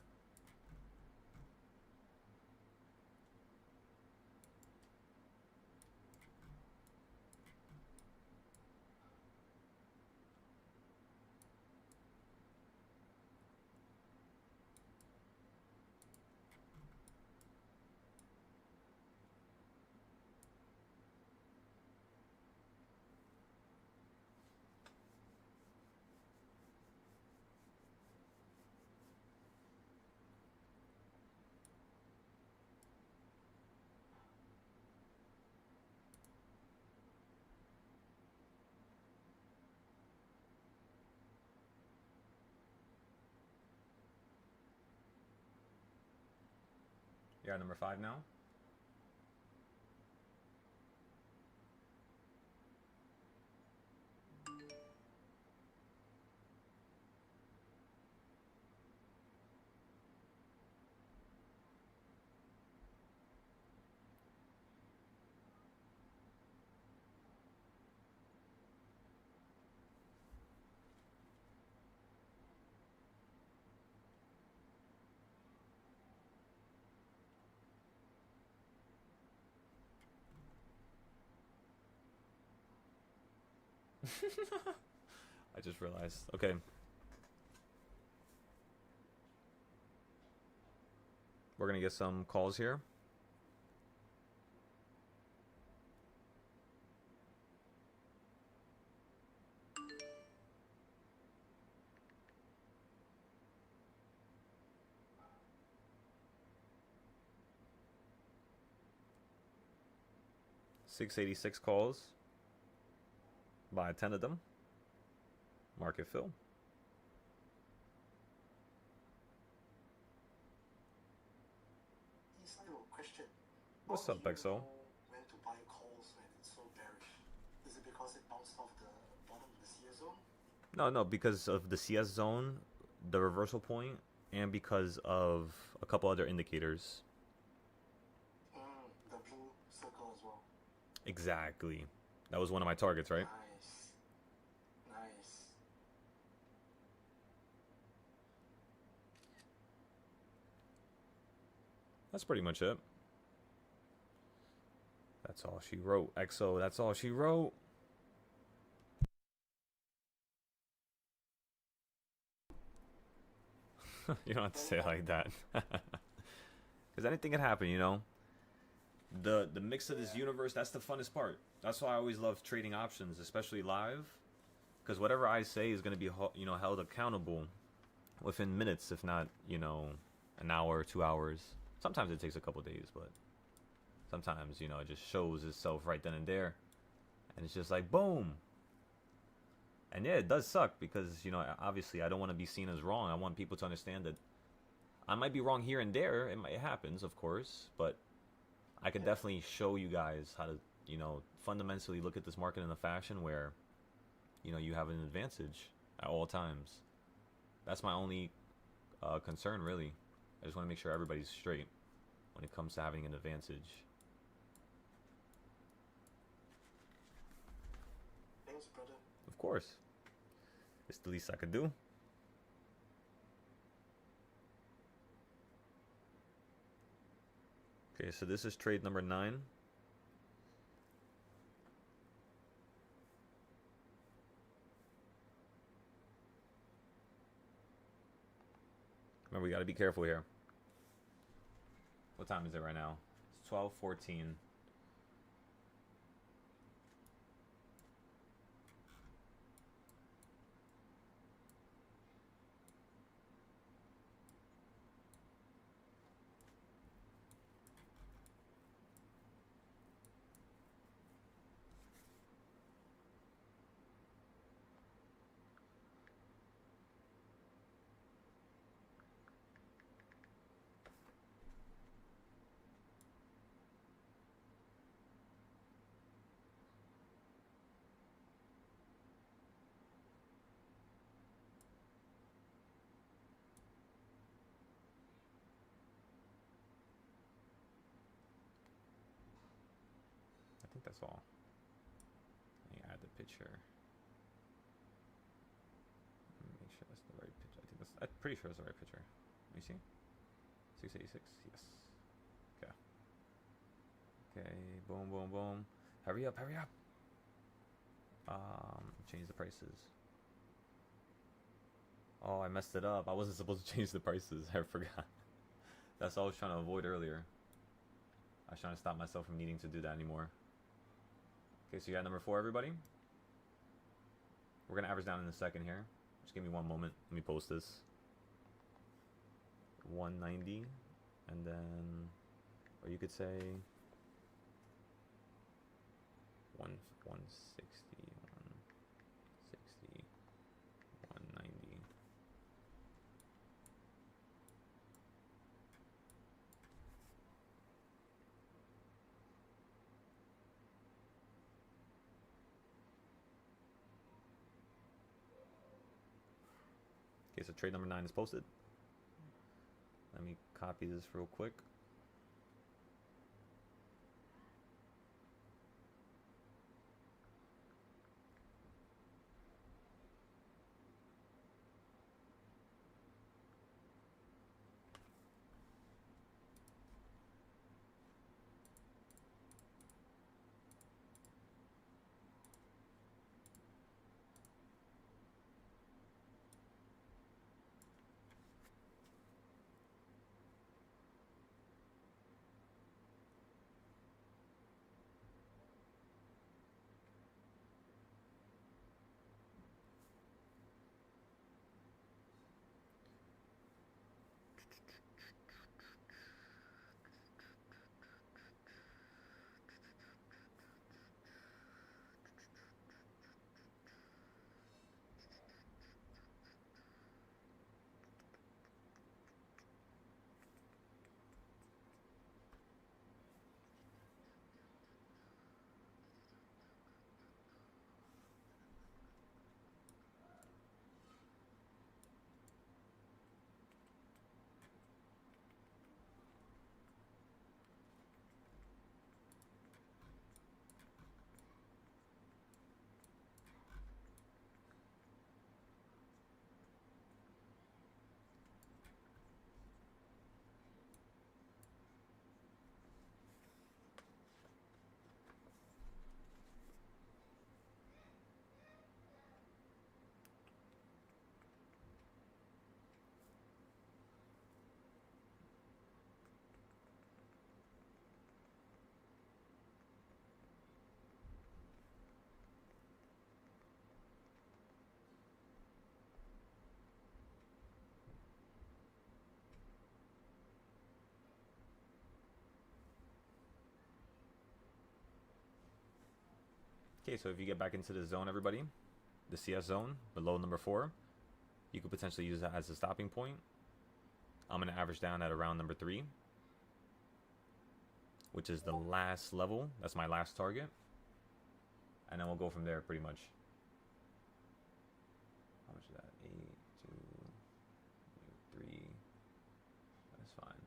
A: You're at number 5 now. I just realized. Okay. We're going to get some calls here. $686 calls. Buy 10 of them. Market fill.
E: Question.
A: What's up, Bexo?
E: When to buy calls when it's so bearish? Is it because it bounced off the bottom of the CS zone?
A: No, because of the CS zone, the reversal point, and because of a couple other indicators.
E: The blue circle as well.
A: Exactly. That was one of my targets, right?
E: Nice. Nice.
A: That's pretty much it. That's all she wrote. EXO, that's all she wrote. You don't have to say it like that. Because anything can happen, you know? The mix of this universe, that's the funnest part. That's why I always love trading options, especially live. Because whatever I say is going to be, you know, held accountable within minutes, if not, you know, an hour, 2 hours. Sometimes it takes a couple days, but sometimes, you know, it just shows itself right then and there. And it's just like, boom. And yeah, it does suck because, you know, obviously I don't want to be seen as wrong. I want people to understand that I might be wrong here and there. It happens, of course, but I could definitely show you guys how to, you know, fundamentally look at this market in a fashion where, you know, you have an advantage at all times. That's my only concern, really. I just want to make sure everybody's straight when it comes to having an advantage.
E: Thanks, brother.
A: Of course. It's the least I could do. Okay, so this is trade number 9. Remember, we got to be careful here. What time is it right now? It's 12:14. That's all. Let me add the picture. Make sure that's the right picture. I'm pretty sure it's the right picture. Let me see. 686. Yes. Okay. Okay. Boom, boom, boom. Hurry up, hurry up. Change the prices. Oh, I messed it up. I wasn't supposed to change the prices. I forgot. That's all I was trying to avoid earlier. I was trying to stop myself from needing to do that anymore. Okay, so you got number 4, everybody. We're going to average down in a second here. Just give me one moment. Let me post this. 190. And then, or you could say 160, 160, 190. Okay, so trade number 9 is posted. Let me copy this real quick. Okay, so if you get back into the zone, everybody, the CS zone below number 4, you could potentially use that as a stopping point. I'm going to average down at around number 3, which is the last level. That's my last target. And then we'll go from there pretty much. How much is that? 8, 2, 3. That's fine.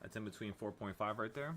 A: That's in between 4.5 right there.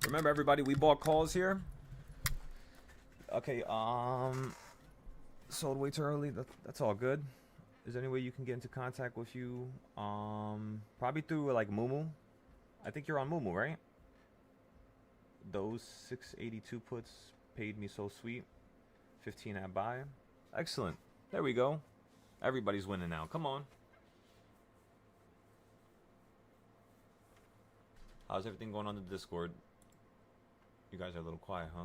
A: Remember, everybody, we bought calls here. Okay, sold way too early. That's all good. Is there any way you can get into contact with you? Probably through like Mumu. I think you're on Mumu, right? Those 682 puts paid me so sweet. 15 at buy. Excellent. There we go. Everybody's winning now. Come on. How's everything going on the Discord? You guys are a little quiet, huh?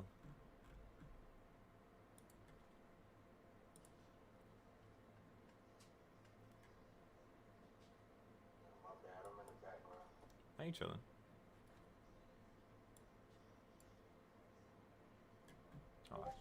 C: My bad, I'm in the background.
A: I ain't chilling. Oh,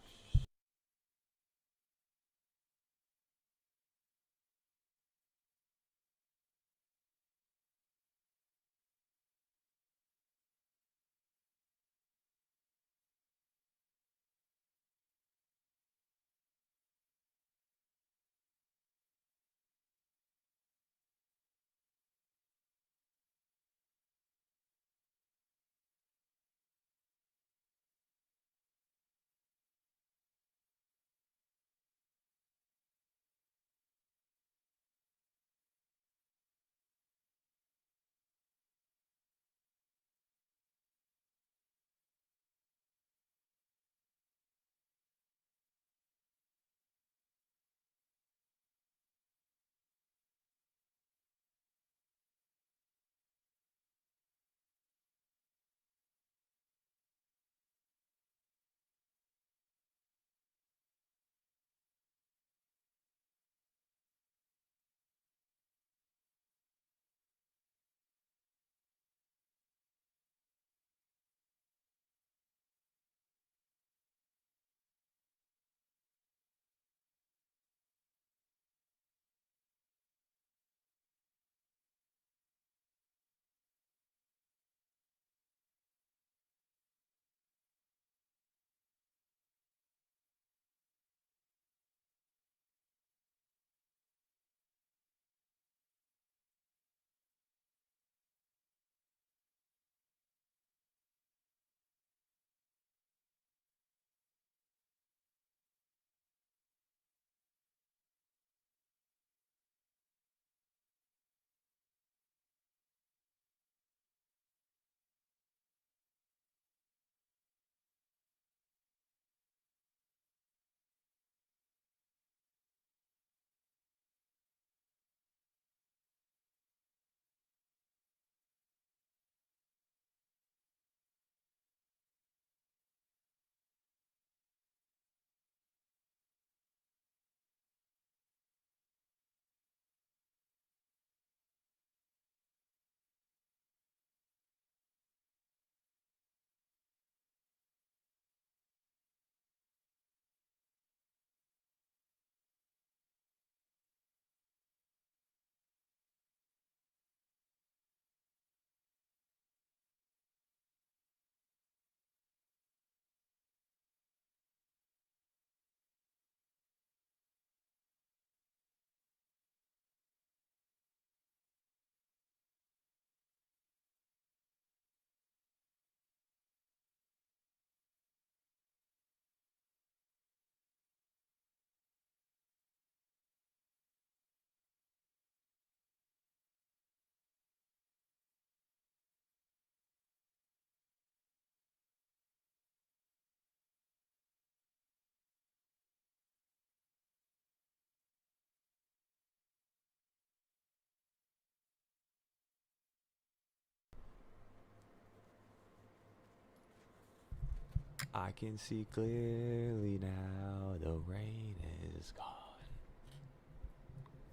A: I can see clearly now. The rain is gone.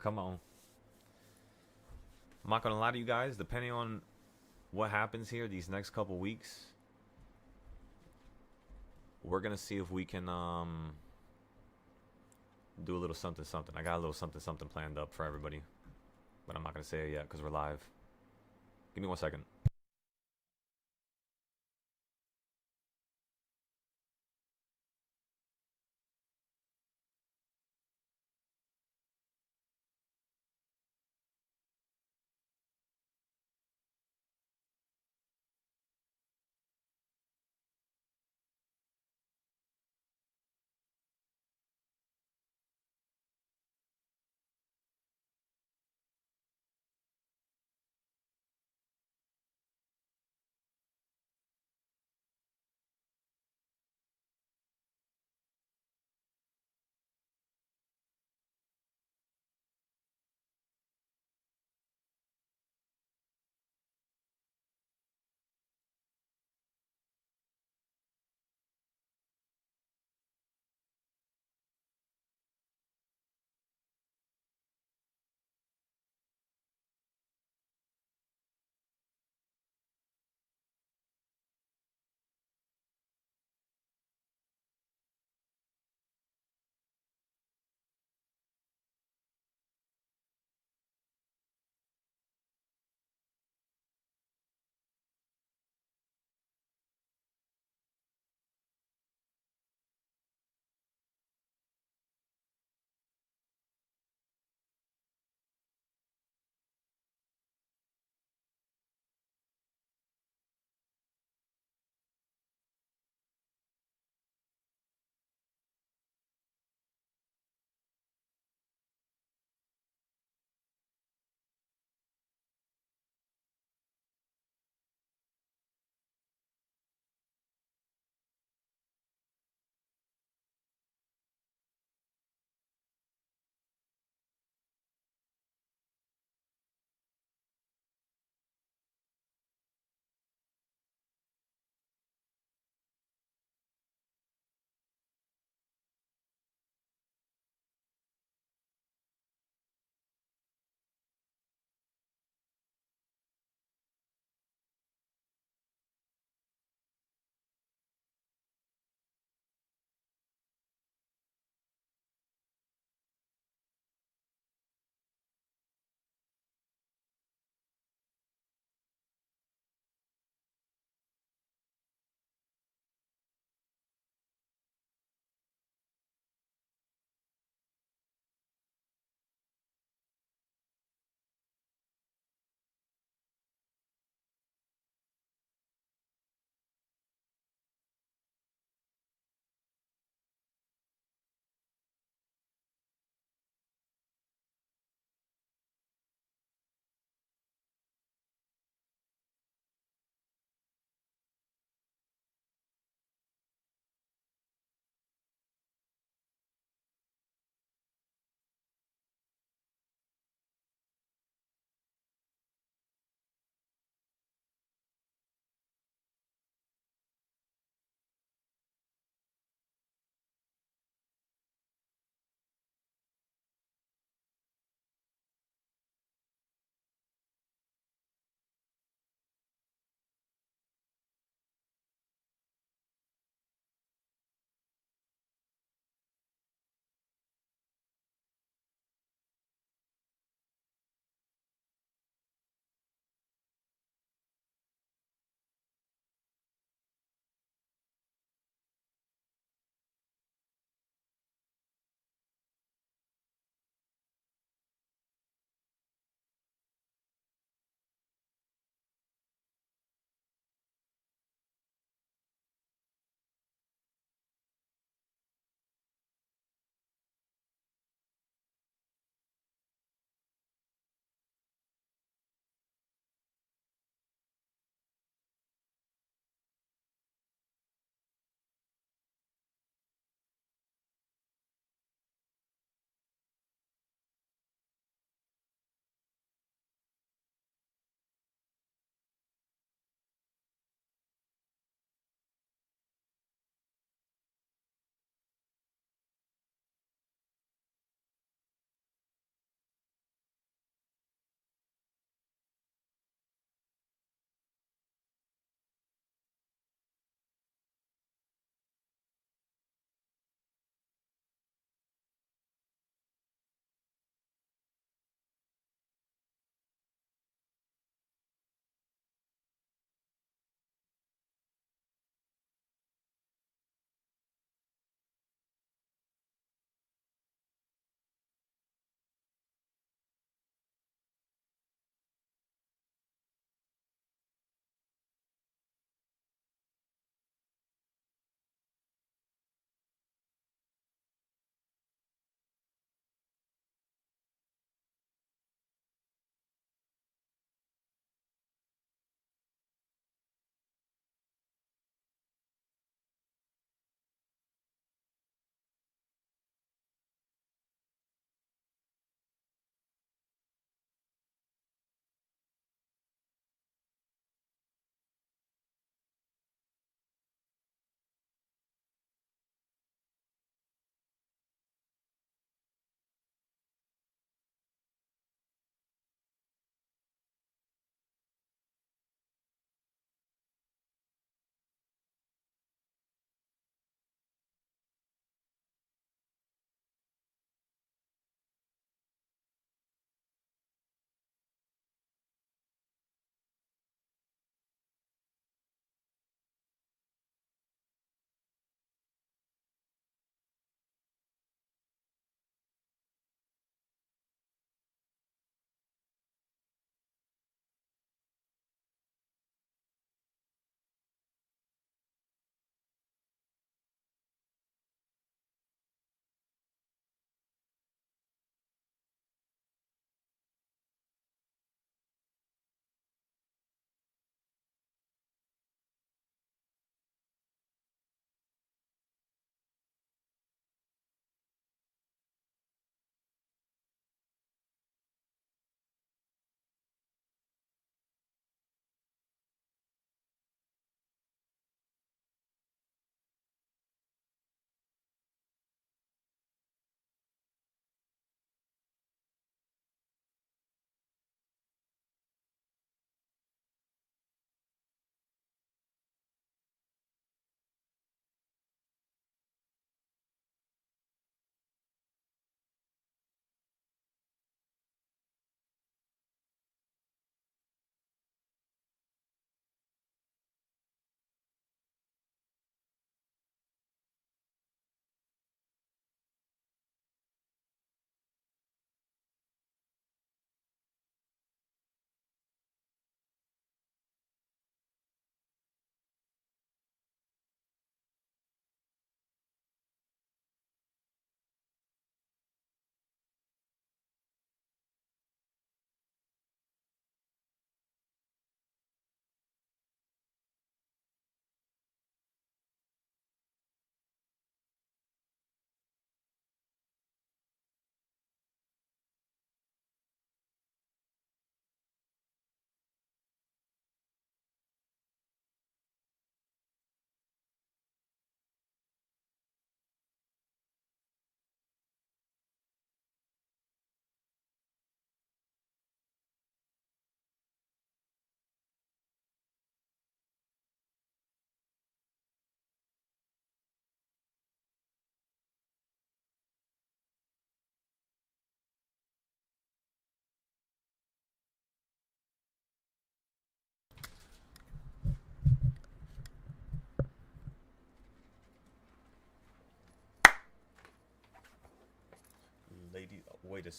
A: Come on. I'm not gonna lie to you guys. Depending on what happens here these next couple weeks, we're gonna see if we can do a little something something. I got a little something something planned up for everybody, but I'm not gonna say it yet because we're live. Give me 1 second.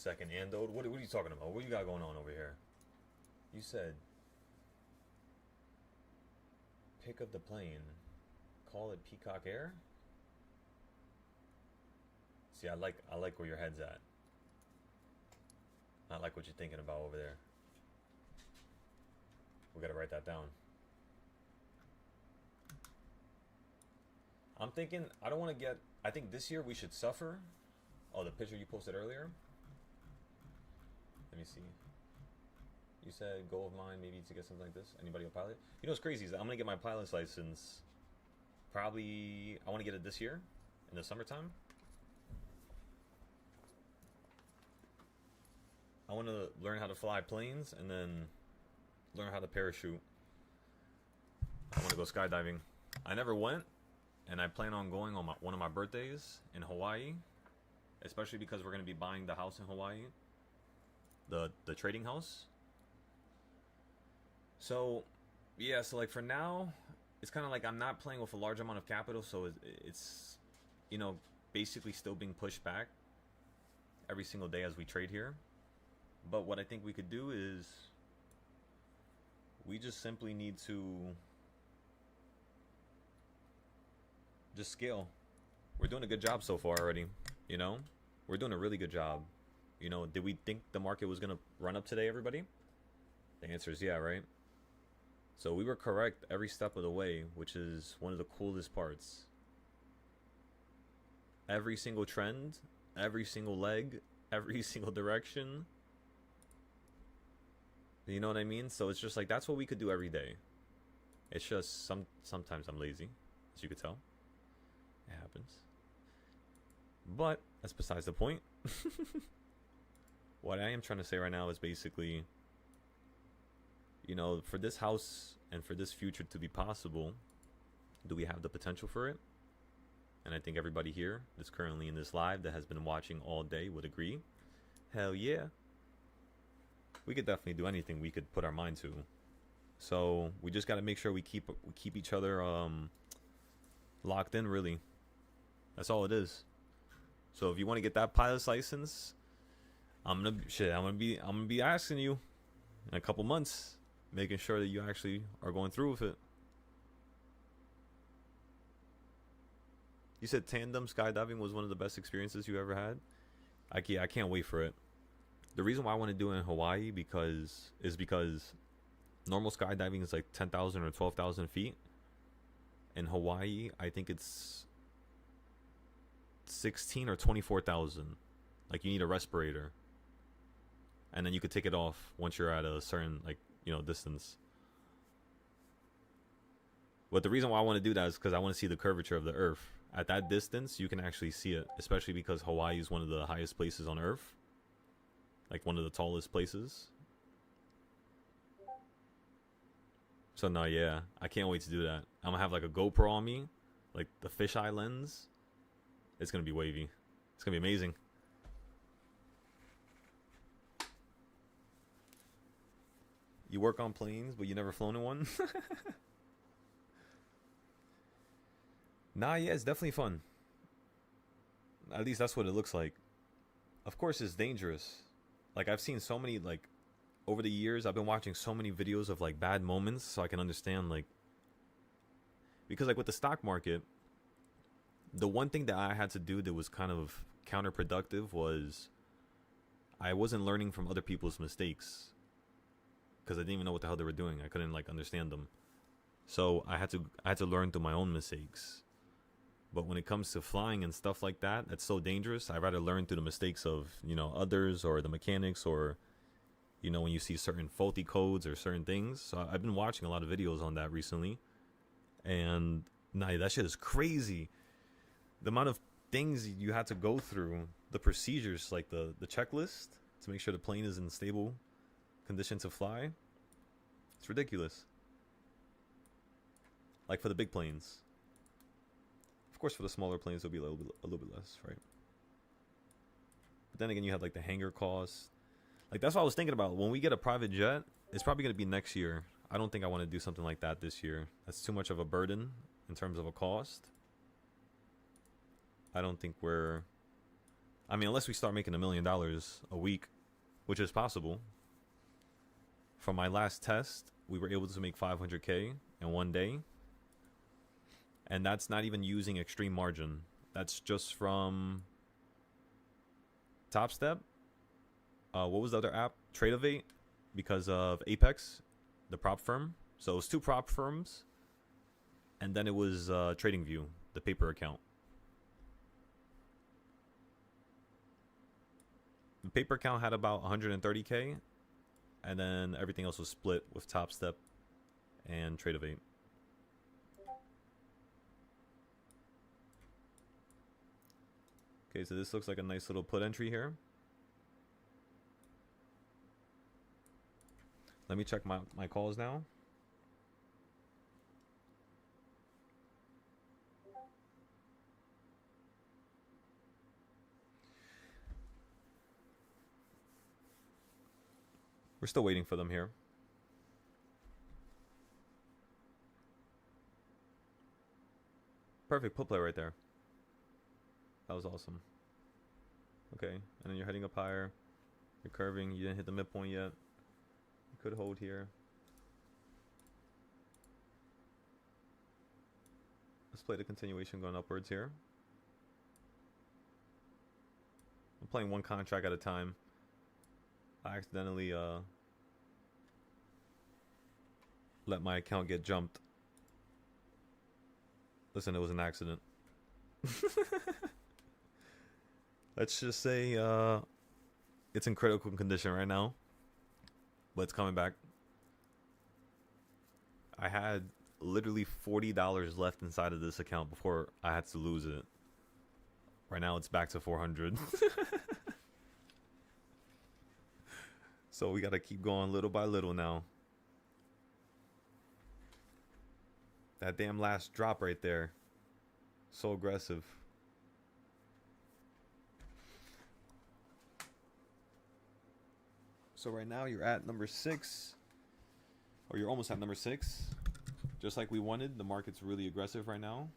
A: second, Ando. What are you talking about? What you got going on over here? You said pick up the plane. Call it Peacock Air? See, I like where your head's at. I like what you're thinking about over there. We gotta write that down. I'm thinking, I don't want to get, I think this year we should suffer. Oh, the picture you posted earlier? Let me see. You said goal of mine maybe to get something like this. Anybody a pilot? You know what's crazy is I'm gonna get my pilot's license. Probably I want to get it this year in the summertime. I want to learn how to fly planes and then learn how to parachute. I want to go skydiving. I never went, and I plan on going on one of my birthdays in Hawaii, especially because we're gonna be buying the house in Hawaii, the trading house. So, yeah. So like for now, it's kind of like I'm not playing with a large amount of capital, so it's you know basically still being pushed back every single day as we trade here. But what I think we could do is we just simply need to just scale. We're doing a good job so far already, you know? We're doing a really good job. You know, did we think the market was going to run up today, everybody? The answer is yeah, right? So we were correct every step of the way, which is one of the coolest parts. Every single trend, every single leg, every single direction. You know what I mean? So it's just like, that's what we could do every day. It's just sometimes I'm lazy, as you could tell. It happens. But that's besides the point. What I am trying to say right now is basically, you know, for this house and for this future to be possible, do we have the potential for it? And I think everybody here that's currently in this live that has been watching all day would agree. Hell yeah. We could definitely do anything we could put our mind to. So we just got to make sure we keep each other locked in, really. That's all it is. So if you want to get that pilot's license, I'm gonna be asking you in a couple months, making sure that you actually are going through with it. You said tandem skydiving was one of the best experiences you ever had. I can't wait for it. The reason why I want to do it in Hawaii because normal skydiving is like 10,000 or 12,000 feet. In Hawaii, I think it's 16 or 24,000. Like you need a respirator, and then you could take it off once you're at a certain distance. But the reason why I want to do that is because I want to see the curvature of the Earth. At that distance, you can actually see it, especially because Hawaii is one of the highest places on Earth. Like one of the tallest places. So no, yeah, I can't wait to do that. I'm gonna have like a GoPro on me, like the fisheye lens. It's gonna be wavy. It's gonna be amazing. You work on planes, but you never flown in one? Nah, yeah, it's definitely fun. At least that's what it looks like. Of course, it's dangerous. Like, I've seen so many, like, over the years, I've been watching so many videos of, like, bad moments so I can understand, like, because, like, with the stock market, the one thing that I had to do that was kind of counterproductive was I wasn't learning from other people's mistakes because I didn't even know what the hell they were doing. I couldn't, like, understand them. So I had to learn through my own mistakes. But when it comes to flying and stuff like that, that's so dangerous. I'd rather learn through the mistakes of, others or the mechanics or, when you see certain faulty codes or certain things. So I've been watching a lot of videos on that recently. And nah, that shit is crazy. The amount of things you had to go through, the procedures, like the checklist to make sure the plane is in stable condition to fly. It's ridiculous. Like for the big planes. Of course, for the smaller planes, it'll be a little bit less, right? But then again, you have like the hangar costs. Like that's what I was thinking about. When we get a private jet, it's probably going to be next year. I don't think I want to do something like that this year. That's too much of a burden in terms of a cost. I don't think we're I mean, unless we start making $1 million a week, which is possible. From my last test, we were able to make 500K in one day. And that's not even using extreme margin. That's just from Top Step. What was the other app? Tradeovate, because of Apex, the prop firm. So it was 2 prop firms. And then it was TradingView, the paper account. The paper account had about 130K. And then everything else was split with Top Step and Tradeovate. Okay, so this looks like a nice little put entry here. Let me check my calls now. We're still waiting for them here. Perfect put play right there. That was awesome. Okay, and then you're heading up higher. You're curving. You didn't hit the midpoint yet. You could hold here. Let's play the continuation going upwards here. I'm playing one contract at a time. I accidentally let my account get jumped. Listen, it was an accident. Let's just say it's in critical condition right now, but it's coming back. I had literally $40 left inside of this account before I had to lose it. Right now it's back to 400. So we gotta keep going little by little now. That damn last drop right there. So aggressive. So right now you're at number 6. Or you're almost at number 6. Just like we wanted. The market's really aggressive right now.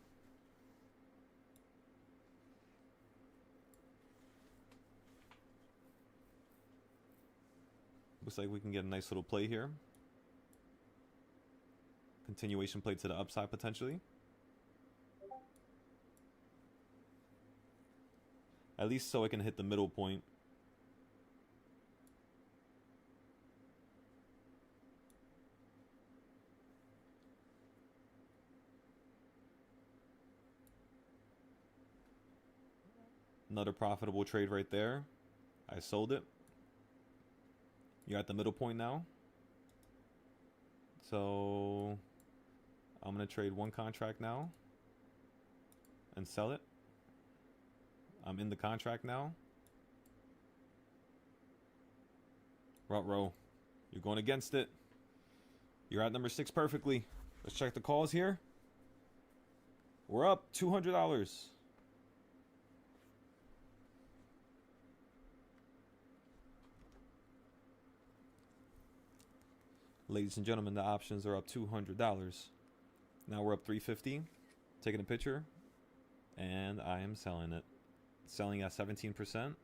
A: Looks like we can get a nice little play here. Continuation play to the upside potentially. At least so I can hit the middle point. Another profitable trade right there. I sold it. You're at the middle point now. So I'm going to trade one contract now and sell it. I'm in the contract now. Ruh-roh. You're going against it. You're at number 6 perfectly. Let's check the calls here. We're up $200. Ladies and gentlemen, the options are up $200. Now we're up $350. Taking a picture. And I am selling it. Selling at 17%.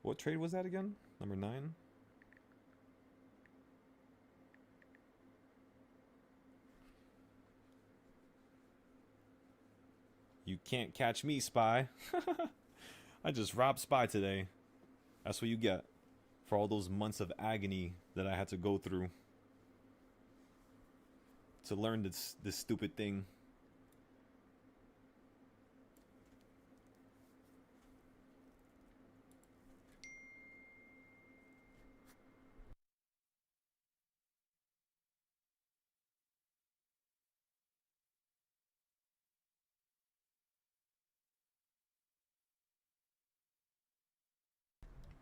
A: What trade was that again? Number 9? You can't catch me, Spy. I just robbed Spy today. That's what you get for all those months of agony that I had to go through to learn this stupid thing.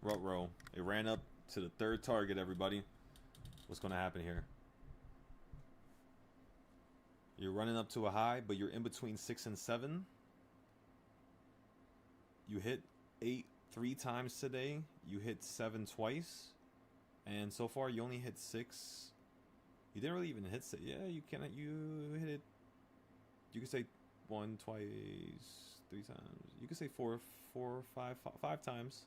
A: Ruh-roh. It ran up to the 3rd target, everybody. What's going to happen here? You're running up to a high, but you're in between 6 and 7. You hit 8 3 times today. You hit 7 twice. And so far, you only hit 6. You didn't really even hit 6. Yeah, you cannot. You hit it. You could say 1, twice, 3 times. You could say 4, 5 times.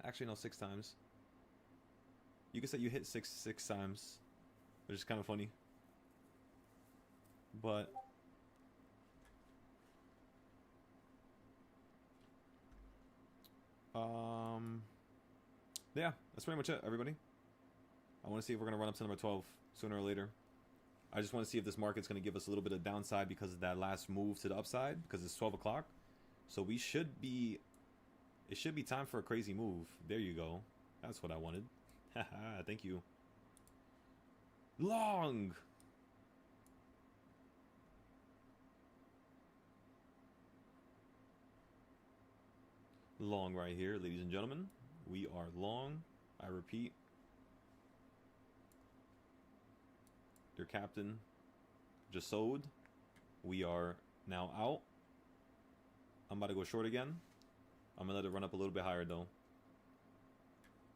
A: Actually, no, 6 times. You could say you hit 6 times, which is kind of funny. But yeah, that's pretty much it, everybody. I want to see if we're gonna run up to number 12 sooner or later. I just want to see if this market's gonna give us a little bit of downside because of that last move to the upside, because it's 12 o'clock. So we should be. It should be time for a crazy move. There you go. That's what I wanted. Haha, thank you. Long. Long right here, ladies and gentlemen. We are long. I repeat. Your captain just sold. We are now out. I'm about to go short again. I'm gonna let it run up a little bit higher though.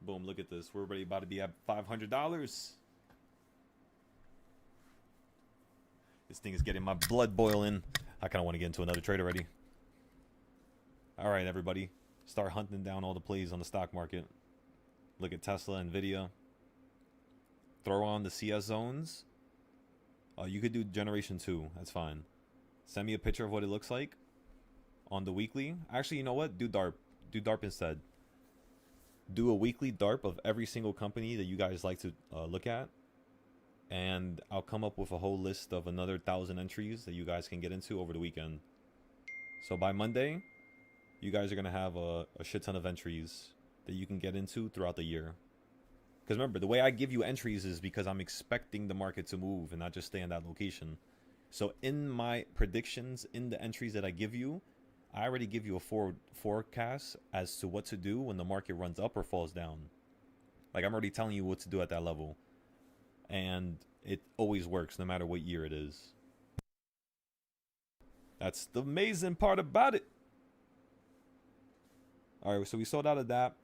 A: Boom, look at this. We're already about to be at $500. This thing is getting my blood boiling. I kind of want to get into another trade already. All right, everybody. Start hunting down all the plays on the stock market. Look at Tesla, Nvidia. Throw on the CS zones. You could do generation 2. That's fine. Send me a picture of what it looks like on the weekly. Actually, you know what? Do DARP. Do DARP instead. Do a weekly DARP of every single company that you guys like to look at. And I'll come up with a whole list of another 1,000 entries that you guys can get into over the weekend. So by Monday, you guys are going to have a shit ton of entries that you can get into throughout the year. Because remember, the way I give you entries is because I'm expecting the market to move and not just stay in that location. So in my predictions, in the entries that I give you, I already give you a forecast as to what to do when the market runs up or falls down. Like, I'm already telling you what to do at that level. And it always works no matter what year it is. That's the amazing part about it. All right, so we sold out of that.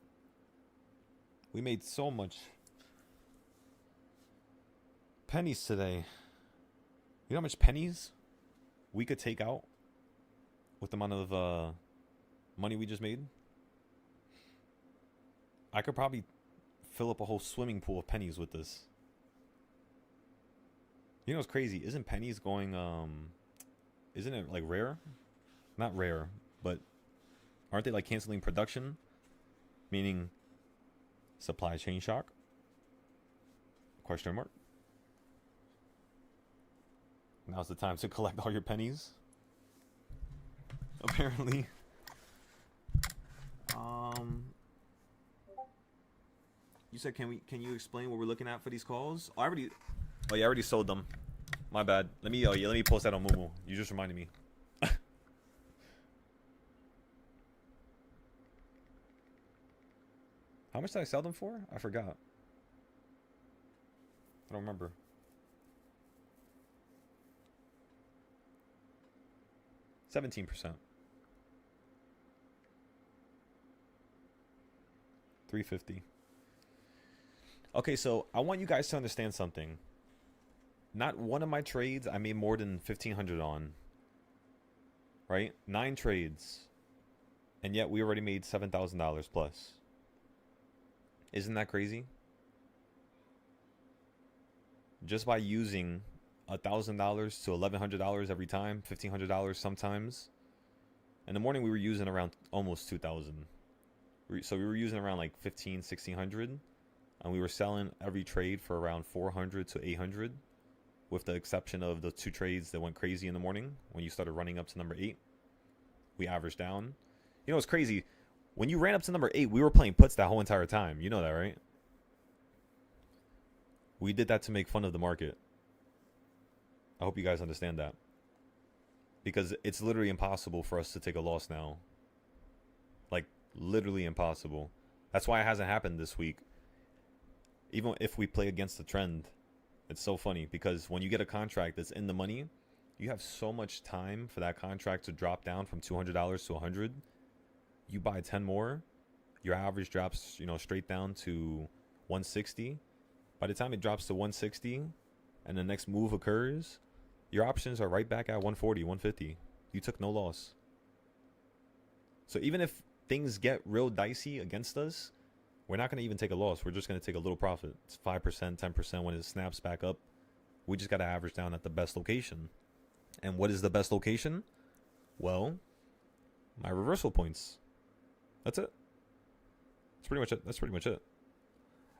A: We made so much pennies today. You know how much pennies we could take out with the amount of money we just made? I could probably fill up a whole swimming pool of pennies with this. You know what's crazy? Isn't pennies going, isn't it like rare? Not rare, but aren't they like canceling production? Meaning supply chain shock? Question mark. Now's the time to collect all your pennies. Apparently. You said can you explain what we're looking at for these calls? Oh, I already sold them. My bad. Let me post that on Moomoo. You just reminded me. How much did I sell them for? I forgot. I don't remember. $17%. $350. Okay, so I want you guys to understand something. Not one of my trades I made more than $1,500 on. Right? 9 trades. And yet we already made $7,000 plus. Isn't that crazy? Just by using $1,000 to $1,100 every time, $1,500 sometimes. In the morning we were using around almost $2,000. So we were using around like $1,500, $1,600, and we were selling every trade for around $400 to $800, with the exception of the 2 trades that went crazy in the morning when you started running up to number 8. We averaged down. You know what's crazy? When you ran up to number 8, we were playing puts that whole entire time. You know that, right? We did that to make fun of the market. I hope you guys understand that. Because it's literally impossible for us to take a loss now. Like, literally impossible. That's why it hasn't happened this week. Even if we play against the trend. It's so funny. Because when you get a contract that's in the money, You have so much time for that contract to drop down from $200 to $100. You buy 10 more, your average drops, you know, straight down to 160. By the time it drops to 160 and the next move occurs, your options are right back at 140, 150. You took no loss. So even if things get real dicey against us, we're not going to even take a loss. We're just going to take a little profit. It's 5%, 10% when it snaps back up. We just got to average down at the best location. And what is the best location? Well, my reversal points. That's it. That's pretty much it. That's pretty much it.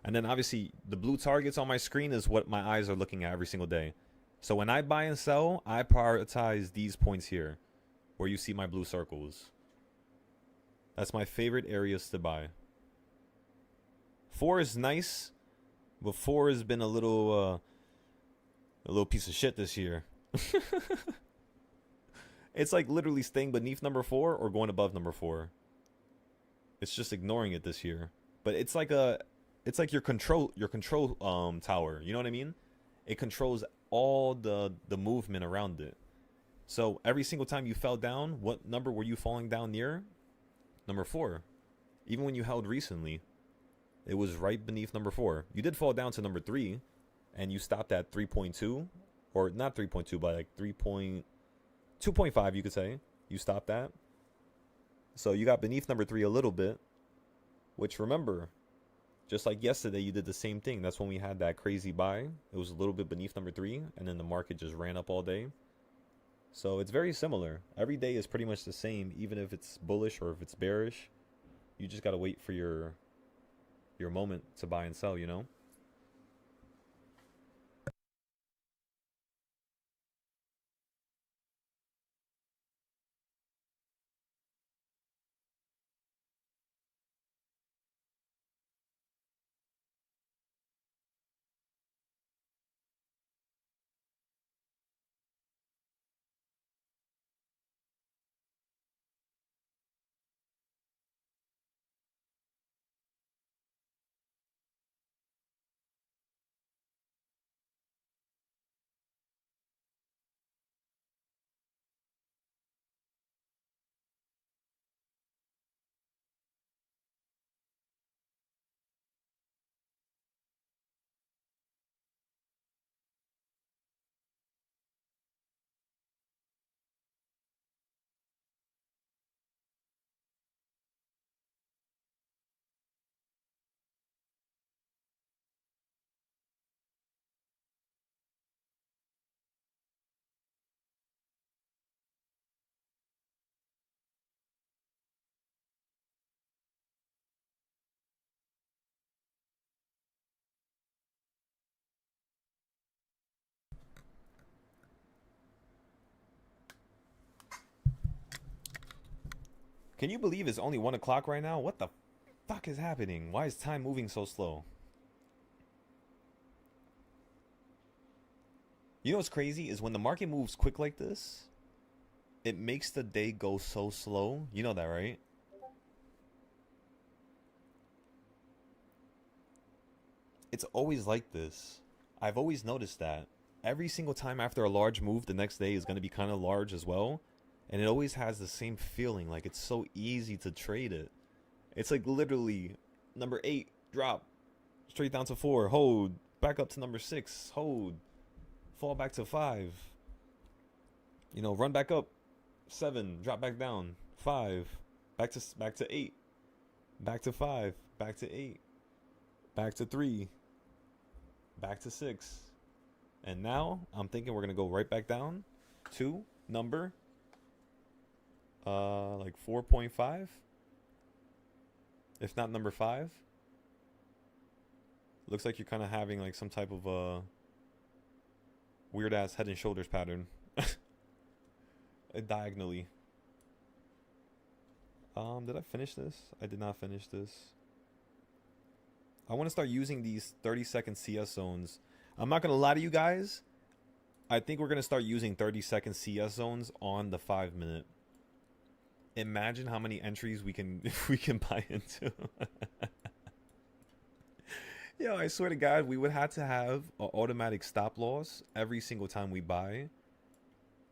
A: And then obviously the blue targets on my screen is what my eyes are looking at every single day. So when I buy and sell, I prioritize these points here where you see my blue circles. That's my favorite areas to buy. 4 is nice, but 4 has been a little piece of shit this year. It's like literally staying beneath number 4 or going above number 4. It's just ignoring it this year. But it's like your control tower. You know what I mean? It controls all the movement around it. So every single time you fell down, what number were you falling down near? Number 4. Even when you held recently, it was right beneath number 4. You did fall down to number 3, and you stopped at 3.2, or not 3.2, but like 2.5, you could say. You stopped at. So you got beneath number 3 a little bit, which remember, just like yesterday, you did the same thing. That's when we had that crazy buy. It was a little bit beneath number 3, and then the market just ran up all day. So it's very similar. Every day is pretty much the same, even if it's bullish or if it's bearish. You just got to wait for your moment to buy and sell, you know? Can you believe it's only 1 o'clock right now? What the fuck is happening? Why is time moving so slow? You know what's crazy is when the market moves quick like this, it makes the day go so slow. You know that, right? It's always like this. I've always noticed that. Every single time after a large move, the next day is going to be kind of large as well. And it always has the same feeling, like it's so easy to trade it. It's like literally number 8, drop, straight down to 4, hold, back up to number 6, hold, fall back to 5, you know, run back up, 7, drop back down, 5, back to 8, back to 5, back to 8, back to 3, back to 6. And now I'm thinking we're gonna go right back down to number like 4.5, if not number 5. Looks like you're kind of having like some type of weird ass head and shoulders pattern diagonally. Did I finish this? I did not finish this. I want to start using these 30-second CS zones. I'm not gonna lie to you guys, I think we're gonna start using 30-second CS zones on the 5-minute. Imagine how many entries we can buy into. Yo, I swear to God, we would have to have an automatic stop loss every single time we buy.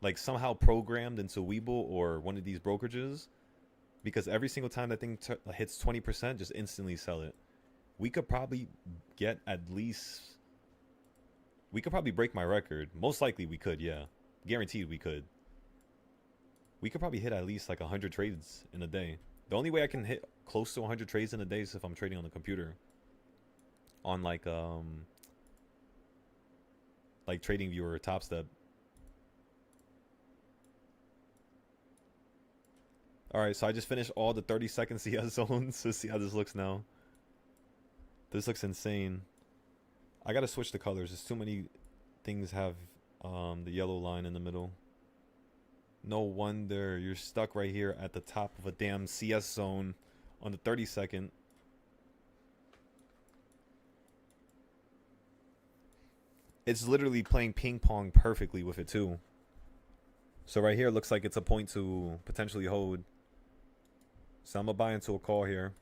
A: like somehow programmed into Webull or one of these brokerages, because every single time that thing hits 20%, just instantly sell it. We could probably get at least, we could probably break my record. Most likely we could, yeah. Guaranteed we could. We could probably hit at least like 100 trades in a day. The only way I can hit close to 100 trades in a day is if I'm trading on the computer. On like TradingView or TopStep. Alright, so I just finished all the 30-second CS zones. Let's see how this looks now. This looks insane. I gotta switch the colors. There's too many things have the yellow line in the middle. No wonder you're stuck right here at the top of a damn CS zone on the 30-second. It's literally playing ping pong perfectly with it too. So right here looks like it's a point to potentially hold. So I'm gonna buy into a call here.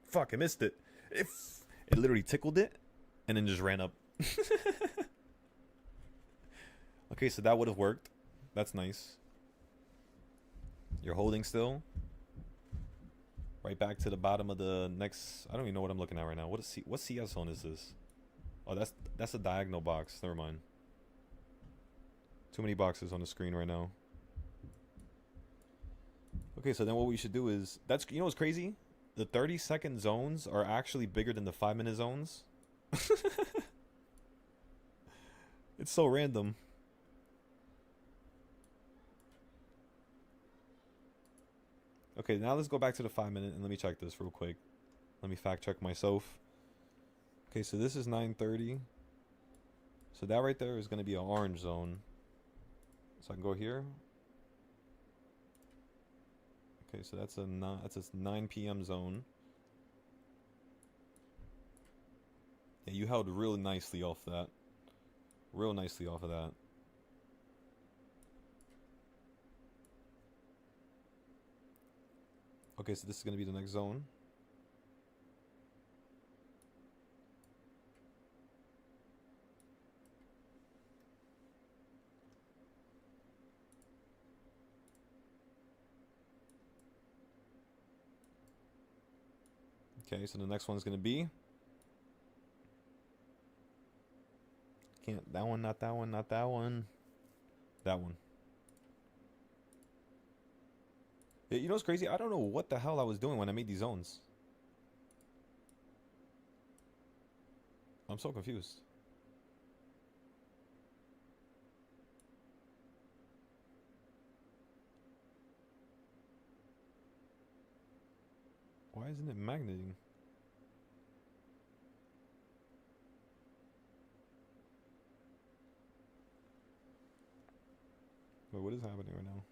A: Fuck, I missed it. It literally tickled it and then just ran up. Okay, so that would have worked. That's nice. You're holding still. Right back to the bottom of the next. I don't even know what I'm looking at right now. What CS zone is this? Oh, that's a diagonal box. Never mind. Too many boxes on the screen right now. Okay, so then what we should do is, that's, you know what's crazy? The 30-second zones are actually bigger than the 5-minute zones. It's so random. Okay, now let's go back to the 5-minute and let me check this real quick. Let me fact check myself. Okay, so this is 9:30. So that right there is going to be an orange zone. So I can go here. Okay, so that's a 9 p.m. zone. Yeah, you held real nicely off that. Real nicely off of that. Okay, so this is going to be the next zone. Okay, so the next one's going to be... Can't... That one, not that one, not that one. That one. Yeah, you know what's crazy? I don't know what the hell I was doing when I made these zones. I'm so confused. Why isn't it magneting? Wait, what is happening right now?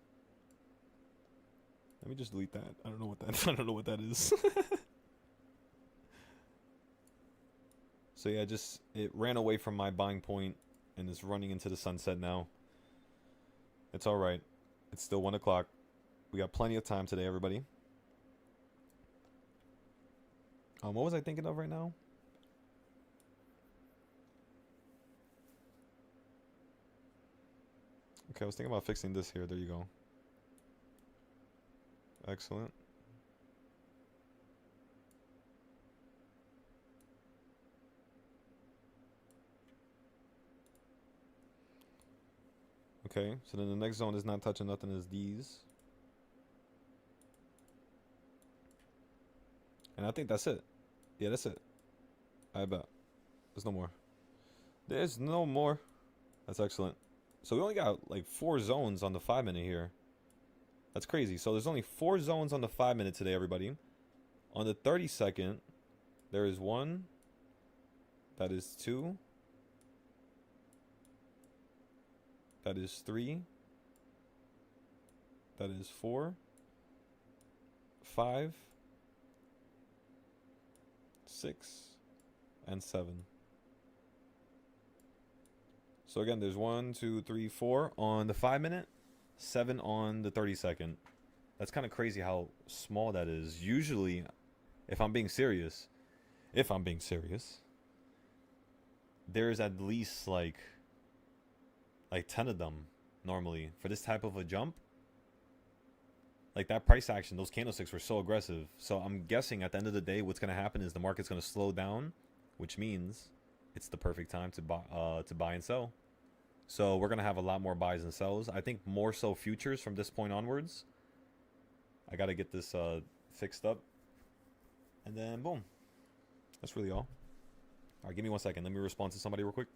A: Let me just delete that. I don't know what that I don't know what that is. So yeah, it ran away from my buying point and is running into the sunset now. It's alright. It's still 1 o'clock. We got plenty of time today, everybody. What was I thinking of right now? Okay, I was thinking about fixing this here. There you go. Excellent. Okay, so then the next zone is not touching nothing, is these. And I think that's it. Yeah, that's it. I bet. There's no more. There's no more. That's excellent. So we only got like 4 zones on the 5-minute here. That's crazy. So there's only 4 zones on the 5-minute today, everybody. On the 30-second, there is 1. That is 2. That is 3. That is 4. 5. 6. And 7. So again, there's 1, 2, 3, 4 on the 5-minute, 7 on the 30-second. That's kind of crazy how small that is. Usually, if I'm being serious, there's at least like 10 of them normally for this type of a jump. Like that price action, those candlesticks were so aggressive. So I'm guessing at the end of the day, what's going to happen is the market's going to slow down, which means it's the perfect time to buy and sell. So we're going to have a lot more buys and sells. I think more so futures from this point onwards. I got to get this fixed up. And then boom. That's really all. All right, give me 1 second. Let me respond to somebody real quick.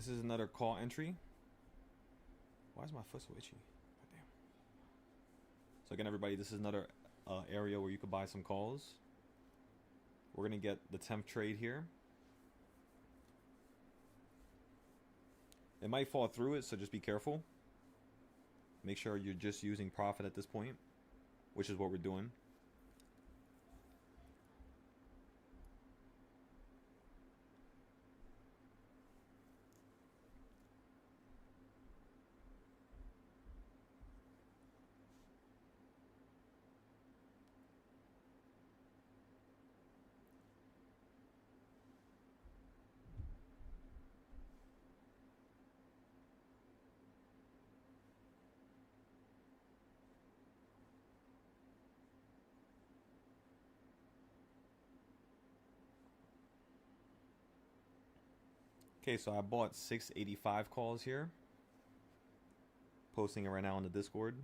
A: This is another call entry. Why is my foot so itchy? Goddamn. So again, everybody, this is another area where you could buy some calls. We're gonna get the 10th trade here. It might fall through it, so just be careful. Make sure you're just using profit at this point, which is what we're doing. Okay, so I bought 685 calls here. Posting it right now on the Discord.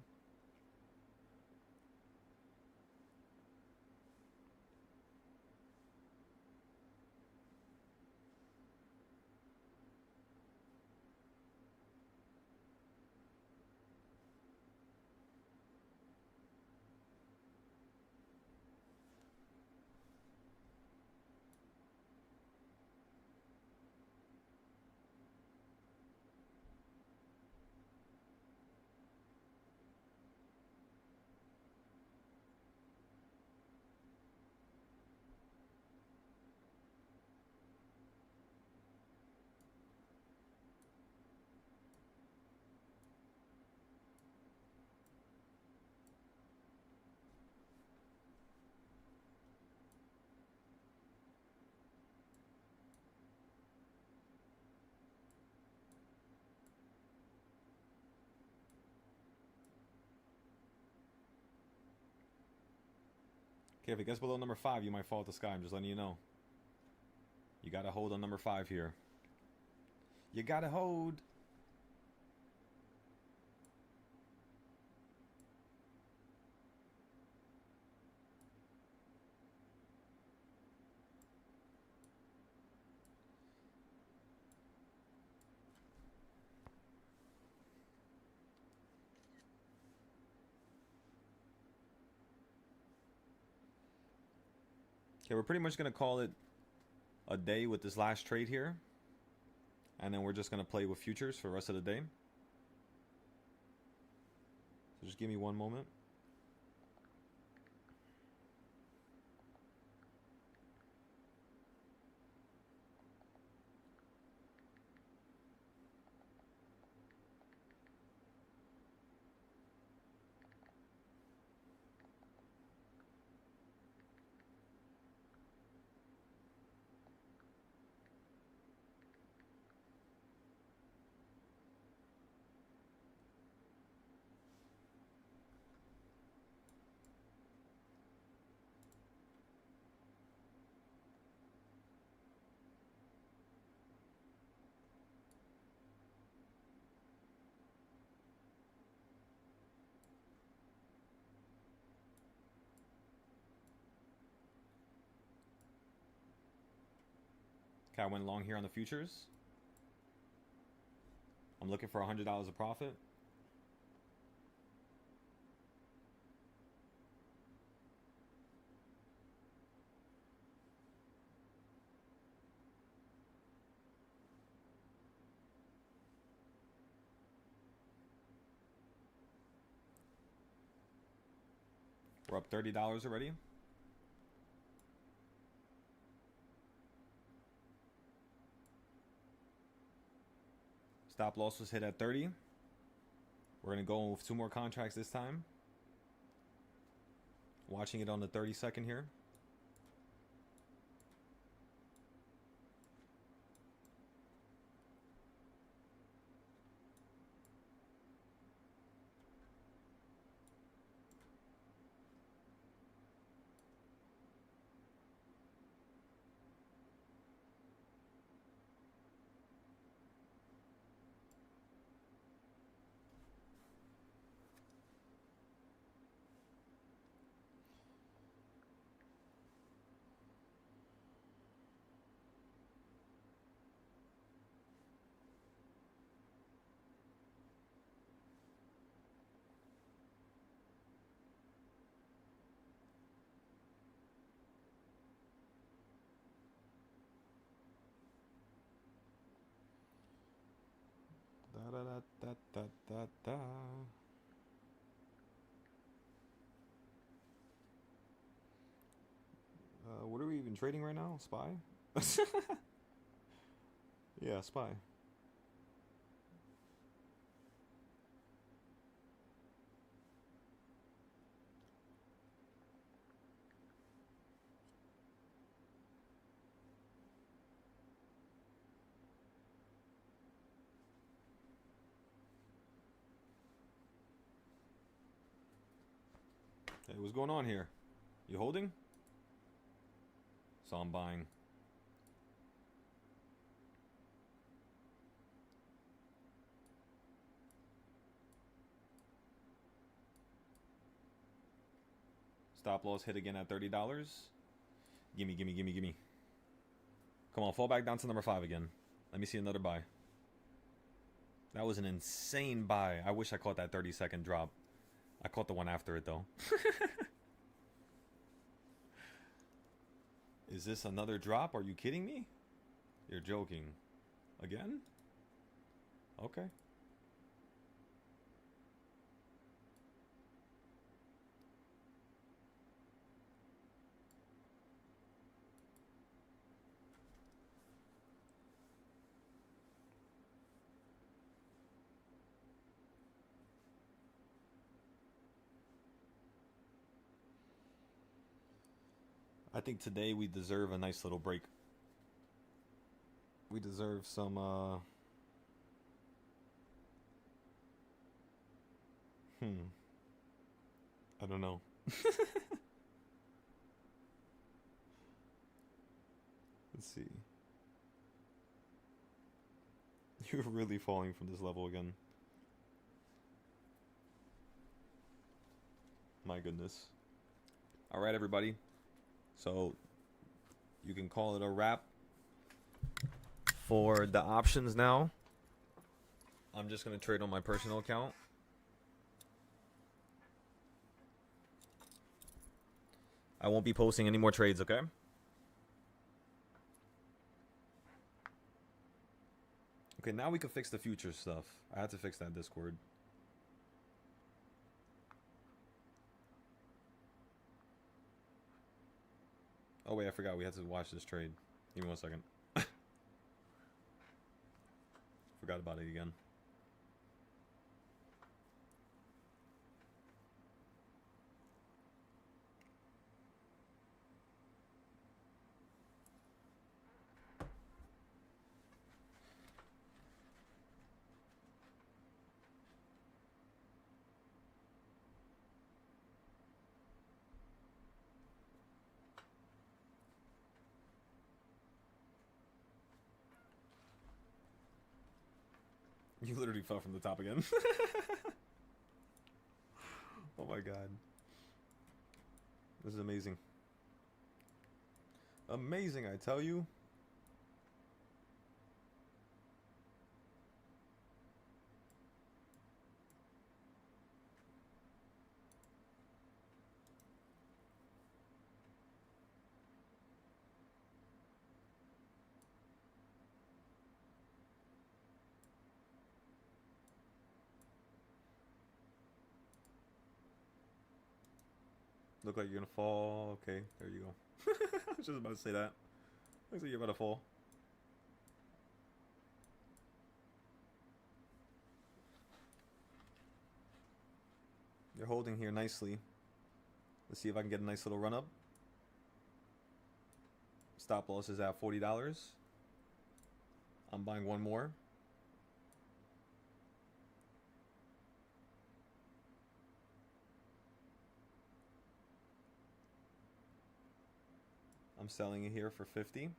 A: Okay, if it gets below number 5, you might fall at the sky. I'm just letting you know. You gotta hold on number 5 here. You gotta hold. Okay, we're pretty much gonna call it a day with this last trade here. And then we're just gonna play with futures for the rest of the day. So just give me one moment. Okay, I went long here on the futures. I'm looking for $100 of profit. We're up $30 already. Stop loss was hit at 30. We're going to go with 2 more contracts this time. Watching it on the 30-second here. Da, da. What are we even trading right now? Spy? Yeah, spy. Hey, what's going on here? You holding? So I'm buying. Stop loss hit again at $30. Gimme, gimme, gimme, gimme. Come on, fall back down to number 5 again. Let me see another buy. That was an insane buy. I wish I caught that 30-second drop. I caught the one after it, though. Is this another drop? Are you kidding me? You're joking. Again? Okay. I think today we deserve a nice little break. We deserve some, I don't know. Let's see. You're really falling from this level again. My goodness. All right, everybody. So you can call it a wrap for the options now. I'm just going to trade on my personal account. I won't be posting any more trades, okay? Okay, now we can fix the future stuff. I had to fix that Discord. Oh wait, I forgot we had to watch this trade. Give me 1 second. Forgot about it again. You literally fell from the top again. Oh my god. This is amazing. Amazing, I tell you. Look like you're gonna fall. Okay, there you go. I was just about to say that. Looks like you're about to fall. You're holding here nicely. Let's see if I can get a nice little run up. Stop loss is at $40. I'm buying one more. I'm selling it here for 50.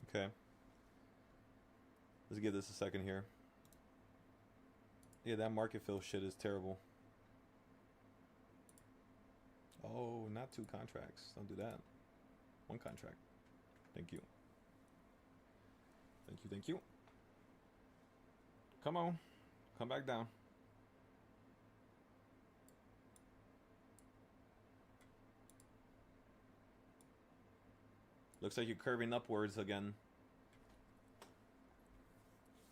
A: Okay. Let's give this a second here. Yeah, that market fill shit is terrible. Oh, not 2 contracts. Don't do that. 1 contract. Thank you. Thank you, thank you. Come on. Come back down. Looks like you're curving upwards again.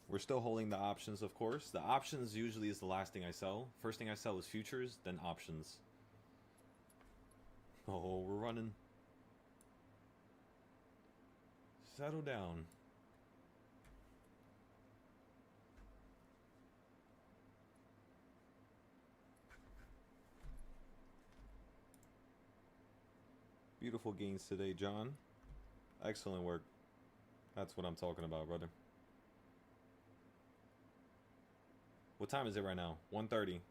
A: We're still holding the options, of course. The options usually is the last thing I sell. First thing I sell is futures, then options. Oh, we're running. Settle down. Beautiful gains today, John. Excellent work. That's what I'm talking about, brother. What time is it right now? 1:30.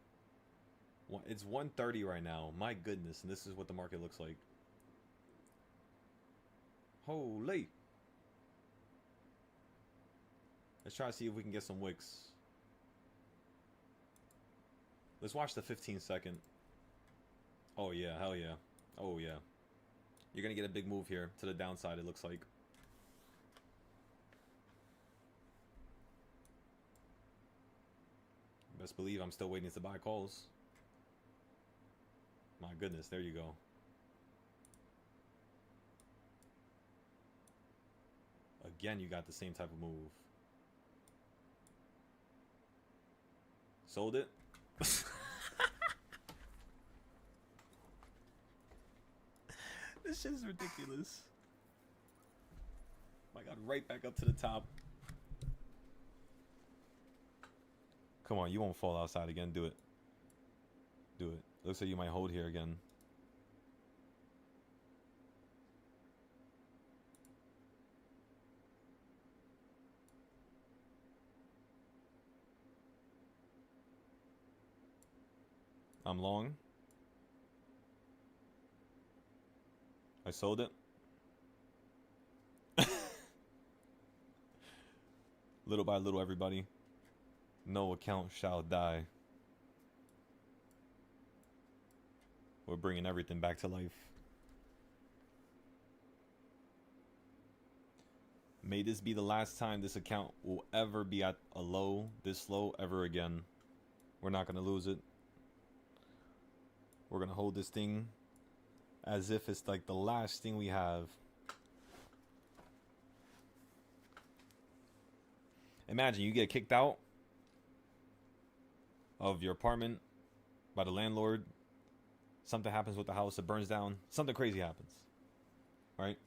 A: It's 1:30 right now. My goodness, and this is what the market looks like. Holy. Let's try to see if we can get some wicks. Let's watch the 15-second. Oh yeah, hell yeah. Oh yeah. You're gonna get a big move here to the downside, it looks like. Best believe I'm still waiting to buy calls. My goodness, there you go. Again, you got the same type of move. Sold it. This shit is ridiculous. I got right back up to the top. Come on, you won't fall outside again. Do it. Do it. Looks like you might hold here again. I'm long. I sold it. Little by little, everybody. No account shall die. We're bringing everything back to life. May this be the last time this account will ever be at a low, this low, ever again. We're not going to lose it. We're going to hold this thing as if it's like the last thing we have. Imagine you get kicked out of your apartment by the landlord. Something happens with the house, it burns down. Something crazy happens. Right?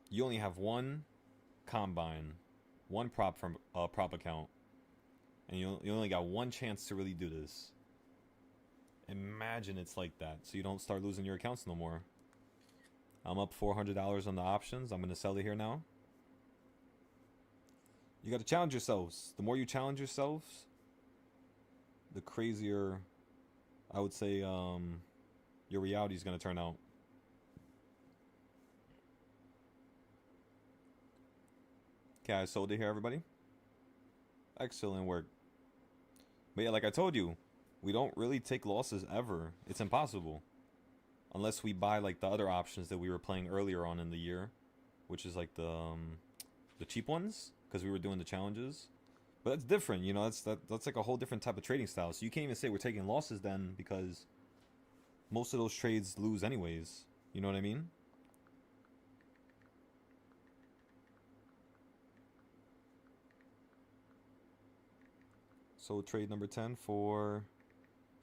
A: You only have one combine, one prop from prop account. And you only got one chance to really do this. Imagine it's like that, so you don't start losing your accounts no more. I'm up $400 on the options. I'm going to sell it here now. You got to challenge yourselves. The more you challenge yourselves, the crazier, I would say, your reality is going to turn out. Okay, I sold it here, everybody. Excellent work. But yeah, like I told you, we don't really take losses ever. It's impossible. Unless we buy like the other options that we were playing earlier on in the year, which is like the cheap ones, because we were doing the challenges. But that's different, you know. That's like a whole different type of trading style. So you can't even say we're taking losses then, because most of those trades lose anyways. You know what I mean? So trade number 10 for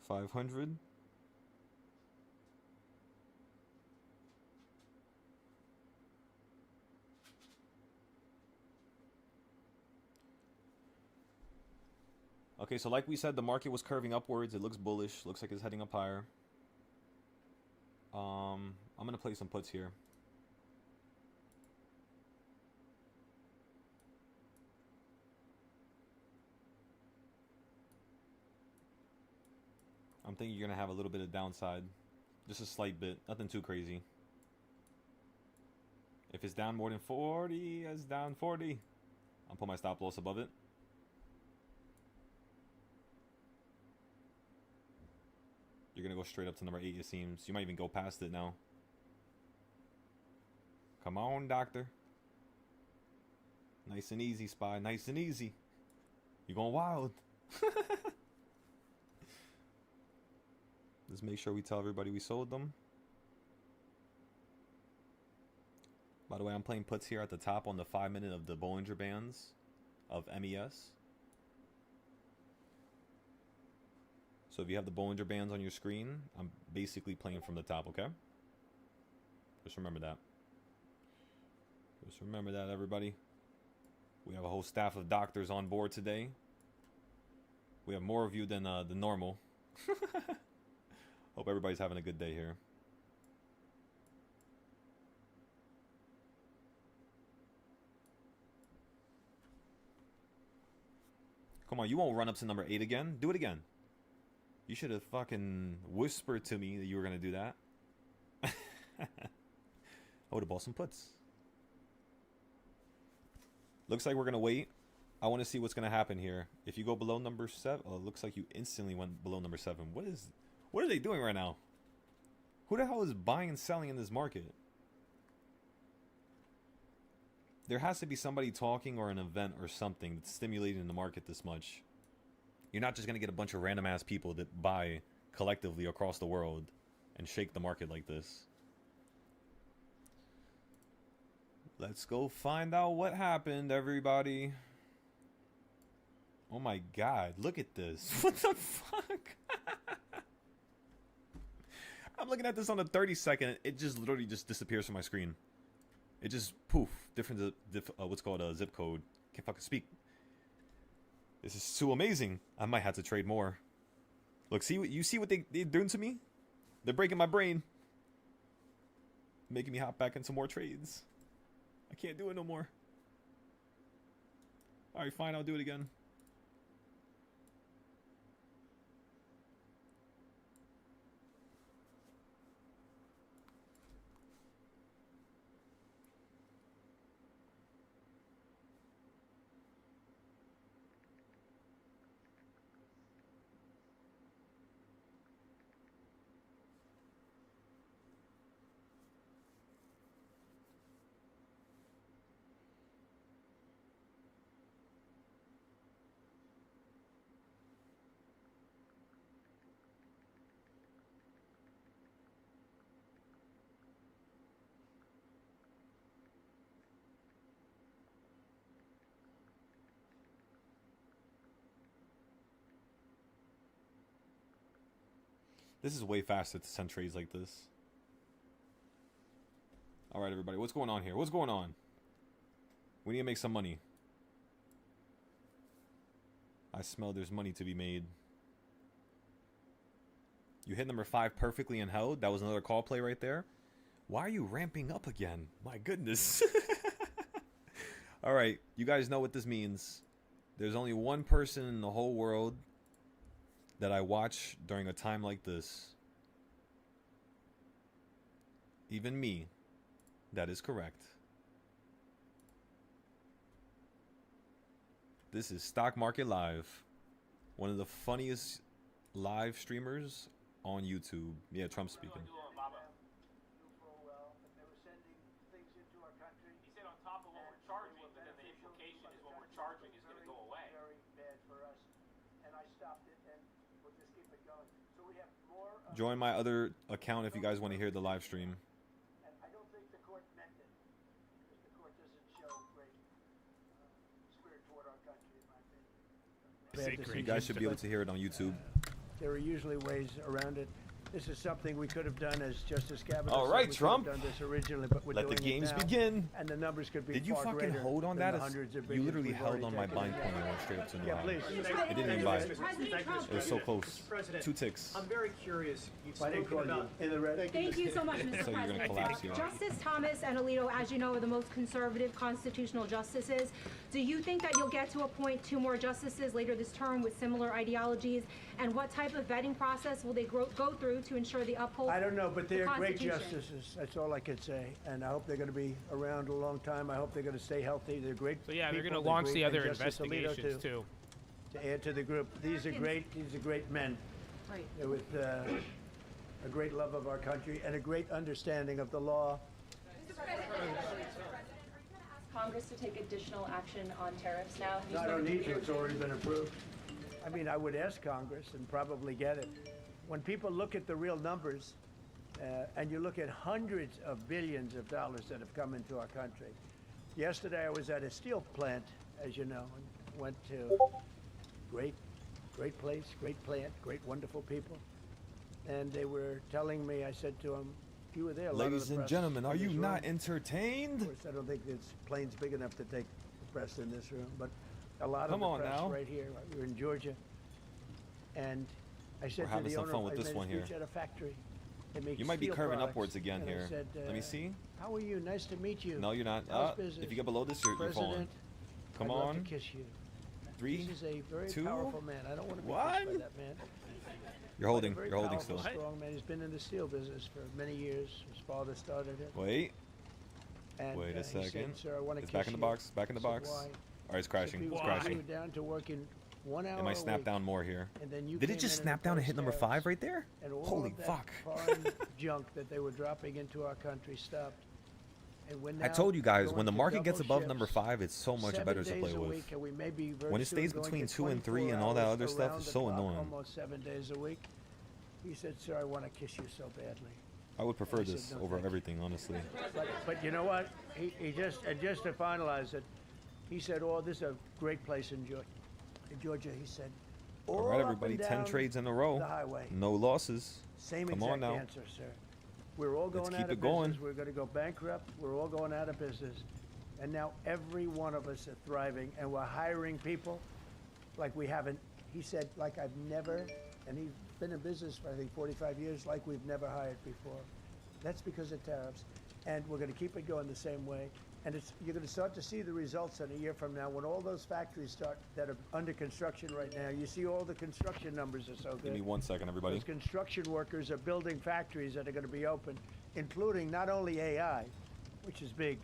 A: 500. Okay, so like we said, the market was curving upwards. It looks bullish. Looks like it's heading up higher. I'm gonna play some puts here. I'm thinking you're gonna have a little bit of downside. Just a slight bit. Nothing too crazy. If it's down more than 40, it's down 40. I'll put my stop loss above it. You're gonna go straight up to number 8, it seems. You might even go past it now. Come on, doctor. Nice and easy, Spy. Nice and easy. You going wild. Let's make sure we tell everybody we sold them. By the way, I'm playing puts here at the top on the 5 minute of the Bollinger Bands of MES. So if you have the Bollinger Bands on your screen, I'm basically playing from the top, okay? Just remember that. Just remember that, everybody. We have a whole staff of doctors on board today. We have more of you than the normal. Hope everybody's having a good day here. Come on, you won't run up to number 8 again. Do it again. You should have fucking whispered to me that you were going to do that. I would have bought some puts. Looks like we're going to wait. I want to see what's going to happen here. If you go below number 7... Oh, it looks like you instantly went below number 7. What are they doing right now? Who the hell is buying and selling in this market? There has to be somebody talking or an event or something that's stimulating the market this much. You're not just going to get a bunch of random ass people that buy collectively across the world and shake the market like this. Let's go find out what happened, everybody. Oh my god, look at this. What the fuck? I'm looking at this on the 30-second. It just literally just disappears from my screen. It just poof, different what's called a zip code. Can't fucking speak. This is too amazing. I might have to trade more. Look, see what they're doing to me? They're breaking my brain. Making me hop back into more trades. I can't do it no more. Alright, fine, I'll do it again. This is way faster to send trades like this. Alright, everybody. What's going on here? What's going on? We need to make some money. I smell there's money to be made. You hit number 5 perfectly and held. That was another call play right there. Why are you ramping up again? My goodness. Alright, you guys know what this means. There's only one person in the whole world that I watch during a time like this. Even me. That is correct. This is Stock Market Live. One of the funniest live streamers on YouTube. Yeah, Trump speaking. Join my other account if you guys want to hear the live stream.
F: I don't think the court meant it, because the court doesn't show great spirit toward our country, in my opinion.
A: You guys should be able to hear it on YouTube.
F: There are usually ways around it. This is something we could have done as Justice Kavanaugh.
A: All right,
F: said.
A: Trump.
F: We could have done this originally, but we're
A: Let the
F: doing
A: games
F: it now,
A: begin.
F: And the numbers could be
A: Did you
F: far
A: fucking
F: greater
A: hold on
F: than
A: that?
F: the hundreds of
A: You
F: billions
A: literally
F: we've
A: held
F: already
A: on my
F: taken.
A: blind point and went straight up to a new
F: Yeah,
A: high.
F: please.
A: It didn't even buy. It was so close.
G: Mr. President,
A: 2 ticks.
G: I'm very curious. You've
F: I didn't
G: spoken
F: call
G: about
F: you in the red.
H: Thank you so much, Mr.
A: So you're gonna
H: President.
A: collapse here.
H: Justice Thomas and Alito, as you know, are the most conservative constitutional justices. Do you think that you'll get to appoint 2 more justices later this term with similar ideologies? And what type of vetting process will they go through to ensure they uphold
F: I don't know, but they're great
H: Constitution?
F: justices. That's all I can say. And I hope they're going to be around a long time. I hope they're going to stay healthy. They're great.
I: So yeah, they're
F: people.
I: going to launch
F: great.
I: the
F: And
I: other
F: Justice Alito,
I: investigations too.
F: to add to the group. These are great men.
H: Right.
F: With a great love of our country and a great understanding of the law
G: Congress to take additional action on tariffs now? Have you
F: No, I
G: spoken
F: don't
G: to
F: need to,
G: leaders?
F: it's already been approved. I mean, I would ask Congress and probably get it. When people look at the real numbers, and you look at hundreds of billions of dollars that have come into our country. Yesterday I was at a steel plant, as you know, and went to great place, great plant, great wonderful people. And they were telling me, I said to them, you were there. A lot of
A: Ladies
F: the
A: and
F: press
A: gentlemen, are
F: in
A: you
F: this
A: not
F: room.
A: entertained?
F: Of course, I don't think this plane's big enough to take the press in this room, but a lot
A: Come
F: of
A: on
F: the press
A: now.
F: right here. We were in Georgia, and I said
A: We're
F: to
A: having
F: the
A: some
F: owner,
A: fun with
F: I
A: this
F: made a
A: one
F: speech
A: here.
F: at a factory. They make
A: You might be
F: steel
A: curving
F: products.
A: upwards again
F: And I
A: here.
F: said,
A: Let me see.
F: How are you? Nice to meet you.
A: No, you're not.
F: How's
A: If
F: business?
A: you get below this, you're falling.
F: President,
A: Come
F: I'd love
A: on.
F: to kiss you.
A: 3,
F: This is a very
A: 2,
F: powerful man. I don't want to be
A: 1.
F: kissed by that man.
A: You're holding.
F: Very
A: You're holding
F: powerful,
A: still.
F: strong man. He's been in the steel business for many years. His father started it.
A: Wait.
F: And,
A: Wait a
F: he said,
A: second.
F: Sir, I want to
A: It's
F: kiss
A: back in the
F: you.
A: box. Back in the
F: I said,
A: box.
F: "Why?"
A: All right, it's
F: If
A: crashing.
F: he
A: It's
F: was
A: crashing.
F: you down to working 1 hour
A: It might
F: a
A: snap
F: week,
A: down more here.
F: and then you
A: Did it
F: came
A: just
F: in
A: snap down and hit number
F: imposed
A: 5 right
F: tariffs,
A: there?
F: and all
A: Holy
F: of that
A: fuck.
F: foreign junk that they were dropping into our country stopped. And we're
A: I
F: now
A: told you guys,
F: going
A: when the
F: to
A: market gets
F: double
A: above number
F: ships
A: 5, it's so much
F: 7
A: better to
F: days
A: play
F: a
A: with.
F: week, and we may be very
A: When it
F: soon
A: stays
F: going
A: between
F: to
A: 2 and 3 and
F: 24
A: all that
F: hours
A: other stuff
F: around
A: is
F: the
A: so
F: clock,
A: annoying.
F: Almost 7 days a week. He said, "Sir, I want to kiss you so badly."
A: I would prefer
F: I said,
A: this
F: "No,
A: over
F: thank you."
A: everything, honestly.
F: But you know what? He just to finalize it, he said, "Oh, this is a great place in Georgia." In Georgia, he said,
A: All
F: "All
A: right,
F: up
A: everybody,
F: and
A: 10
F: down
A: trades in a row.
F: the highway.
A: No losses.
F: Same
A: Come
F: exact
A: on now.
F: answer, sir. We're all going
A: keep
F: out
A: it
F: of
A: going.
F: business. We're going to go bankrupt. We're all going out of business. And now every one of us are thriving, and we're hiring people like we haven't." He said, "Like I've never," and he's been in business for, I think, 45 years, "like we've never hired before." That's because of tariffs. And we're going to keep it going the same way. And you're going to start to see the results in a year from now when all those factories start that are under construction right now. You see all the construction numbers are so good.
A: Give me 1 second, everybody.
F: Those construction workers are building factories that are going to be open, including not only AI, which is big,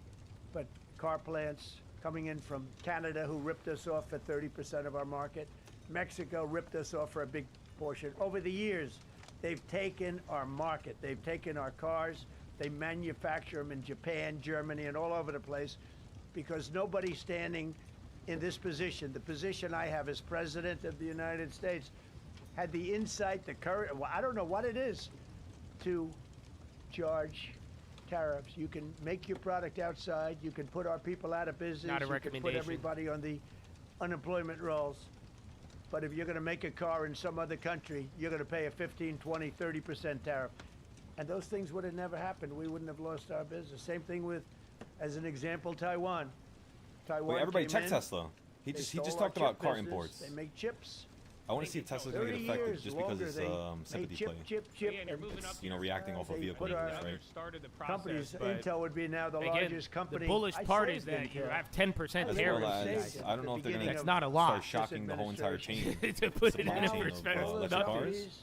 F: but car plants coming in from Canada, who ripped us off for 30% of our market. Mexico ripped us off for a big portion. Over the years, they've taken our market. They've taken our cars. They manufacture them in Japan, Germany, and all over the place because nobody's standing in this position. The position I have as President of the United States had the insight, the courage, well, I don't know what it is, to charge tariffs. You can make your product outside. You can put our people out of business.
I: Not a
F: You can put
I: recommendation.
F: everybody on the unemployment rolls. But if you're going to make a car in some other country, you're going to pay a 15, 20, 30% tariff. And those things would have never happened. We wouldn't have lost our business. Same thing with, as an example, Taiwan. Taiwan
A: Wait, everybody
F: came
A: check
F: in,
A: Tesla. He
F: they
A: just
F: stole
A: talked
F: our
A: about
F: chip
A: car
F: business.
A: imports.
F: They make chips.
A: I want to see if Tesla's going to
F: 30
A: get affected
F: years
A: just because
F: longer,
A: it's
F: they
A: sympathy
F: made
A: play.
F: chip,
I: Yeah, and
F: and
I: you're moving up.
A: You know, reacting off of
F: they
A: vehicle
F: put our
A: news, right?
I: Started the
F: companies.
I: process, but
F: Intel would be now the
I: again,
F: largest company.
I: the bullish
F: I
I: part is
F: saved
I: that you
F: Intel.
I: have 10%
A: As
I: tariffs.
A: well
F: Saved
A: as,
F: it
A: I
F: at
A: don't
F: the
A: know if they're going
F: beginning
A: to
I: That's not a lot.
A: start shocking the whole entire chain.
I: To put it in
A: Supply chain of,
I: perspective,
A: electric
I: nothing.
A: cars.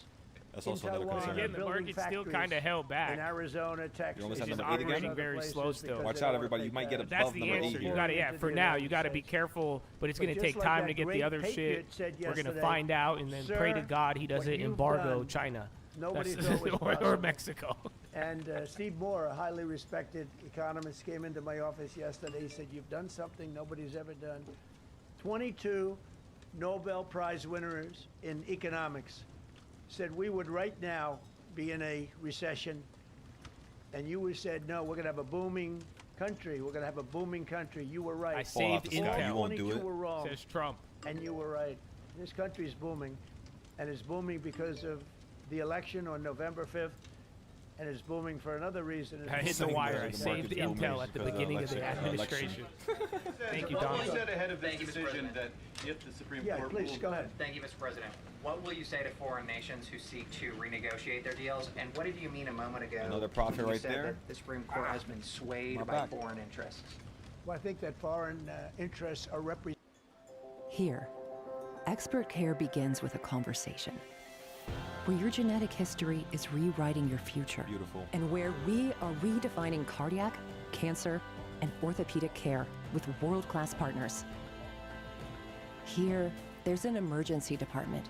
A: That's also another
F: Taiwan,
A: concern.
I: Again, the
F: building
I: market's still
F: factories
I: kind of held back.
F: in Arizona, Texas.
A: almost at
I: It's
A: number 8 again?
I: operating very slow still.
A: Watch out, everybody. You might get
I: That's
A: above
I: the
A: number 8
I: answer. You
A: here.
I: got to, yeah, for now, you got to be careful, but it's going to take time to get the other shit. We're going to find out and then pray to God he doesn't embargo China.
F: Nobody
I: That's-
F: thought was
I: or
F: possible.
I: Mexico.
F: And Steve Moore, a highly respected economist, came into my office yesterday. He said, "You've done something nobody's ever done." 22 Nobel Prize winners in economics said we would right now be in a recession. And you said, "No, we're going to have a booming country. We're going to have a booming country." You were right.
I: I
A: Fall off
I: saved
A: the sky.
I: Intel.
A: You won't do
F: 22
A: it.
F: were wrong.
I: Says Trump.
F: And you were right. This country is booming, and it's booming because of the election on November 5th, and it's booming for another reason.
I: I hit the
A: Saying
I: wire.
A: that
I: I
A: the
I: saved
A: market's booming
I: Intel at the
A: because of
I: beginning of the
A: election.
I: administration. Thank you,
J: What
I: Don.
J: was said ahead of this
K: Thank you, Mr.
J: decision
K: President.
J: that if the Supreme
F: Yeah,
J: Court
F: please,
J: ruled-
F: go ahead.
K: Thank you, Mr. President. What will you say to foreign nations who seek to renegotiate their deals? And what did you mean a moment ago?
A: Another profit
K: when you
A: right
K: said
A: there.
K: that the Supreme Court has been swayed
A: My
K: by
A: back.
K: foreign interests.
F: Well, I think that foreign interests are represented.
L: Here, expert care begins with a conversation where your genetic history is rewriting your future.
A: Beautiful.
L: And where we are redefining cardiac, cancer, and orthopedic care with world-class partners. Here, there's an emergency department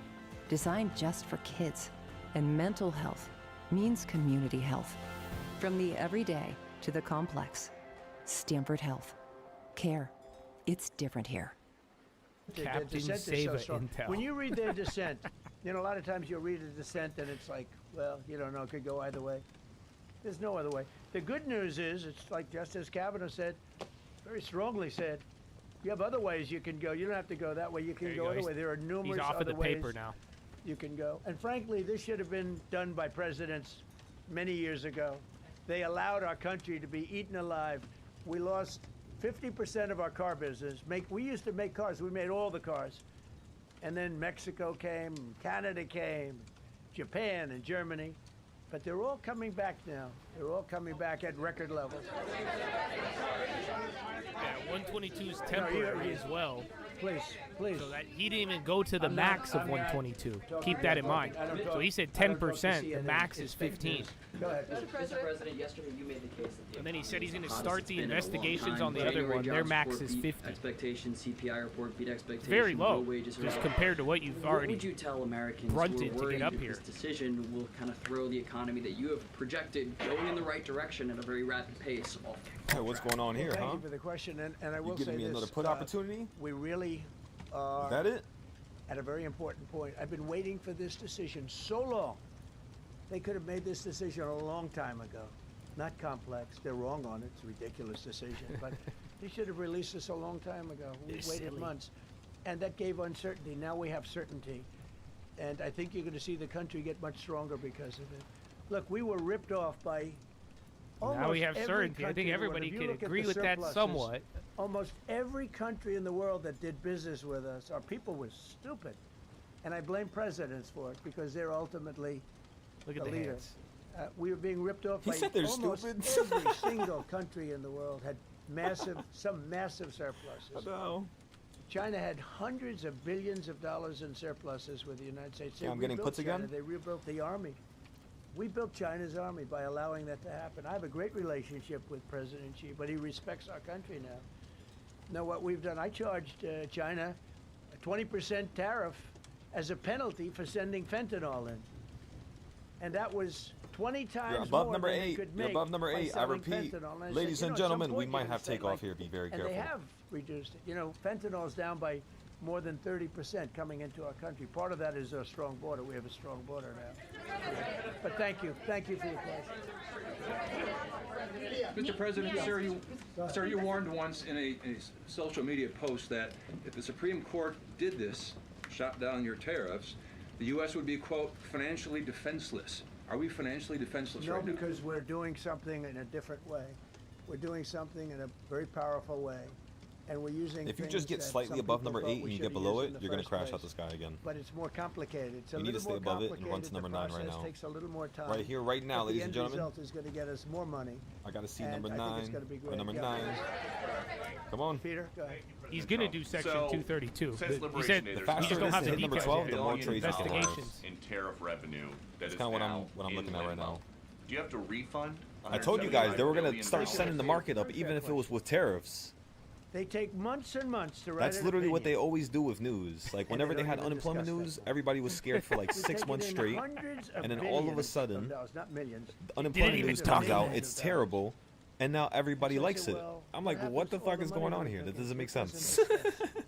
L: designed just for kids. And mental health means community health. From the everyday to the complex. Stanford Health. Care. It's different here.
F: Their
I: Captain
F: dissent is
I: Save
F: so
I: it,
F: strong.
I: Intel.
F: When you read their dissent, you know, a lot of times you'll read a dissent and it's like, well, you don't know, it could go either way. There's no other way. The good news is, it's like Justice Kavanaugh said, very strongly said, you have other ways you can go. You don't have to go that way. You can go other way. There are numerous
I: He's off
F: other
I: of the
F: ways
I: paper now.
F: you can go. And frankly, this should have been done by presidents many years ago. They allowed our country to be eaten alive. We lost 50% of our car business. We used to make cars. We made all the cars. And then Mexico came, Canada came, Japan and Germany. But they're all coming back now. They're all coming back at record levels.
I: Yeah, 122 is temporary as well.
F: Please, please.
I: So that he didn't even go to the
F: I'm
I: max
F: not-
I: of
F: I'm not
I: 122.
F: talking
I: Keep that in
F: about-
I: mind.
F: I don't talk-
I: So he said
F: I don't talk to
I: 10%. The
F: CNN.
I: max is
F: It's fake
I: 15.
F: news. Go ahead.
J: Mr. President, yesterday you made the case that the
I: And then he said he's going to
J: hottest
I: start
J: it's
I: the
J: been in a long
I: investigations
J: time.
I: on the other
J: January
I: one. Their
J: jobs
I: max
J: report
I: is
J: beat
I: 50.
J: Expectations, CPI report beat expectations.
I: Very low,
J: real wages are
I: just
J: up.
I: compared to what you've
J: What
I: already
J: would you tell Americans
I: grunted
J: who
I: to
J: are worried
I: get up
J: that
I: here?
J: this decision will kind of throw the economy that you have projected going in the right direction at a very rapid pace off?
A: Hey, what's going on here,
F: Thank
A: huh?
F: you for the question, and I will
A: You
F: say
A: giving me
F: this,
A: another put opportunity?
F: We really are
A: Is that it?
F: at a very important point. I've been waiting for this decision so long. They could have made this decision a long time ago. Not complex. They're wrong on it. It's a ridiculous decision, but they should have released this a long time ago. We
I: They're
F: waited
I: silly.
F: months, and that gave uncertainty. Now we have certainty, and I think you're going to see the country get much stronger because of it. Look, we were ripped off by.
I: Now we have
F: every
I: certainty. I
F: country
I: think
F: in the world.
I: everybody
F: If you
I: could
F: look at
I: agree
F: the
I: with that
F: surpluses,
I: somewhat.
F: Almost every country in the world that did business with us, our people were stupid. And I blame presidents for it because they're ultimately
I: Look at
F: the
I: the
F: leader.
I: hands.
F: We were being ripped off
A: He
F: by
A: said they're
F: almost
A: stupid.
F: every single country in the world had some massive surpluses.
A: No.
F: China had hundreds of billions of dollars in surpluses with the United States. They
A: Yeah, I'm getting
F: rebuilt
A: puts
F: China.
A: again?
F: They rebuilt the army. We built China's army by allowing that to happen. I have a great relationship with President Xi, but he respects our country now. Now, what we've done, I charged China a 20% tariff as a penalty for sending fentanyl in. And that was 20 times
A: You're above
F: more
A: number
F: than they
A: 8.
F: could
A: You're
F: make
A: above number
F: by
A: 8. I
F: selling
A: repeat.
F: fentanyl. And I
A: Ladies
F: said,
A: and
F: you know, at some
A: gentlemen, we
F: point you
A: might have
F: understand,
A: takeoff
F: like-
A: here. Be very
F: and
A: careful.
F: they have reduced it. You know, fentanyl is down by more than 30% coming into our country. Part of that is our strong border. We have a strong border now. But thank you. Thank you for your question.
M: Mr. President, sir, you warned once in a social media post that if the Supreme Court did this, shot down your tariffs, the U.S. would be, quote, financially defenseless. Are we financially defenseless
F: No,
M: right now?
F: because we're doing something in a different way. We're doing something in a very powerful way. And we're using
A: If you
F: things
A: just get
F: that
A: slightly
F: some
A: above
F: people
A: number
F: thought
A: 8
F: we
A: and you
F: should
A: get
F: have
A: below
F: used
A: it,
F: in the
A: you're going to
F: first
A: crash out
F: place.
A: the sky again.
F: But it's more complicated. It's a
A: You need to
F: little
A: stay
F: more
A: above it and
F: complicated.
A: run to number
F: The
A: 9 right
F: process
A: now.
F: takes a little more time.
A: Right here, right now,
F: But
A: ladies
F: the
A: and
F: end
A: gentlemen.
F: result is going to get us more money.
A: I got to see
F: and
A: number
F: I think
A: 9.
F: it's gonna be
A: Or
F: great.
A: number
F: Yeah.
A: 9. Come on.
F: Peter, go ahead.
I: He's going to do Section 232.
N: Since
I: He
N: Liberation
I: said
N: Day,
I: we
N: there's
A: faster
I: just
A: it
I: don't
A: is
I: have
A: to
I: the
A: hit number
I: details
A: 12,
I: yet.
A: the more trades you can have.
I: Investigations.
N: in tariff revenue that
A: That's
N: is
A: kinda what I'm-
N: now
A: what I'm
N: in
A: looking at right
N: limbo.
A: now.
N: Do you have to refund?
A: I told you guys they were going to
N: $175
A: start
N: billion?
A: sending the market up even if it was with tariffs.
F: They take months and months to write
A: That's
F: an
A: literally what they
F: opinion.
A: always do with news. Like
F: And
A: whenever
F: they
A: they
F: don't
A: had
F: even
A: unemployment
F: discuss
A: news, everybody was scared for like
F: We
A: 6
F: take
A: months
F: it in
A: straight.
F: hundreds of
A: And then all of a
F: billions
A: sudden,
F: dollars, not millions.
A: unemployment
I: even
A: news
I: talk
A: comes out,
I: about
A: it's
F: it.
A: terrible, and now everybody
F: So I
A: likes
F: said,
A: it.
F: well,
A: I'm like,
F: what
A: what the
F: happens to all
A: fuck is
F: the
A: going
F: money
A: on
F: we're
A: here? That
F: making?
A: doesn't make
F: It doesn't
A: sense.
F: make sense.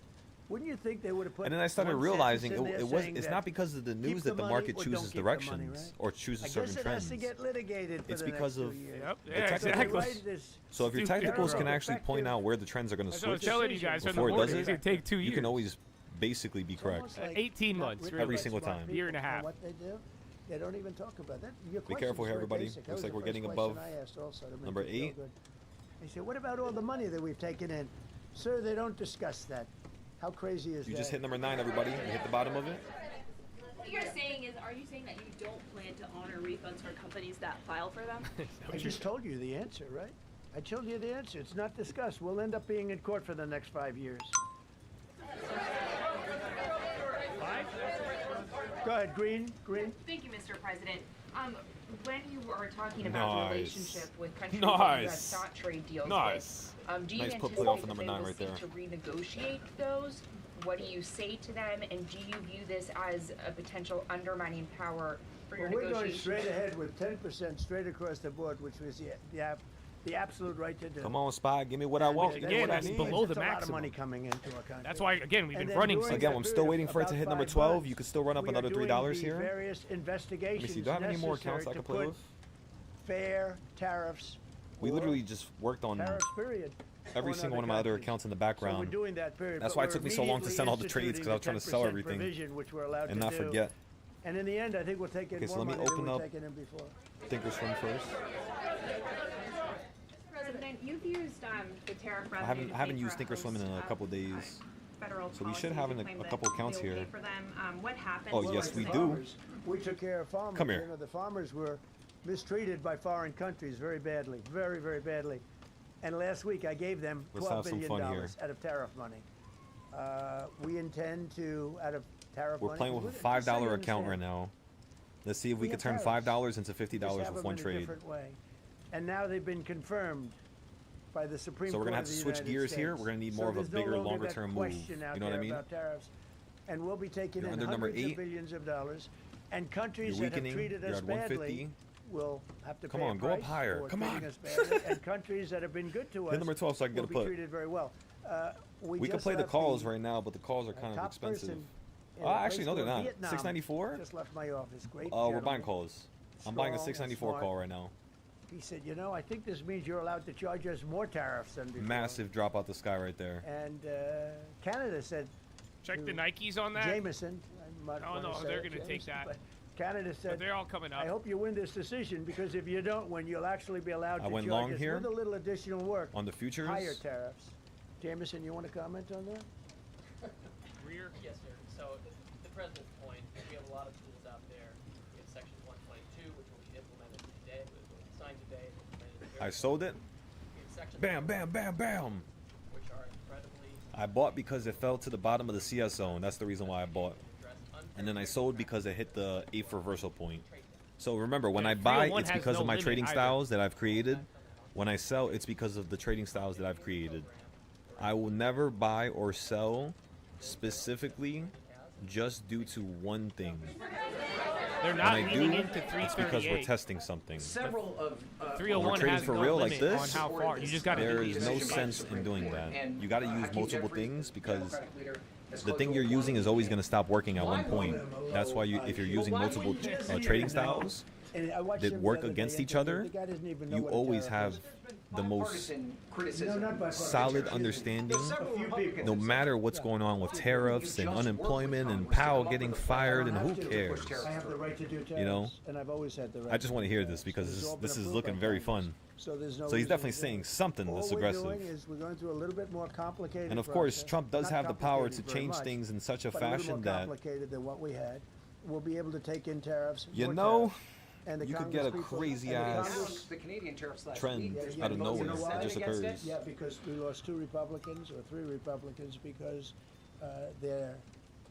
F: Wouldn't you think they would have put?
A: And then I started
F: one
A: realizing
F: sentence in there saying
A: it's
F: that
A: not because of the
F: keep
A: news that the
F: money
A: market
F: or don't
A: chooses
F: keep the money,
A: directions
F: right?
A: or chooses
F: I
A: certain
F: guess it
A: trends.
F: has to get litigated for
A: It's
F: the
A: because
F: next
A: of
F: 2 years.
I: Yep.
A: the
I: Yeah,
A: technicals.
I: exactly.
F: Write this
A: So if your
F: stupid
A: technicals can
F: terrible,
A: actually point out where the trends are going to
I: That's what I was
A: switch
I: telling you guys from the
A: before it does
I: morning. It's going
A: it,
I: to take 2 years.
A: you can always basically be
F: It's
A: correct.
F: almost like
I: 18
F: not
I: months,
F: written
I: really.
A: Every
F: by
A: single
F: smart
A: time.
F: people
I: Year and a
F: on
I: half.
F: What they do, they don't even talk about that. Your
A: Be careful
F: questions
A: here,
F: were
A: everybody.
F: basic. That
A: Looks
F: was
A: like
F: the
A: we're
F: first
A: getting
F: question
A: above
F: I asked also to make
A: number
F: you feel
A: 8.
F: good. They said, "What about all the money that we've taken in?" Sir, they don't discuss that. How crazy is
A: You
F: that?
A: just hit number 9, everybody. You hit the bottom of it.
G: What you're saying is, are you saying that you don't plan to honor refunds for companies that file for them?
F: I just told you the answer, right? I told you the answer. It's not discussed. We'll end up being in court for the next 5 years. Go ahead, Green.
O: Thank you, Mr. President. When you were talking about the
A: Nice.
O: relationship with countries
A: Nice.
O: that you have not trade deals
A: Nice.
O: with, do you
A: Nice put
O: anticipate
A: play off for
O: that
A: number
O: they
A: 9
O: will
A: right
O: seek
A: there.
O: to renegotiate those? What do you say to them, and do you view this as a potential undermining power for your
F: Well, we're going
O: negotiations?
F: straight ahead with 10% straight across the board, which was the the absolute right to do.
A: Come on, Spy. Give me what I want. Give me what I
I: that's
A: need.
I: below the
F: It's a lot of
I: maximum.
F: money coming into our country.
I: That's why, again, we've
F: And
I: been
F: then
I: running.
F: during
A: Again,
F: that
A: I'm still
F: period
A: waiting for it to
F: about
A: hit number
F: 5
A: 12.
F: months,
A: You could still run up
F: we
A: another
F: are doing
A: $3
F: the
A: here.
F: Various investigations
A: Let me see. Do I have any more accounts I
F: necessary
A: can
F: to
A: play
F: put
A: with?
F: fair tariffs.
A: We
F: or
A: literally just worked on
F: tariffs, period,
A: every
F: on
A: single
F: other
A: one of my other
F: countries.
A: accounts in the
F: So
A: background.
F: we're doing that period.
A: That's
F: but
A: why it
F: we're
A: took me so long to send all the trades, because I was trying to sell
F: instituting the
A: everything
F: 10% provision, which we're allowed
A: and
F: to
A: not
F: do.
A: forget.
F: And in the end, I think we'll take in
A: Okay, so
F: more
A: let me
F: money than
A: open
F: we've
A: up
F: taken in before.
A: Thinkorswim first.
O: President, you've used the tariff
A: I
O: revenue.
A: haven't used Thinkorswim in a couple days.
O: Federal
A: So we should have a couple accounts here.
O: For them. What happened?
A: Oh, yes, we do.
F: We took care of farmers.
A: Come here.
F: You know, the farmers were mistreated by foreign countries very badly, very, very badly. And last week I gave them
A: Let's
F: $12
A: have some
F: billion
A: fun here.
F: out of tariff money. We intend to, out of tariff
A: We're
F: money.
A: playing with a
F: just so you
A: $5 account
F: understand,
A: right now. Let's see if we
F: we
A: can
F: have
A: turn
F: tariffs.
A: $5 into
F: just
A: $50
F: have
A: with
F: them
A: one
F: in a
A: trade.
F: different way. And now they've been confirmed by the Supreme
A: So we're
F: Court
A: gonna have
F: of
A: to
F: the
A: switch
F: United
A: gears here.
F: States.
A: We're gonna need
F: So
A: more of a
F: there's no
A: bigger,
F: longer
A: longer
F: that
A: term move.
F: question out
A: You know what I
F: there
A: mean?
F: about tariffs. And we'll be taking
A: You're
F: in
A: under number
F: hundreds
A: 8.
F: of billions of dollars. And countries
A: You're
F: that have
A: weakening.
F: treated
A: You're
F: us
A: at
F: badly
A: 150.
F: will have to
A: Come
F: pay
A: on,
F: a
A: go up
F: price
A: higher.
F: for
A: Come
F: treating
A: on.
F: us badly. And countries that have been good to us
A: Hit number 12 so I can get
F: will
A: a
F: be
A: put.
F: treated very well.
A: We can
F: just
A: play the
F: left
A: calls right now, but the calls are kind of
F: top
A: expensive.
F: person in
A: Oh,
F: a
A: actually,
F: place
A: no, they're
F: called
A: not.
F: Vietnam
A: 694?
F: Just left my office. Great.
A: Oh, we're
F: gentleman.
A: buying calls. I'm buying a
F: Strong and
A: 694
F: smart.
A: call right now.
F: He said, you know, I think this means you're allowed to charge us more tariffs than before.
A: Massive drop out the sky right there.
F: And Canada said.
I: Check the Nikes on that.
F: Jameson. I might
I: Oh,
F: wanna
I: no,
F: say
I: they're
F: it,
I: going to take
F: Jameson,
I: that.
F: but Canada said.
I: But they're all coming up.
F: I hope you win this decision, because if you don't win, you'll actually be allowed
A: I
F: to
A: went
F: charge
A: long
F: us
A: here
F: with a little additional work.
A: on the futures.
F: Higher tariffs. Jameson, you want to comment on that?
I: Rear.
P: Yes, sir. So the president's point, we have a lot of tools out there. We have Section 122, which will be implemented today, which will be signed today. And implemented
A: I
P: very
A: sold it.
P: soon. We have Section
A: Bam, bam, bam, bam.
P: which are incredibly
A: I bought because it fell to the bottom of the CS zone. That's the reason why I bought. And then I sold because it hit the 8th reversal point. So remember, when I buy,
I: 301
A: it's
I: has
A: because
I: no
A: of my
I: limit
A: trading
I: either.
A: styles that I've created. When I sell, it's because of the trading styles that I've created. I will never buy or sell specifically just due to one thing.
I: They're not
A: when I do,
I: leaning into
A: it's because we're
I: 338.
A: testing something.
J: Several of
A: When we're
I: 301
A: trading
I: has
A: for
I: no
A: real like
I: limit
A: this,
I: on how far. You just got to
A: there
I: do
A: is no
I: this.
A: sense in doing that. You got to use
J: Hakeem
A: multiple
J: Jeffrey,
A: things because
J: Democratic leader, has
A: the
J: called
A: thing
J: for
A: you're
J: a
A: using is always going to stop working at
J: Why
A: one point. That's why if you're using multiple trading styles
F: And I watched
A: that
F: him the
A: work
F: other day
A: against each
F: interview.
A: other,
F: The guy doesn't even know
A: you
F: what a
A: always
F: tariff
A: have
F: is.
A: the most
J: bipartisan criticism.
A: solid understanding,
J: Several Republicans
A: no matter what's going on with tariffs and unemployment and Powell getting fired, and who cares?
F: I have the right to do tariffs,
A: You know?
F: and I've always had the right.
A: I just want to hear
F: do
A: this
F: tariffs.
A: because
F: It's all
A: this
F: been
A: is
F: approved
A: looking
F: by
A: very
F: Congress.
A: fun.
F: So there's no
A: So he's
F: reason
A: definitely
F: to do
A: saying
F: it.
A: something
F: All
A: that's
F: we're
A: aggressive.
F: doing is we're going through a little bit more complicated.
A: And of course,
F: process.
A: Trump does
F: Not
A: have the power to
F: complicated very
A: change
F: much,
A: things in such a
F: but little
A: fashion
F: more
A: that,
F: complicated than what we had. We'll be able to take in tariffs.
A: you
F: more
A: know,
F: tariffs. And the
A: you could get a
F: Congress people-
A: crazy
F: and the
A: ass
F: Congress-
J: the Canadian tariffs last
A: trend
J: week.
A: out of nowhere.
F: You know why?
A: It just
J: Against it?
A: occurs.
F: Yeah, because we lost 2 Republicans or 3 Republicans because they're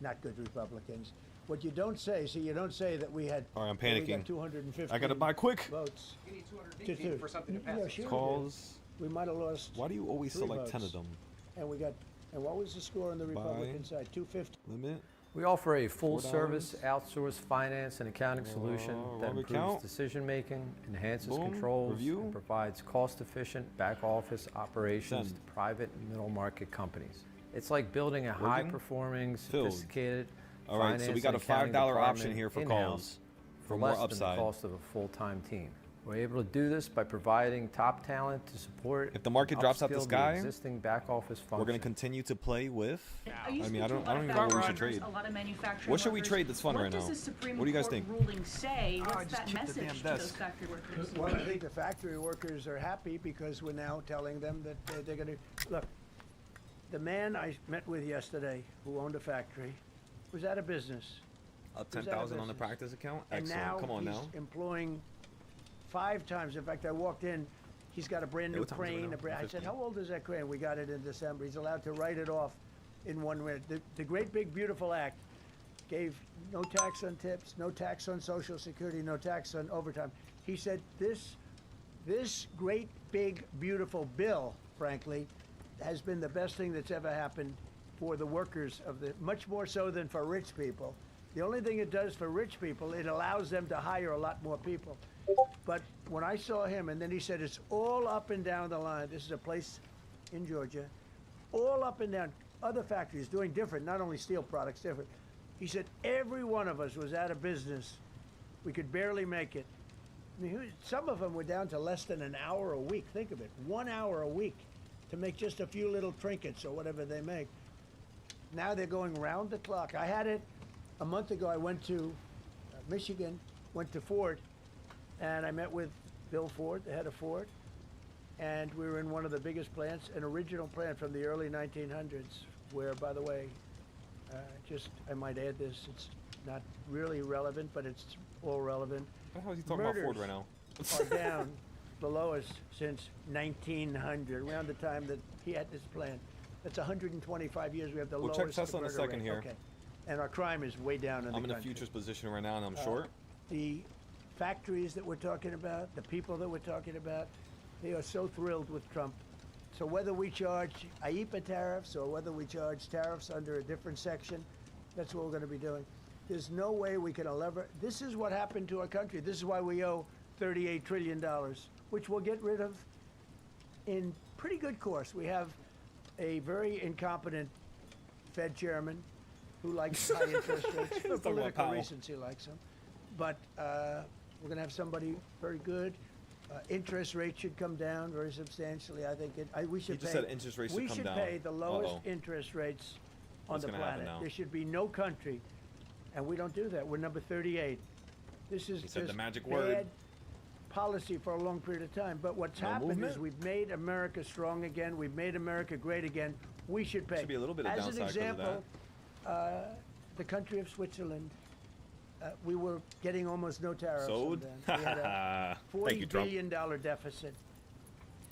F: not good Republicans. What you don't say, you don't say that we had.
A: All right, I'm
F: we
A: panicking.
F: got 250
A: I gotta buy quick.
F: votes.
J: You need 218 for something to pass.
F: Yeah, sure we did.
A: Calls.
F: We might have lost.
A: Why do you always
F: 3
A: select 10
F: votes.
A: of them?
F: And we got. And what was the score on the Republican side? 250.
A: Limit.
Q: We offer a full-service
A: $4.
Q: outsourced finance and accounting solution that
A: wrong
Q: improves
A: account.
Q: decision-making, enhances
A: Boom.
Q: controls,
A: Review.
Q: and provides cost-efficient back-office operations
A: Send.
Q: to private and middle-market companies. It's like building a
A: Working?
Q: high-performing,
A: Filled.
Q: sophisticated
A: All right, so we
Q: finance
A: got
Q: and
A: a
Q: accounting
A: $5 option
Q: department
A: here for
Q: in-house
A: calls for
Q: for
A: more
Q: less than
A: upside.
Q: the cost of a full-time team. We're able to do this by providing top talent to support
A: If the market
Q: and
A: drops out the
Q: upskill
A: sky,
Q: existing back-office functions.
A: We're going to continue to play with.
G: Are you
A: I mean, I don't
G: speaking
A: even
G: to
A: know
G: a
A: what we
G: lot
A: should
G: of
A: trade.
G: a lot of manufacturing
A: What should we
G: workers?
A: trade that's fun
G: What
A: right
G: does
A: now?
G: the Supreme
A: What do you guys
G: Court
A: think?
G: ruling say?
A: Oh, I
G: What's
A: just
G: that
A: kicked the
G: message
A: damn
G: to those
A: desk.
G: factory workers?
F: Well, I think the factory workers are happy because we're now telling them that they're going to look. The man I met with yesterday, who owned a factory, was out of business.
A: Up
F: He was out of
A: 10,000 on the
F: business.
A: practice account?
F: And
A: Excellent.
F: now
A: Come on
F: he's
A: now.
F: employing 5 times. In fact, I walked in. He's got a brand
A: Hey,
F: new
A: what time is it
F: crane.
A: now?
F: I said,
A: 1:50.
F: "How old is that crane?" We got it in December. He's allowed to write it off in 1 minute. The Great Big Beautiful Act gave no tax on tips, no tax on Social Security, no tax on overtime. He said this great big beautiful bill, frankly, has been the best thing that's ever happened for the workers of the, much more so than for rich people. The only thing it does for rich people, it allows them to hire a lot more people. But when I saw him, and then he said it's all up and down the line. This is a place in Georgia, all up and down. Other factories doing different, not only steel products, different. He said every one of us was out of business. We could barely make it. I mean, some of them were down to less than an hour a week. Think of it, 1 hour a week to make just a few little trinkets or whatever they make. Now they're going round the clock. I had it a month ago. I went to Michigan, went to Ford, and I met with Bill Ford, the head of Ford, and we were in one of the biggest plants, an original plant from the early 1900s, where, by the way, I might add this, it's not really relevant, but it's all relevant.
A: How is he talking about Ford right now?
F: Are down the lowest since 1900, around the time that he had this plant. That's 125 years. We have the lowest.
A: We'll check Tesla in a second
F: rate.
A: here.
F: Okay. And our crime is way down in the
A: I'm in a
F: country.
A: futures position right now, and I'm short.
F: The factories that we're talking about, the people that we're talking about, they are so thrilled with Trump. So whether we charge IEEPA tariffs or whether we charge tariffs under a different section, that's what we're going to be doing. There's no way we can lever. This is what happened to our country. This is why we owe $38 trillion, which we'll get rid of in pretty good course. We have a very incompetent Fed chairman who likes high interest rates. For political reasons, he likes them. But we're going to have somebody very good. Interest rates should come down very substantially. I think we should.
A: He just said interest rates should come down.
F: We should pay the lowest interest rates on the planet. There should be no country, and we don't do that. We're number 38. This is
A: said the
F: just
A: magic
F: bad
A: word.
F: Policy for a long period of time. But what's happened is we've made America strong again. We've made America great again. We should pay.
A: Should be a little bit of
F: As
A: downside
F: an
A: because of
F: example, the country of Switzerland. We were getting almost no tariffs.
A: Sold?
F: We had a
A: Thank you,
F: $40
A: Trump.
F: billion deficit.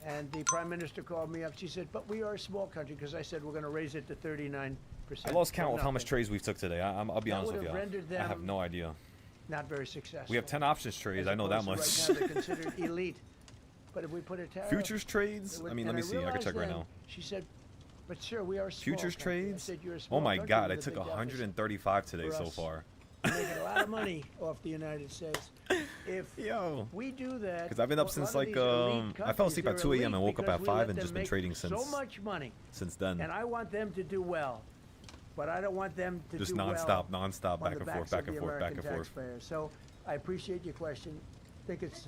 F: And the prime minister called me up. She said, but we are a small country, because I said we're going to raise it to 39%.
A: I lost count of how much trades we've took today. I'll be
F: That
A: honest with
F: would
A: you.
F: have rendered
A: I have
F: them
A: no idea.
F: Not very successful.
A: We have 10 options trades. I know that much.
F: Right now they're considered elite. But if we put a tariff...
A: Futures trades? I mean, let me see. I can check right now.
F: She said, but sir, we are a small
A: Futures
F: country. I
A: trades?
F: said, you're a small
A: Oh my
F: country
A: God, I
F: with a
A: took
F: big deficit.
A: 135 today
F: For
A: so
F: us.
A: far.
F: We're making a lot of money off the United States. If we do that,
A: Because I've been up since like I fell asleep at 2 a.m. and woke up at 5 and just been trading since.
F: So much money.
A: Since then.
F: And I want them to do well, but I don't want them to
A: Just
F: do
A: nonstop,
F: well
A: nonstop,
F: on
A: back
F: the
A: and forth,
F: backs
A: back
F: of
A: and
F: the
A: forth, back
F: American
A: and forth.
F: taxpayers. So I appreciate your question. I think it's.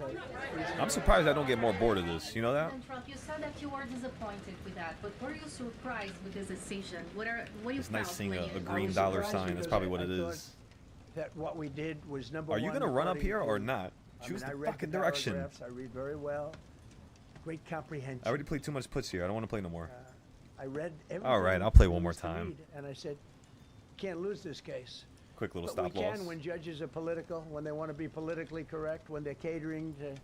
A: I'm surprised I don't get more bored of this. You know that?
R: And Trump, you said that you were disappointed with that, but were you surprised with this decision? What you
A: It's nice
R: felt
A: seeing
R: when
A: a
R: you-
A: green dollar sign. That's probably what it is.
F: That what we did was number
A: Are
F: one.
A: you gonna run up
F: according
A: here
F: to-
A: or not?
F: I
A: Choose
F: mean, I
A: the
F: read
A: fucking
F: the
A: direction.
F: paragraphs, I read very well. Great comprehension.
A: I already played too much puts here. I don't want to play no more.
F: I read everything.
A: All right, I'll play
F: there
A: one more
F: was to
A: time.
F: read, and I said, can't lose this case.
A: Quick little
F: But
A: stop
F: we
A: loss.
F: can when judges are political, when they want to be politically correct, when they're catering to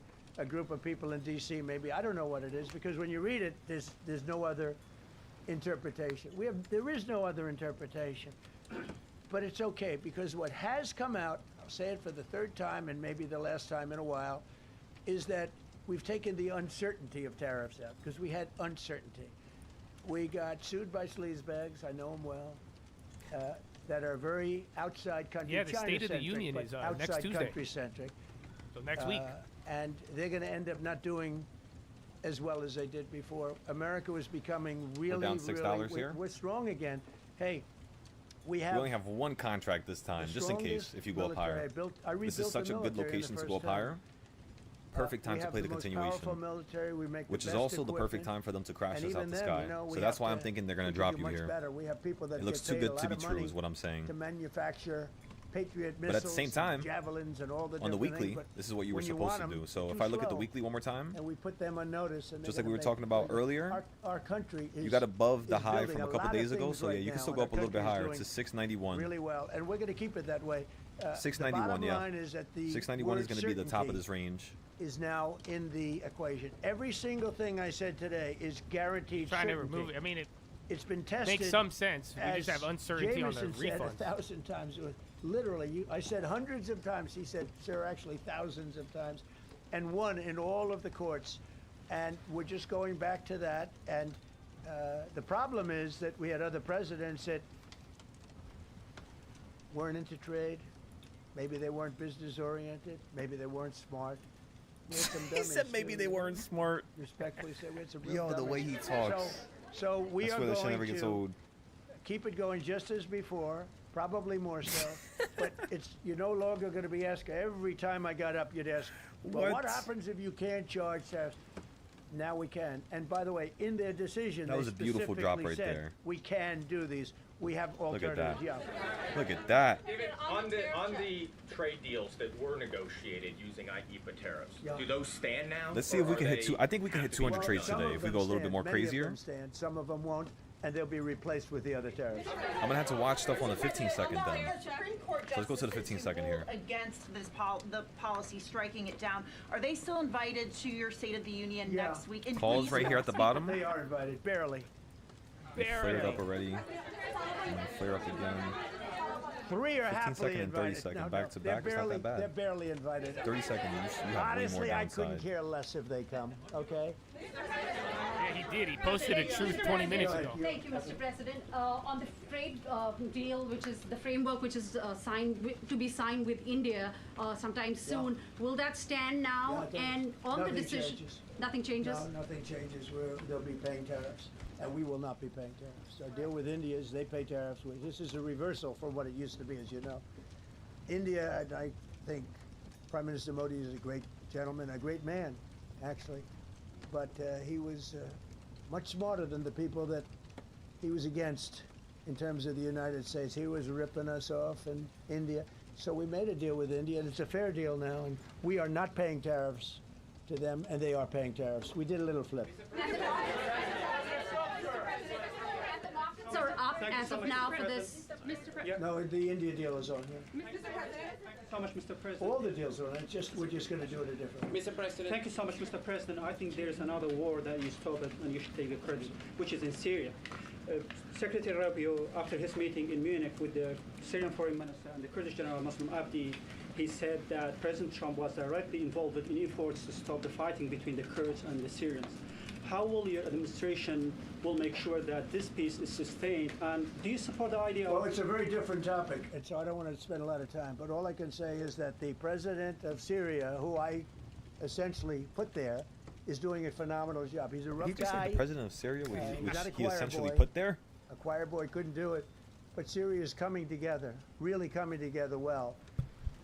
F: a group of people in D.C. Maybe I don't know what it is, because when you read it, there's no other interpretation. There is no other interpretation, but it's okay, because what has come out, I'll say it for the third time and maybe the last time in a while, is that we've taken the uncertainty of tariffs out, because we had uncertainty. We got sued by sleazebags, I know them well, that are very outside country.
I: Yeah, the State of the
F: China-centric,
I: Union
F: but
I: is
F: outside
I: next Tuesday.
F: country-centric.
I: So next week.
F: And they're going to end up not doing as well as they did before. America was becoming really,
A: down $6 here.
F: We're strong again. Hey, we have.
A: We only have one contract this time,
F: the
A: just in case
F: strongest
A: if you go up
F: military.
A: higher.
F: I
A: This
F: rebuilt
A: is such
F: the
A: a good
F: military in the
A: location to
F: first
A: go up
F: time.
A: higher. Perfect time
F: we
A: to
F: have
A: play the
F: most
A: continuation.
F: powerful military. We make
A: Which
F: the
A: is
F: best
A: also the perfect
F: equipment.
A: time for them to crash
F: And
A: us out
F: even
A: the
F: then,
A: sky.
F: you know, we
A: So that's
F: have
A: why I'm
F: to-
A: thinking they're going
F: we
A: to
F: can
A: drop
F: do
A: you
F: much
A: here.
F: better. We have people that
A: It looks
F: get
A: too
F: paid
A: good
F: a
A: to
F: lot
A: be
F: of
A: true
F: money
A: is what I'm saying.
F: to manufacture Patriot
A: But
F: missiles,
A: at the same time,
F: javelins, and all the
A: on the
F: different things,
A: weekly,
F: but
A: this is what you were
F: when
A: supposed
F: want
A: to do.
F: them,
A: So
F: too
A: if I look at the
F: slow.
A: weekly one more time,
F: And we put them on notice, and
A: just
F: they're
A: like we were
F: gonna
A: talking
F: make-
A: about earlier,
F: our country is
A: you got above the
F: is
A: high
F: building
A: from a
F: lot
A: couple
F: of
A: days ago.
F: things
A: So yeah,
F: right
A: you can
F: now,
A: still
F: and
A: go
F: our
A: up a little bit
F: country is
A: higher.
F: doing
A: It's a 691.
F: really well, and we're going to keep it that way.
A: 691,
F: the bottom
A: yeah.
F: line is that the
A: 691 is
F: word
A: going to be the top of
F: certainty
A: this range.
F: is now in the equation. Every single thing I said today is guaranteed
I: Trying to
F: certainty.
I: remove it. I mean,
F: It's been tested.
I: makes some sense. We just
F: as
I: have uncertainty on the
F: Jameson said
I: refunds.
F: 1,000 times. Literally, I said hundreds of times. He said, sir, actually thousands of times, and won in all of the courts. And we're just going back to that. And the problem is that we had other presidents that weren't into trade. Maybe they weren't business oriented. Maybe they weren't smart. We had some
A: He
F: dummies,
A: said maybe
F: too.
A: they weren't smart.
F: Respectfully said we had some real
A: Yo, the
F: dummies.
A: way he talks.
F: So we
A: I
F: are
A: swear that shit
F: going
A: never gets
F: to
A: old.
F: keep it going just as before, probably more so. But you're no longer going to be asking every time I got up. You'd ask, well, what happens if you can't charge tariffs? Now we can. And by the way, in their decision,
A: That was a beautiful drop right
F: said,
A: there.
F: we can do these. We have
A: Look at
F: alternatives.
A: that.
F: Yeah.
A: Look at that.
S: David, on the trade deals that were negotiated using IEEPA tariffs,
F: Yeah.
S: do those stand now?
A: Let's see if we can hit two. I think we can hit 200
F: Well,
A: trades
F: some
A: today
F: of
A: if we
F: them
A: go a little bit
F: stand.
A: more
F: Many
A: crazier.
F: of them stand. Some of them won't, and they'll be replaced with the other tariffs.
A: I'm gonna have to watch stuff on the 15-second then.
T: Supreme Court
A: So let's go to the
T: justices
A: 15-second
T: who
A: here.
T: ruled against this the policy, striking it down. Are they still invited to your State of the Union
F: Yeah.
T: next week? And
A: Calls
T: please
A: right here at the bottom.
F: They are invited, barely.
A: They flared up already. I'm gonna flare up again.
F: 3 are
A: 15
F: happily
A: second and 30
F: invited.
A: second,
F: No,
A: back to
F: they're
A: back. It's not
F: barely,
A: that bad.
F: They're barely invited.
A: 30 second, you have way more
F: Honestly, I couldn't
A: downside.
F: care less if they come. Okay.
I: Yeah, he did. He posted a truth 20 minutes ago.
R: Thank you, Mr. President. On the trade deal, which is the framework which is to be signed with India sometime soon, will that stand now?
F: Yeah,
R: And on the
F: nothing
R: decision,
F: changes.
R: nothing changes.
F: No, nothing changes. They'll be paying tariffs, and we will not be paying tariffs. Our deal with India is they pay tariffs. This is a reversal from what it used to be, as you know. India, I think Prime Minister Modi is a great gentleman, a great man, actually, but he was much smarter than the people that he was against in terms of the United States. He was ripping us off in India. So we made a deal with India, and it's a fair deal now, and we are not paying tariffs to them, and they are paying tariffs. We did a little flip.
R: So are up as of now for this.
U: Mr. President.
F: No, the India deal is on here.
U: Mr. President. So much, Mr. President.
F: All the deals are on it. We're just going to do it a different way.
U: Mr. President. Thank you so much, Mr. President. I think there's another war that you stopped and you should take the credit, which is in Syria. Secretary Rubio, after his meeting in Munich with the Syrian Foreign Minister and the Kurdish General Muslim Abdi, he said that President Trump was directly involved in efforts to stop the fighting between the Kurds and the Syrians. How will your administration make sure that this peace is sustained? And do you support the idea
F: Well,
U: of...
F: it's a very different topic, and so I don't want to spend a lot of time. But all I can say is that the president of Syria, who I essentially put there, is doing a phenomenal job. He's a rough
A: He just
F: guy.
A: said the president of Syria,
F: He's
A: which
F: not a
A: he
F: choir
A: essentially
F: boy.
A: put there?
F: A choir boy couldn't do it. But Syria is coming together, really coming together well.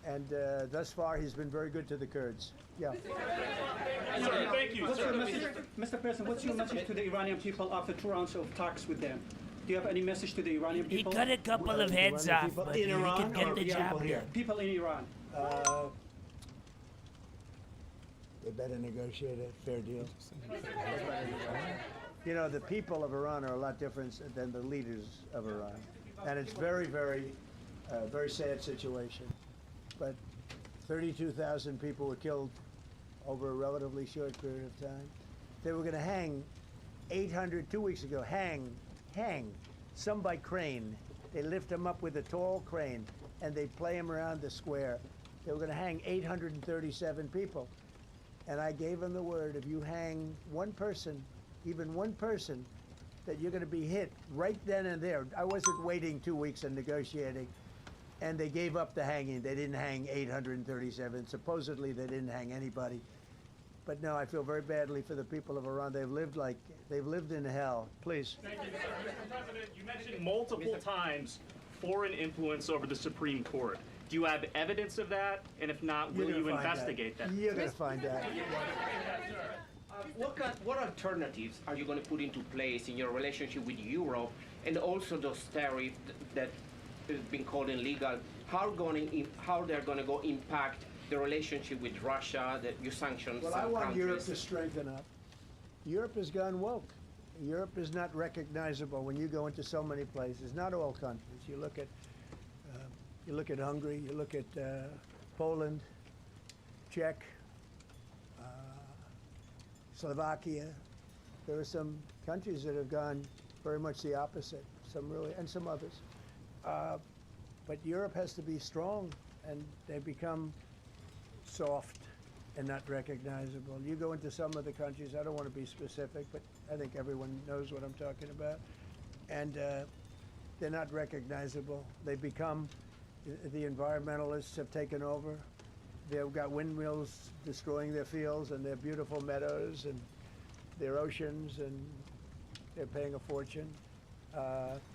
F: And thus far, he's been very good to the Kurds. Yeah.
U: Thank you. What's your message, Mr. President, what's your message to the Iranian people after 2 rounds of talks with them? Do you have any message to the Iranian
I: He
U: people?
I: cut a couple of heads off, but
U: in
I: he
U: Iran
I: could get
U: or
I: the job
U: here?
I: done.
U: People in Iran.
F: They better negotiate a fair deal. You know, the people of Iran are a lot different than the leaders of Iran. And it's very, very sad situation. But 32,000 people were killed over a relatively short period of time. They were going to hang 800, 2 weeks ago, hang, some by crane. They lift them up with a tall crane, and they play them around the square. They were going to hang 837 people. And I gave them the word, if you hang one person, even one person, that you're going to be hit right then and there. I wasn't waiting 2 weeks and negotiating. And they gave up the hanging. They didn't hang 837. Supposedly, they didn't hang anybody. But no, I feel very badly for the people of Iran. They've lived in hell. Please.
V: Thank you, Mr. President. You mentioned multiple times foreign influence over the Supreme Court. Do you have evidence of that? And if not, will you investigate that?
F: You're going to find out.
W: What alternatives are you going to put into place in your relationship with Europe, and also those tariffs that has been called illegal? How they're going to go impact the relationship with Russia, your sanctions?
F: Well, I want Europe to strengthen up. Europe has gone woke. Europe is not recognizable when you go into so many places. Not all countries. You look at Hungary. You look at Poland, Czech, Slovakia. There are some countries that have gone very much the opposite. Some really, and some others. But Europe has to be strong, and they become soft and not recognizable. You go into some of the countries, I don't want to be specific, but I think everyone knows what I'm talking about, and they're not recognizable. They become The environmentalists have taken over. They've got windmills destroying their fields and their beautiful meadows and their oceans, and they're paying a fortune.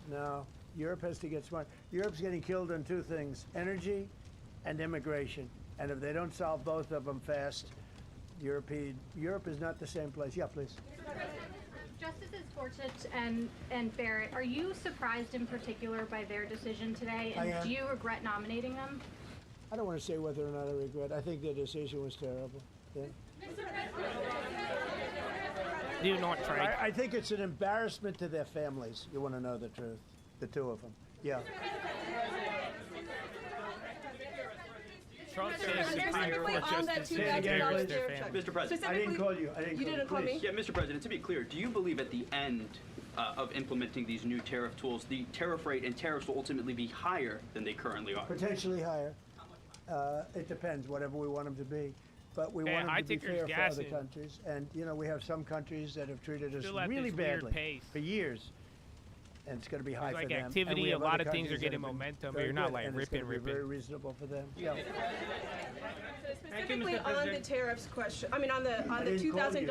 F: Now, Europe has to get smart. Europe's getting killed on two things, energy and immigration. And if they don't solve both of them fast, Europe is not the same place. Yeah, please.
H: Justices Gorsuch and Barrett, are you surprised in particular by their decision today? And do you regret nominating them?
F: I don't want to say whether or not I regret. I think their decision was terrible. Yeah.
I: Do not try.
F: I think it's an embarrassment to their families. You want to know the truth? The two of them. Yeah.
I: Trump says Supreme Court justices embarrass their families.
B: Mr. President,
F: I didn't call you.
B: You didn't call me? Yeah, Mr. President, to be clear, do you believe at the end of implementing these new tariff tools, the tariff rate and tariffs will ultimately be higher than they currently are?
F: Potentially higher. It depends, whatever we want them to be. But we want them to be fair for other countries. And, you know, we have some countries that have treated us really badly for years. And it's going to be high for them.
I: Like activity, a lot of things are getting momentum, but you're not like ripping.
F: Very reasonable for them. Yeah.
D: Specifically on the tariffs question, I mean on the $2,000.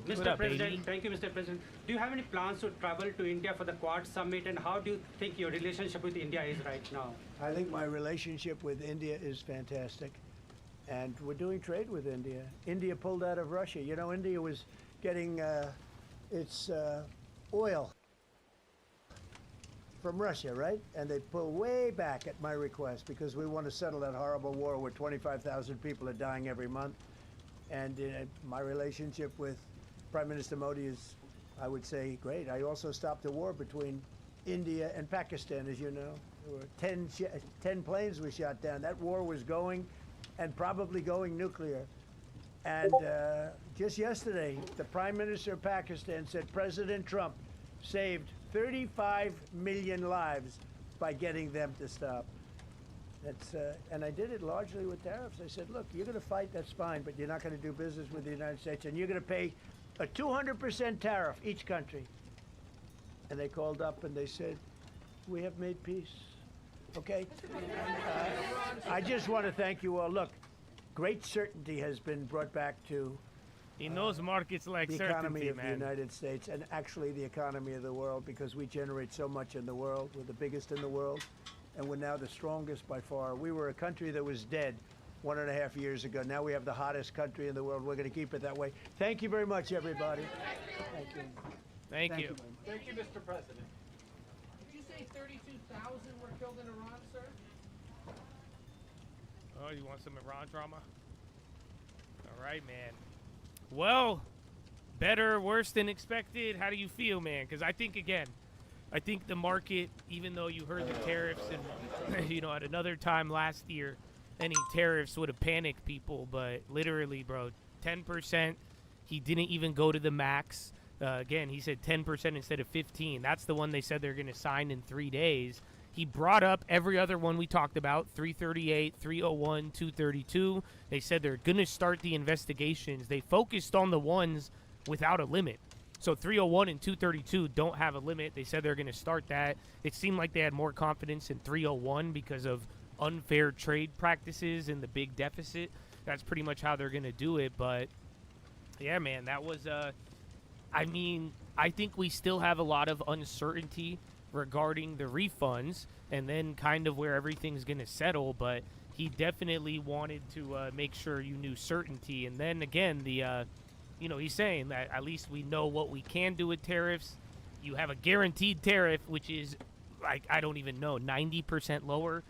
U: Mr. President, thank you, Mr. President. Do you have any plans to travel to India for the Quad Summit, and how do you think your relationship with India is right now?
F: I think my relationship with India is fantastic, and we're doing trade with India. India pulled out of Russia. You know, India was getting its oil from Russia, right? And they pull way back at my request because we want to settle that horrible war where 25,000 people are dying every month. And my relationship with Prime Minister Modi is, I would say, great. I also stopped a war between India and Pakistan, as you know. There were 10 planes were shot down. That war was going and probably going nuclear. And just yesterday, the Prime Minister of Pakistan said President Trump saved 35 million lives by getting them to stop. That's and I did it largely with tariffs. I said, look, you're going to fight, that's fine, but you're not going to do business with the United States, and you're going to pay a 200% tariff, each country. And they called up and they said, we have made peace. Okay? I just want to thank you all. Look, great certainty has been brought back to
I: in those markets like
F: the
I: certainty,
F: economy of
I: man.
F: the United States, and actually the economy of the world, because we generate so much in the world. We're the biggest in the world, and we're now the strongest by far. We were a country that was dead 1.5 years ago. Now we have the hottest country in the world. We're going to keep it that way. Thank you very much, everybody. Thank you.
I: Thank you.
V: Thank you, Mr. President.
P: Did you say 32,000 were killed in Iran, sir?
I: Oh, you want some Iran drama? All right, man. Well, better, worse than expected. How do you feel, man? Because I think the market, even though you heard the tariffs and, you know, at another time last year, any tariffs would have panicked people. But literally, bro, 10%. He didn't even go to the max. Again, he said 10% instead of 15. That's the one they said they're going to sign in 3 days. He brought up every other one we talked about, 338, 301, 232. They said they're going to start the investigations. They focused on the ones without a limit. So 301 and 232 don't have a limit. They said they're going to start that. It seemed like they had more confidence in 301 because of unfair trade practices and the big deficit. That's pretty much how they're going to do it. But, yeah, man, that was, I mean, I think we still have a lot of uncertainty regarding the refunds and then kind of where everything's going to settle, but he definitely wanted to make sure you knew certainty. And then again, the you know, he's saying that at least we know what we can do with tariffs. You have a guaranteed tariff, which is like, I don't even know, 90% lower,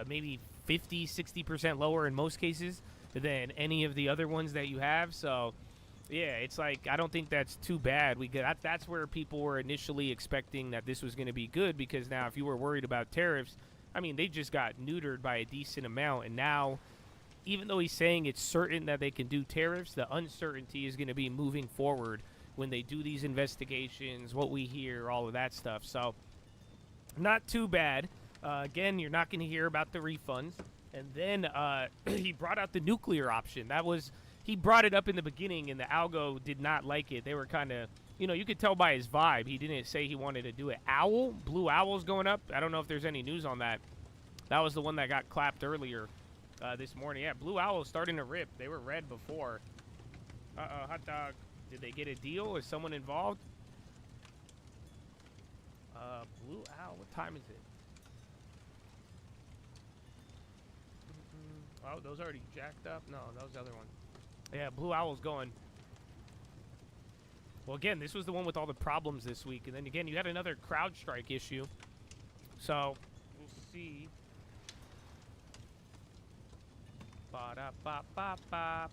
I: maybe 50, 60% lower in most cases than any of the other ones that you have. So yeah, it's like, I don't think that's too bad. That's where people were initially expecting that this was going to be good, because now if you were worried about tariffs, I mean, they just got neutered by a decent amount. And now, even though he's saying it's certain that they can do tariffs, the uncertainty is going to be moving forward when they do these investigations, what we hear, all of that stuff. So not too bad. Again, you're not going to hear about the refunds. And then he brought out the nuclear option. He brought it up in the beginning, and the algo did not like it. They were kind of, you know, you could tell by his vibe. He didn't say he wanted to do it. Blue owl's going up. I don't know if there's any news on that. That was the one that got clapped earlier this morning. Yeah, Blue Owl starting to rip. They were red before. Uh-oh, hot dog. Did they get a deal? Is someone involved? Blue Owl, what time is it? Oh, those already jacked up? No, that was the other one. Yeah, Blue Owl's going. Well, again, this was the one with all the problems this week. And then again, you had another CrowdStrike issue. So, we'll see. Ba-da-ba-ba-ba.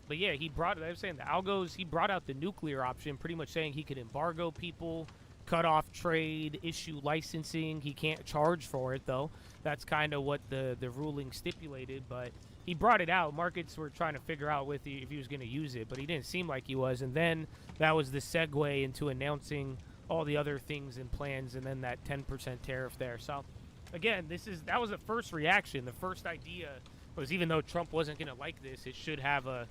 I: But yeah, I was saying the algos, he brought out the nuclear option, pretty much saying he could embargo people, cut off trade, issue licensing. He can't charge for it, though. That's kind of what the ruling stipulated, but he brought it out. Markets were trying to figure out if he was going to use it, but he didn't seem like he was. And then that was the segue into announcing all the other things and plans, and then that 10% tariff there. So, again, that was the first reaction. The first idea was, even though Trump wasn't going to like this, it should have a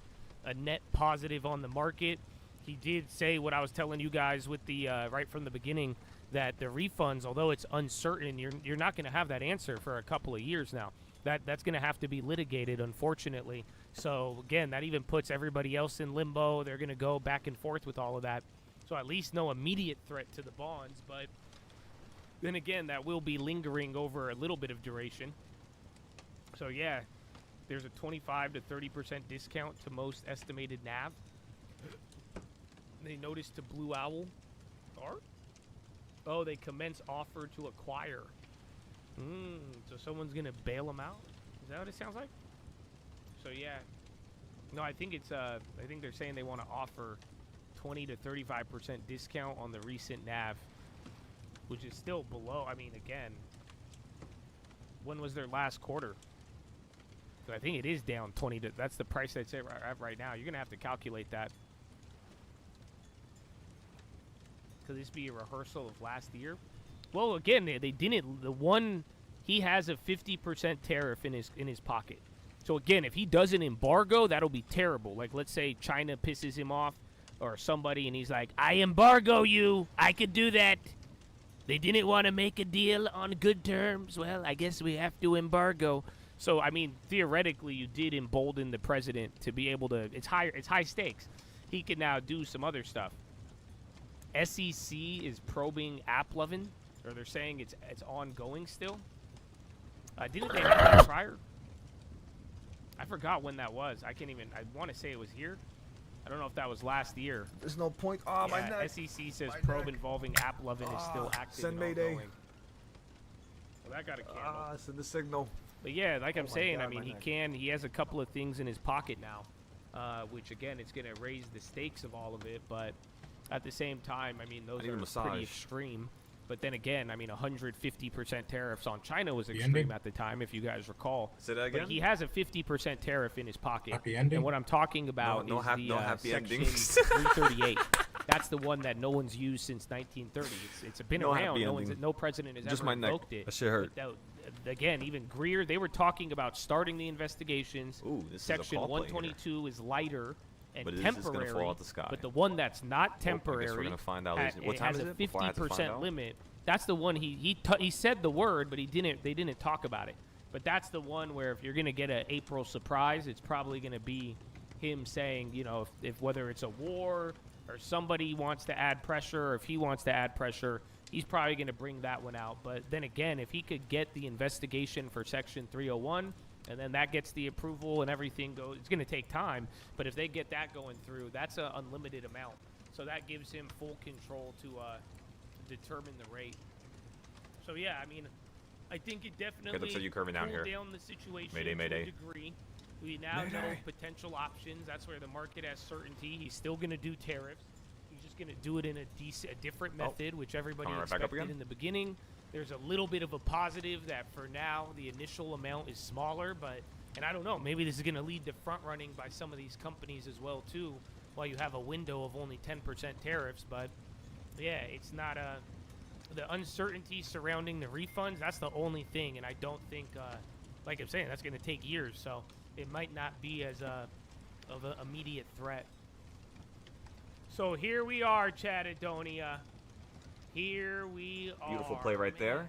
I: net positive on the market. He did say what I was telling you guys with the right from the beginning, that the refunds, although it's uncertain, you're not going to have that answer for a couple of years now. That's going to have to be litigated, unfortunately. So again, that even puts everybody else in limbo. They're going to go back and forth with all of that. So at least no immediate threat to the bonds, but then again, that will be lingering over a little bit of duration. So yeah, there's a 25 to 30% discount to most estimated NAV. They noticed to Blue Owl. Oh, they commence offer to acquire. So someone's gonna bail them out? Is that what it sounds like? So yeah. No, I think it's I think they're saying they want to offer 20 to 35% discount on the recent NAV, which is still below. I mean, again, when was their last quarter? So I think it is down 20 to. That's the price I'd say right now. You're gonna have to calculate that. Could this be a rehearsal of last year? Well, again, they didn't. The one, he has a 50% tariff in his pocket. So again, if he does an embargo, that'll be terrible. Like, let's say China pisses him off or somebody, and he's like, "I embargo you. I could do that. They didn't want to make a deal on good terms. Well, I guess we have to embargo." So I mean, theoretically, you did embolden the president to be able to. It's high stakes. He can now do some other stuff. SEC is probing AppLovin, or they're saying it's ongoing still. Didn't they have that prior? I forgot when that was. I want to say it was here. I don't know if that was last year.
A: There's no point. Oh, my neck.
I: SEC says probe involving AppLovin is still active
A: send
I: and
A: Mayday.
I: ongoing. Well, that got a candle.
A: Send the signal.
I: But yeah, like I'm saying,
A: God,
I: I mean, he has a couple of things in his pocket now, which again, it's going to raise the stakes of all of it. But at the same time, I mean, those are pretty extreme. But then again, I mean, 150% tariffs on China was extreme at the time, if you guys recall.
A: Say that again?
I: But he has a 50% tariff in his pocket.
A: Happy ending?
I: And what I'm talking about is the
A: happy
I: Section
A: endings.
I: 338. That's the one that no one's used since 1930. It's been around. No president has
A: Just
I: ever
A: my neck.
I: invoked it.
A: That shit hurt.
I: Again, even Greer, they were talking about starting the investigations.
A: Ooh, this
I: Section
A: is a
I: 122 is lighter and
A: but
I: temporary.
A: It's going to fall out the sky.
I: But the one that's not temporary,
A: I guess we're going to find out. What
I: it
A: time
I: has
A: is
I: a
A: it? Before I have to find
I: 50%
A: out?
I: limit. That's the one he said the word, but they didn't talk about it. But that's the one where if you're going to get an April surprise, it's probably going to be him saying, you know, if whether it's a war or somebody wants to add pressure, or if he wants to add pressure, he's probably going to bring that one out. But then again, if he could get the investigation for Section 301, and then that gets the approval and everything goes, it's going to take time. But if they get that going through, that's an unlimited amount. So that gives him full control to determine the rate. So yeah, I mean, I think it definitely
A: looks like you curving down
I: cooled
A: here.
I: down the situation
A: Mayday, mayday.
I: to a degree. We now know potential options. That's where the market has certainty. He's still going to do tariffs. He's just going to do it in a different method, which everybody expected in the beginning. There's a little bit of a positive that for now the initial amount is smaller, and I don't know, maybe this is going to lead to front running by some of these companies as well too, while you have a window of only 10% tariffs. But yeah, it's not the uncertainty surrounding the refunds. That's the only thing, and I don't think, like I'm saying, that's going to take years. So it might not be as of an immediate threat. So here we are, Chatadonia. Here we are.
A: Beautiful play right there.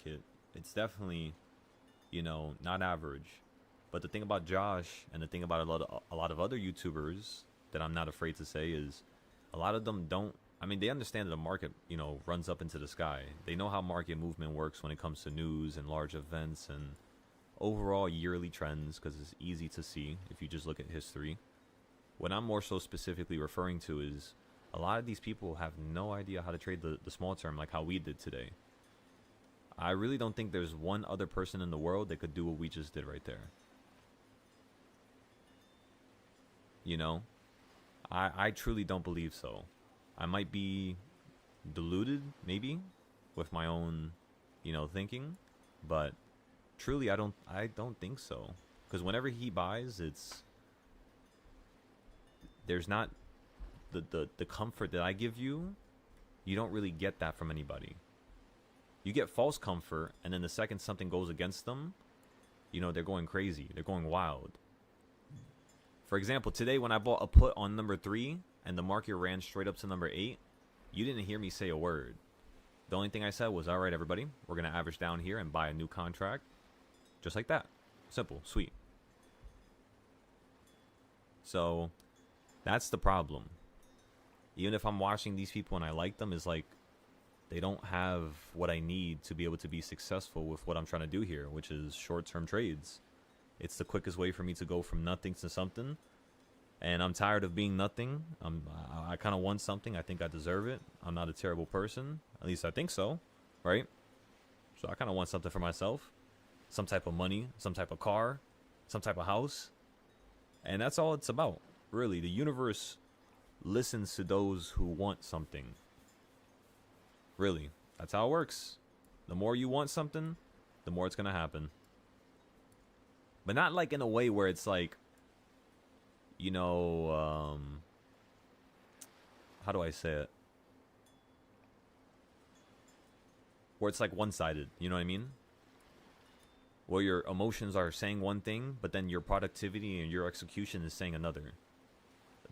A: market, it's definitely, you know, not average. But the thing about Josh and the thing about a lot of other YouTubers that I'm not afraid to say is a lot of them don't, I mean, they understand that the market, you know, runs up into the sky. They know how market movement works when it comes to news and large events and overall yearly trends, because it's easy to see if you just look at history. What I'm more so specifically referring to is a lot of these people have no idea how to trade the small term like how we did today. I really don't think there's one other person in the world that could do what we just did right there. You know? I truly don't believe so. I might be deluded, maybe, with my own, you know, thinking, but truly I don't think so. Because whenever he buys, there's not the comfort that I give you. You don't really get that from anybody. You get false comfort, and then the second something goes against them, you know, they're going crazy. They're going wild. For example, today when I bought a put on number 3 and the market ran straight up to number 8, you didn't hear me say a word. The only thing I said was, all right, everybody, we're going to average down here and buy a new contract. Just like that. Simple, sweet. So that's the problem. Even if I'm watching these people and I like them, is like they don't have what I need to be able to be successful with what I'm trying to do here, which is short-term trades. It's the quickest way for me to go from nothing to something. And I'm tired of being nothing. I kind of want something. I think I deserve it. I'm not a terrible person. At least I think so, right? So I kind of want something for myself. Some type of money, some type of car, some type of house. And that's all it's about. Really, the universe listens to those who want something. Really, that's how it works. The more you want something, the more it's going to happen. But not like in a way where it's like, you know, how do I say it? Where it's like one-sided, you know what I mean? Where your emotions are saying one thing, but then your productivity and your execution is saying another.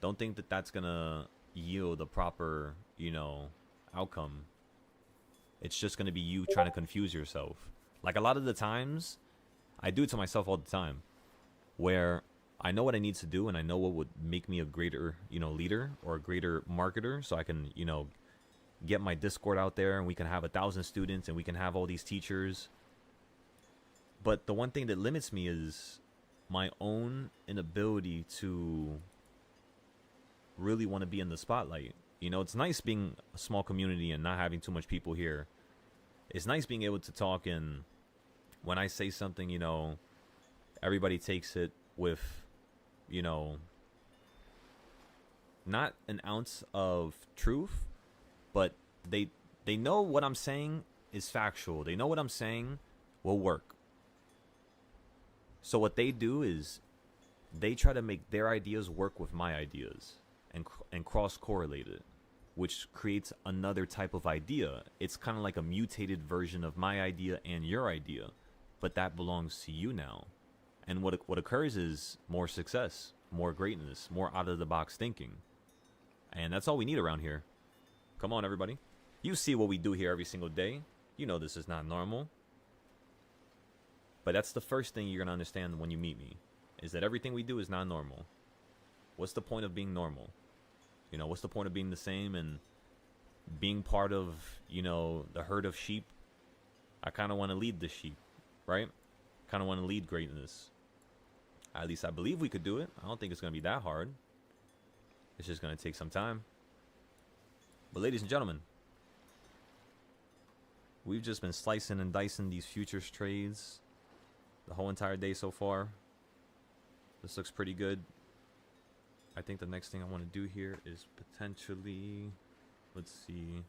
A: Don't think that that's gonna yield a proper, you know, outcome. It's just gonna be you trying to confuse yourself. Like a lot of the times, I do it to myself all the time, where I know what I need to do and I know what would make me a greater, you know, leader or a greater marketer, so I can, you know, get my Discord out there and we can have 1,000 students and we can have all these teachers. But the one thing that limits me is my own inability to really want to be in the spotlight. You know, it's nice being a small community and not having too much people here. It's nice being able to talk, and when I say something, you know, everybody takes it with, you know, not an ounce of truth, but they know what I'm saying is factual. They know what I'm saying will work. So what they do is they try to make their ideas work with my ideas and cross-correlate it, which creates another type of idea. It's kind of like a mutated version of my idea and your idea, but that belongs to you now. And what occurs is more success, more greatness, more out-of-the-box thinking. And that's all we need around here. Come on, everybody. You see what we do here every single day. You know this is not normal. But that's the first thing you're going to understand when you meet me, is that everything we do is not normal. What's the point of being normal? You know, what's the point of being the same and being part of, you know, the herd of sheep? I kind of want to lead the sheep, right? Kind of want to lead greatness. At least I believe we could do it. I don't think it's going to be that hard. It's just going to take some time. But ladies and gentlemen, we've just been slicing and dicing these futures trades the whole entire day so far. This looks pretty good. I think the next thing I want to do here is potentially, let's see.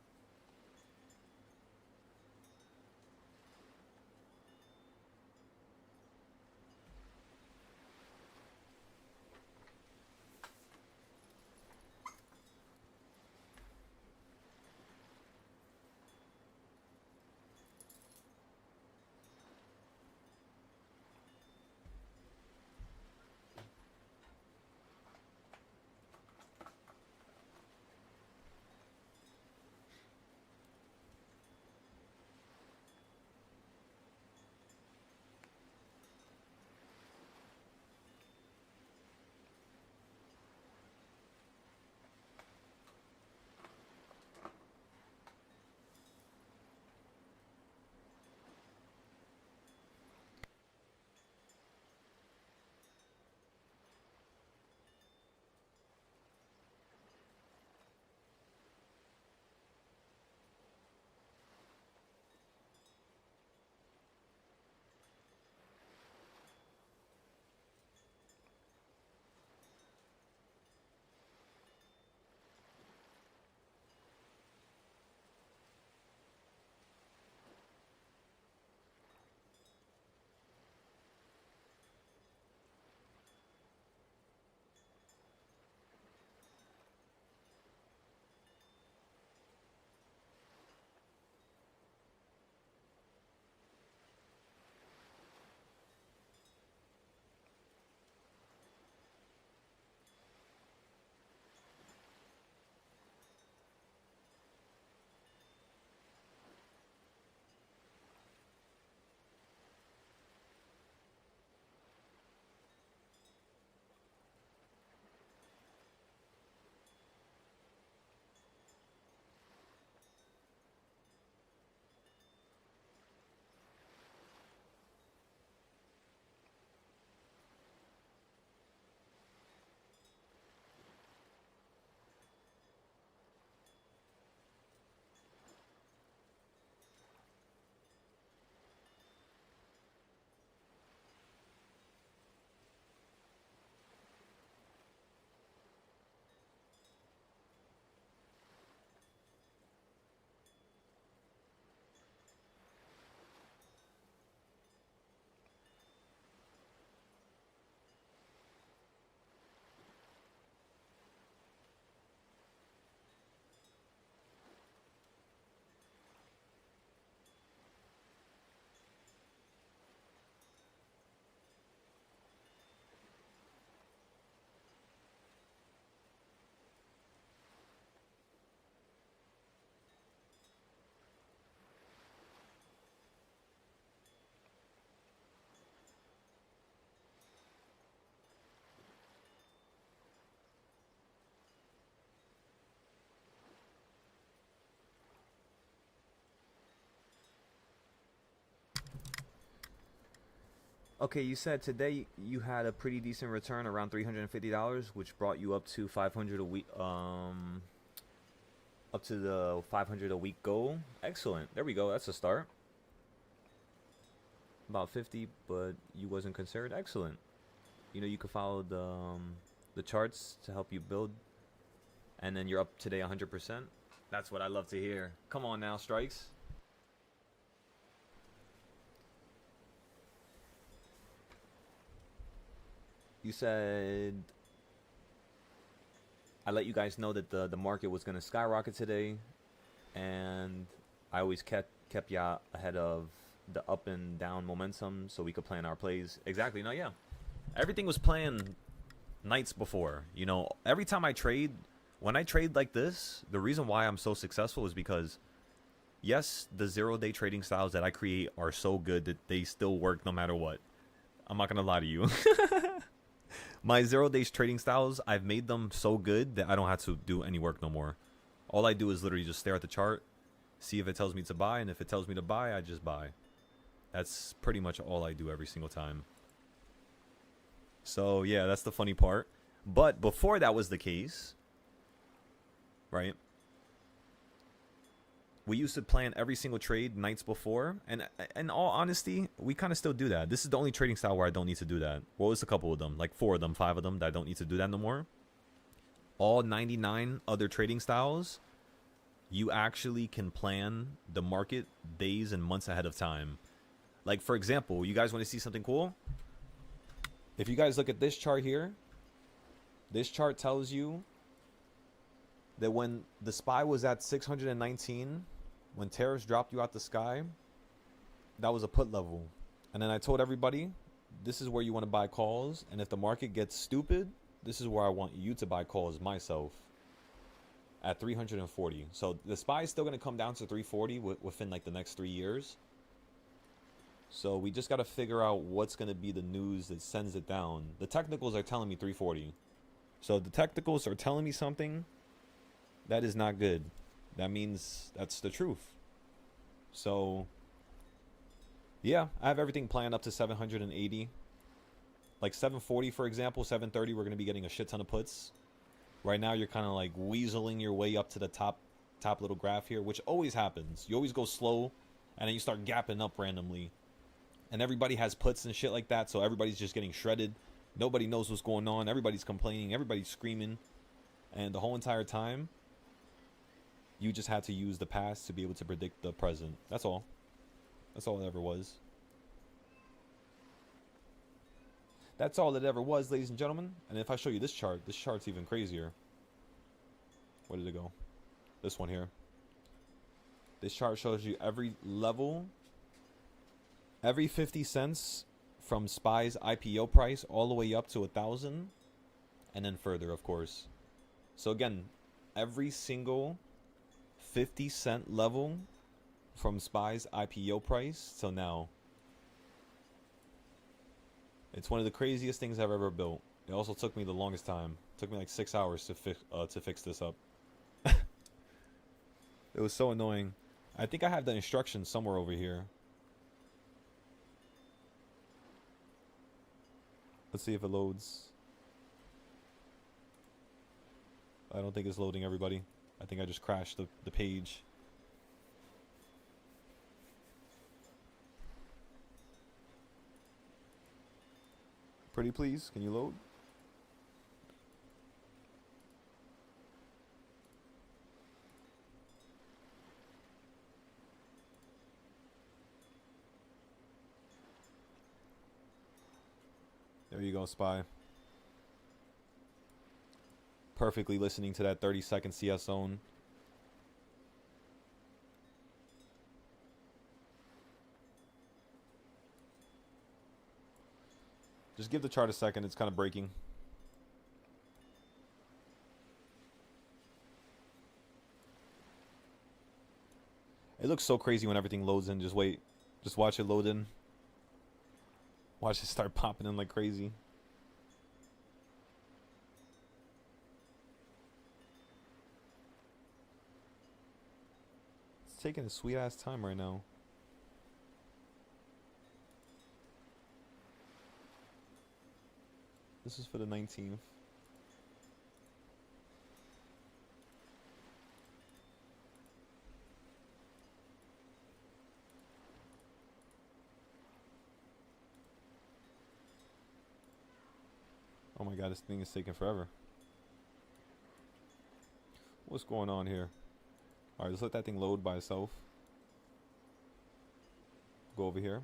A: Okay, you said today you had a pretty decent return around $350, which brought you up to 500 a week. Up to the 500 a week goal. Excellent. There we go. That's a start. About 50, but you wasn't concerned. Excellent. You know, you could follow the charts to help you build, and then you're up today 100%. That's what I love to hear. Come on now, Strikes. You said I let you guys know that the market was going to skyrocket today, and I always kept ya ahead of the up and down momentum so we could plan our plays. Exactly. No, yeah. Everything was planned nights before. You know, every time I trade, when I trade like this, the reason why I'm so successful is because, yes, the 0-day trading styles that I create are so good that they still work no matter what. I'm not going to lie to you. My 0-day trading styles, I've made them so good that I don't have to do any work no more. All I do is literally just stare at the chart, see if it tells me to buy, and if it tells me to buy, I just buy. That's pretty much all I do every single time. So, yeah, that's the funny part. But before that was the case, right, we used to plan every single trade nights before, and in all honesty, we kind of still do that. This is the only trading style where I don't need to do that. What was a couple of them? Like 4 of them, 5 of them that I don't need to do that no more. All 99 other trading styles, you actually can plan the market days and months ahead of time. Like, for example, you guys want to see something cool? If you guys look at this chart here, this chart tells you that when the SPY was at 619, when tariffs dropped you out the sky, that was a put level. And then I told everybody, this is where you want to buy calls. And if the market gets stupid, this is where I want you to buy calls myself at 340. So the SPY is still going to come down to 340 within like the next 3 years. So we just got to figure out what's going to be the news that sends it down. The technicals are telling me 340. So the technicals are telling me something that is not good. That means that's the truth. So, yeah, I have everything planned up to 780. Like 740, for example, 730, we're going to be getting a shit ton of puts. Right now, you're kind of like weaseling your way up to the top little graph here, which always happens. You always go slow, and then you start gapping up randomly. And everybody has puts and shit like that, so everybody's just getting shredded. Nobody knows what's going on. Everybody's complaining. Everybody's screaming. And the whole entire time, you just had to use the past to be able to predict the present. That's all. That's all it ever was. That's all it ever was, ladies and gentlemen. And if I show you this chart's even crazier. Where did it go? This one here. This chart shows you every level, every 50 cents from SPY's IPO price all the way up to 1,000, and then further, of course. So again, every single 50-cent level from SPY's IPO price till now. It's one of the craziest things I've ever built. It also took me the longest time. It took me like 6 hours to fix this up. It was so annoying. I think I have the instructions somewhere over here. Let's see if it loads. I don't think it's loading, everybody. I think I just crashed the page. Pretty please, can you load? There you go, SPY. Perfectly listening to that 30-second CS zone. Just give the chart a second. It's kind of breaking. It looks so crazy when everything loads in. Just wait. Just watch it load in. Watch it start popping in like crazy. It's taking a sweet ass time right now. This is for the 19th. Oh my god, this thing is taking forever. What's going on here? Alright, let's let that thing load by itself. Go over here.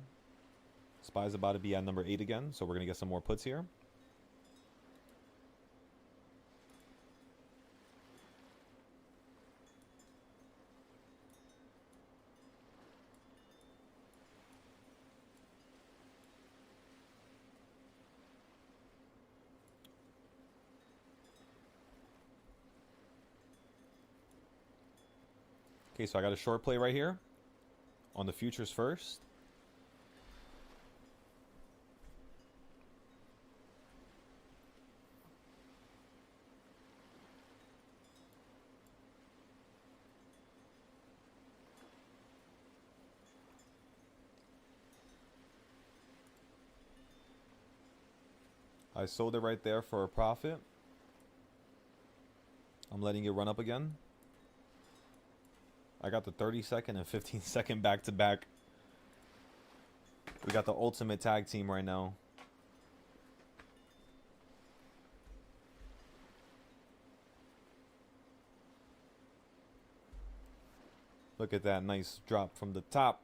A: SPY's about to be at number 8 again, so we're going to get some more puts here. Okay, so I got a short play right here on the futures first. I sold it right there for a profit. I'm letting it run up again. I got the 30-second and 15-second back-to-back. We got the ultimate tag team right now. Look at that nice drop from the top.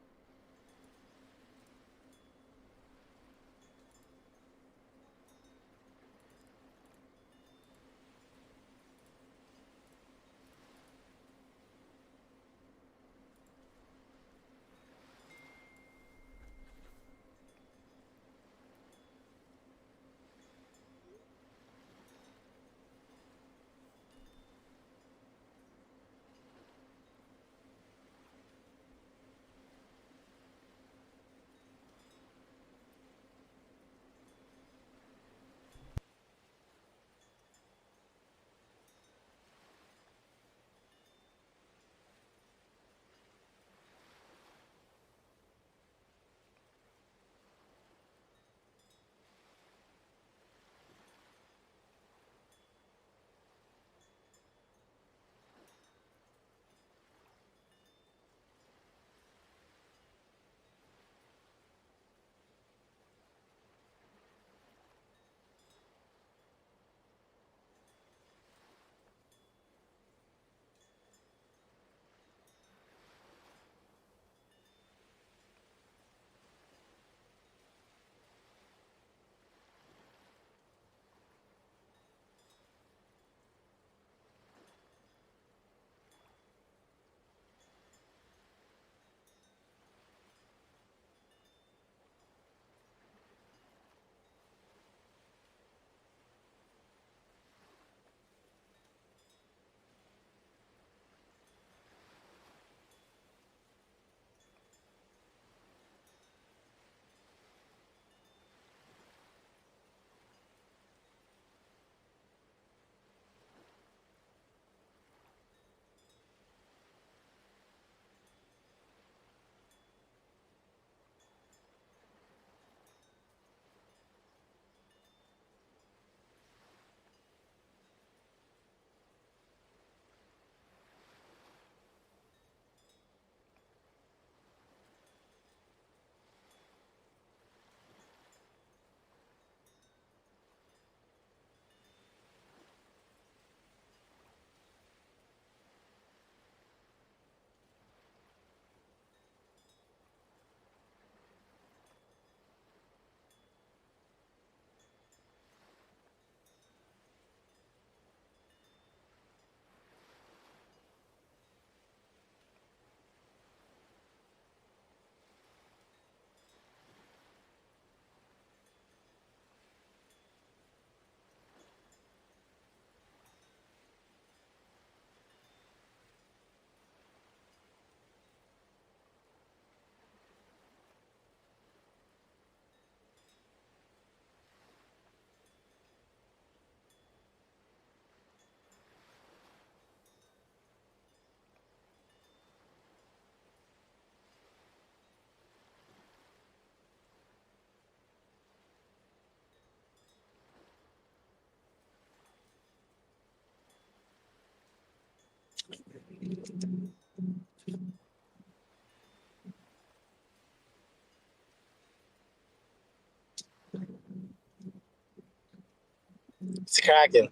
C: It's cracking.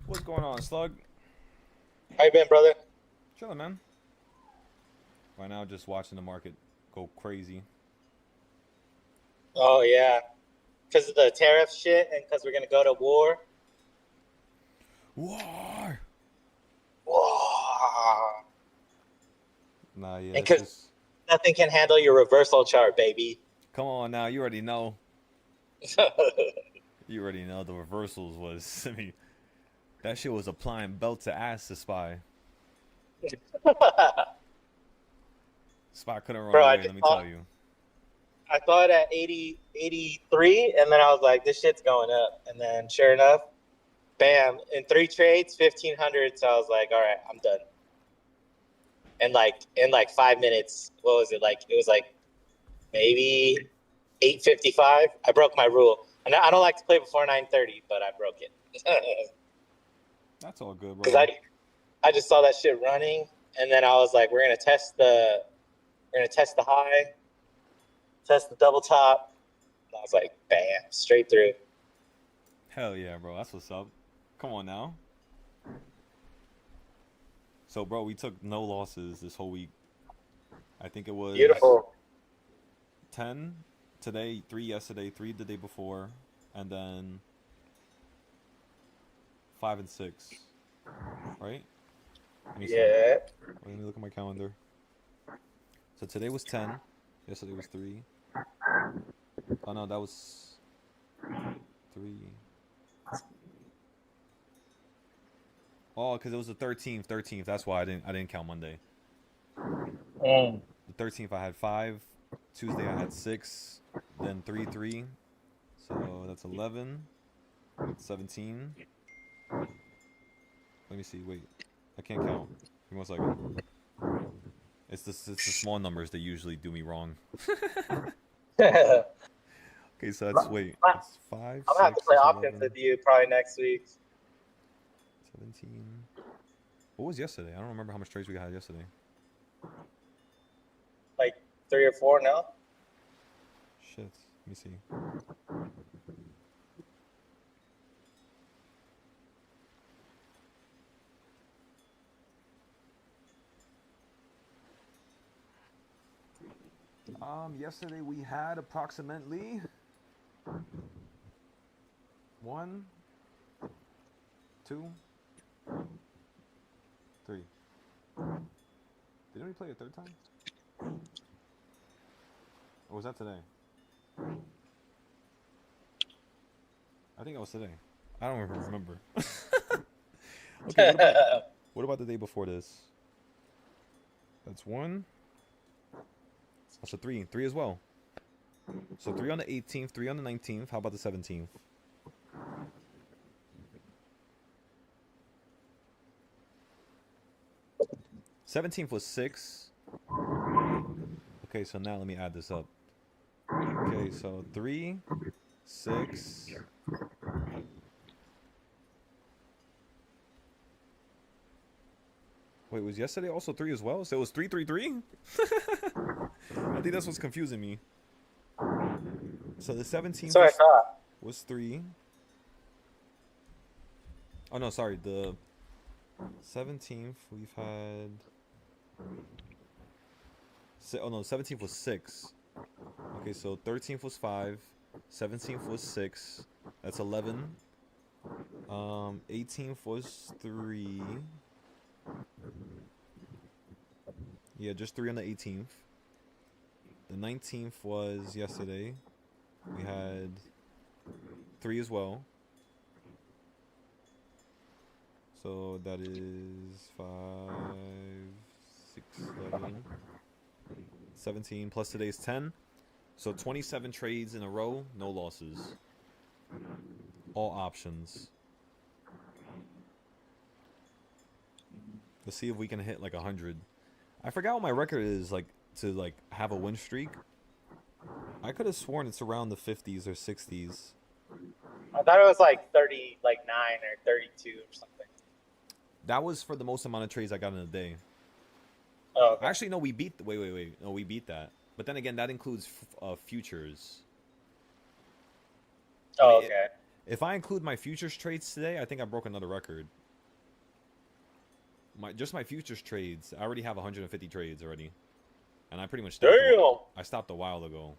A: What's going on, Slug?
C: How you been, brother?
A: Chilling, man. Right now, just watching the market go crazy.
C: Oh yeah, because of the tariff shit, and because we're gonna go to war.
A: War.
C: War.
A: Nah, yeah.
C: And because nothing can handle your reversal chart, baby.
A: Come on now, you already know. You already know the reversals was. I mean, that shit was applying belt to ass to Spy. Spy couldn't run
C: Bro,
A: away. Let me tell you.
C: I thought at 80, 83, and then I was like, this shit's going up. And then sure enough, bam, in 3 trades, 1,500. So I was like, all right, I'm done. And in 5 minutes, what was it? It was maybe 8:55. I broke my rule. And I don't like to play before 9:30, but I broke it.
A: That's all good, bro.
C: Because I just saw that shit running, and then I was like, we're gonna test the high, test the double top. And I was like, bam, straight through.
A: Hell yeah, bro. That's what's up. Come on now. So, bro, we took no losses this whole week. I think it was
C: Beautiful.
A: 10 today, 3 yesterday, 3 the day before, and then 5 and 6. Right? Let me see.
C: Yeah.
A: Let me look at my calendar. So today was 10. Yesterday was 3. Oh no, that was 3. Oh, because it was the 13th. 13th. That's why I didn't count Monday. The 13th I had 5. Tuesday I had 6. Then 3, 3. So that's 11. 17. Let me see. Wait, I can't count. Give me 1 second. It's the small numbers that usually do me wrong. Okay, so that's It's 5.
C: I'm gonna have to play offense with you probably next week.
A: 17. What was yesterday? I don't remember how much trades we had yesterday.
C: 3 or 4 now.
A: Shit. Let me see. Yesterday we had approximately 1, 2, 3. Didn't we play a third time? Or was that today? I think it was today. I don't even remember. Okay, what about the day before this? That's 1. That's a 3. 3 as well. So 3 on the 18th, 3 on the 19th. How about the 17th? '17th was 6. Okay, so now let me add this up. Okay, so 3, 6. Wait, was yesterday also 3 as well? So it was 3, 3, 3? I think that's what's confusing me. So the 17th was 3. Oh no, sorry. The 17th we've had. Oh no, 17th was 6. Okay, so 13th was 5. 17th was 6. That's 11. 18th was 3. Yeah, just 3 on the 18th. The 19th was yesterday. We had 3 as well. So that is 5, 6, 7, 17 plus today's 10. So 27 trades in a row, no losses. All options. Let's see if we can hit like 100. I forgot what my record is to have a win streak. I could have sworn it's around the 50s or 60s.
C: I thought it was 39 or 32 or something.
A: That was for the most amount of trades I got in a day.
C: Oh, okay.
A: Actually, no, we beat. Wait. No, we beat that. But then again, that includes futures.
C: Oh, okay.
A: If I include my futures trades today, I think I broke another record. Just my futures trades, I already have 150 trades already, and I pretty much stopped. I stopped a while ago.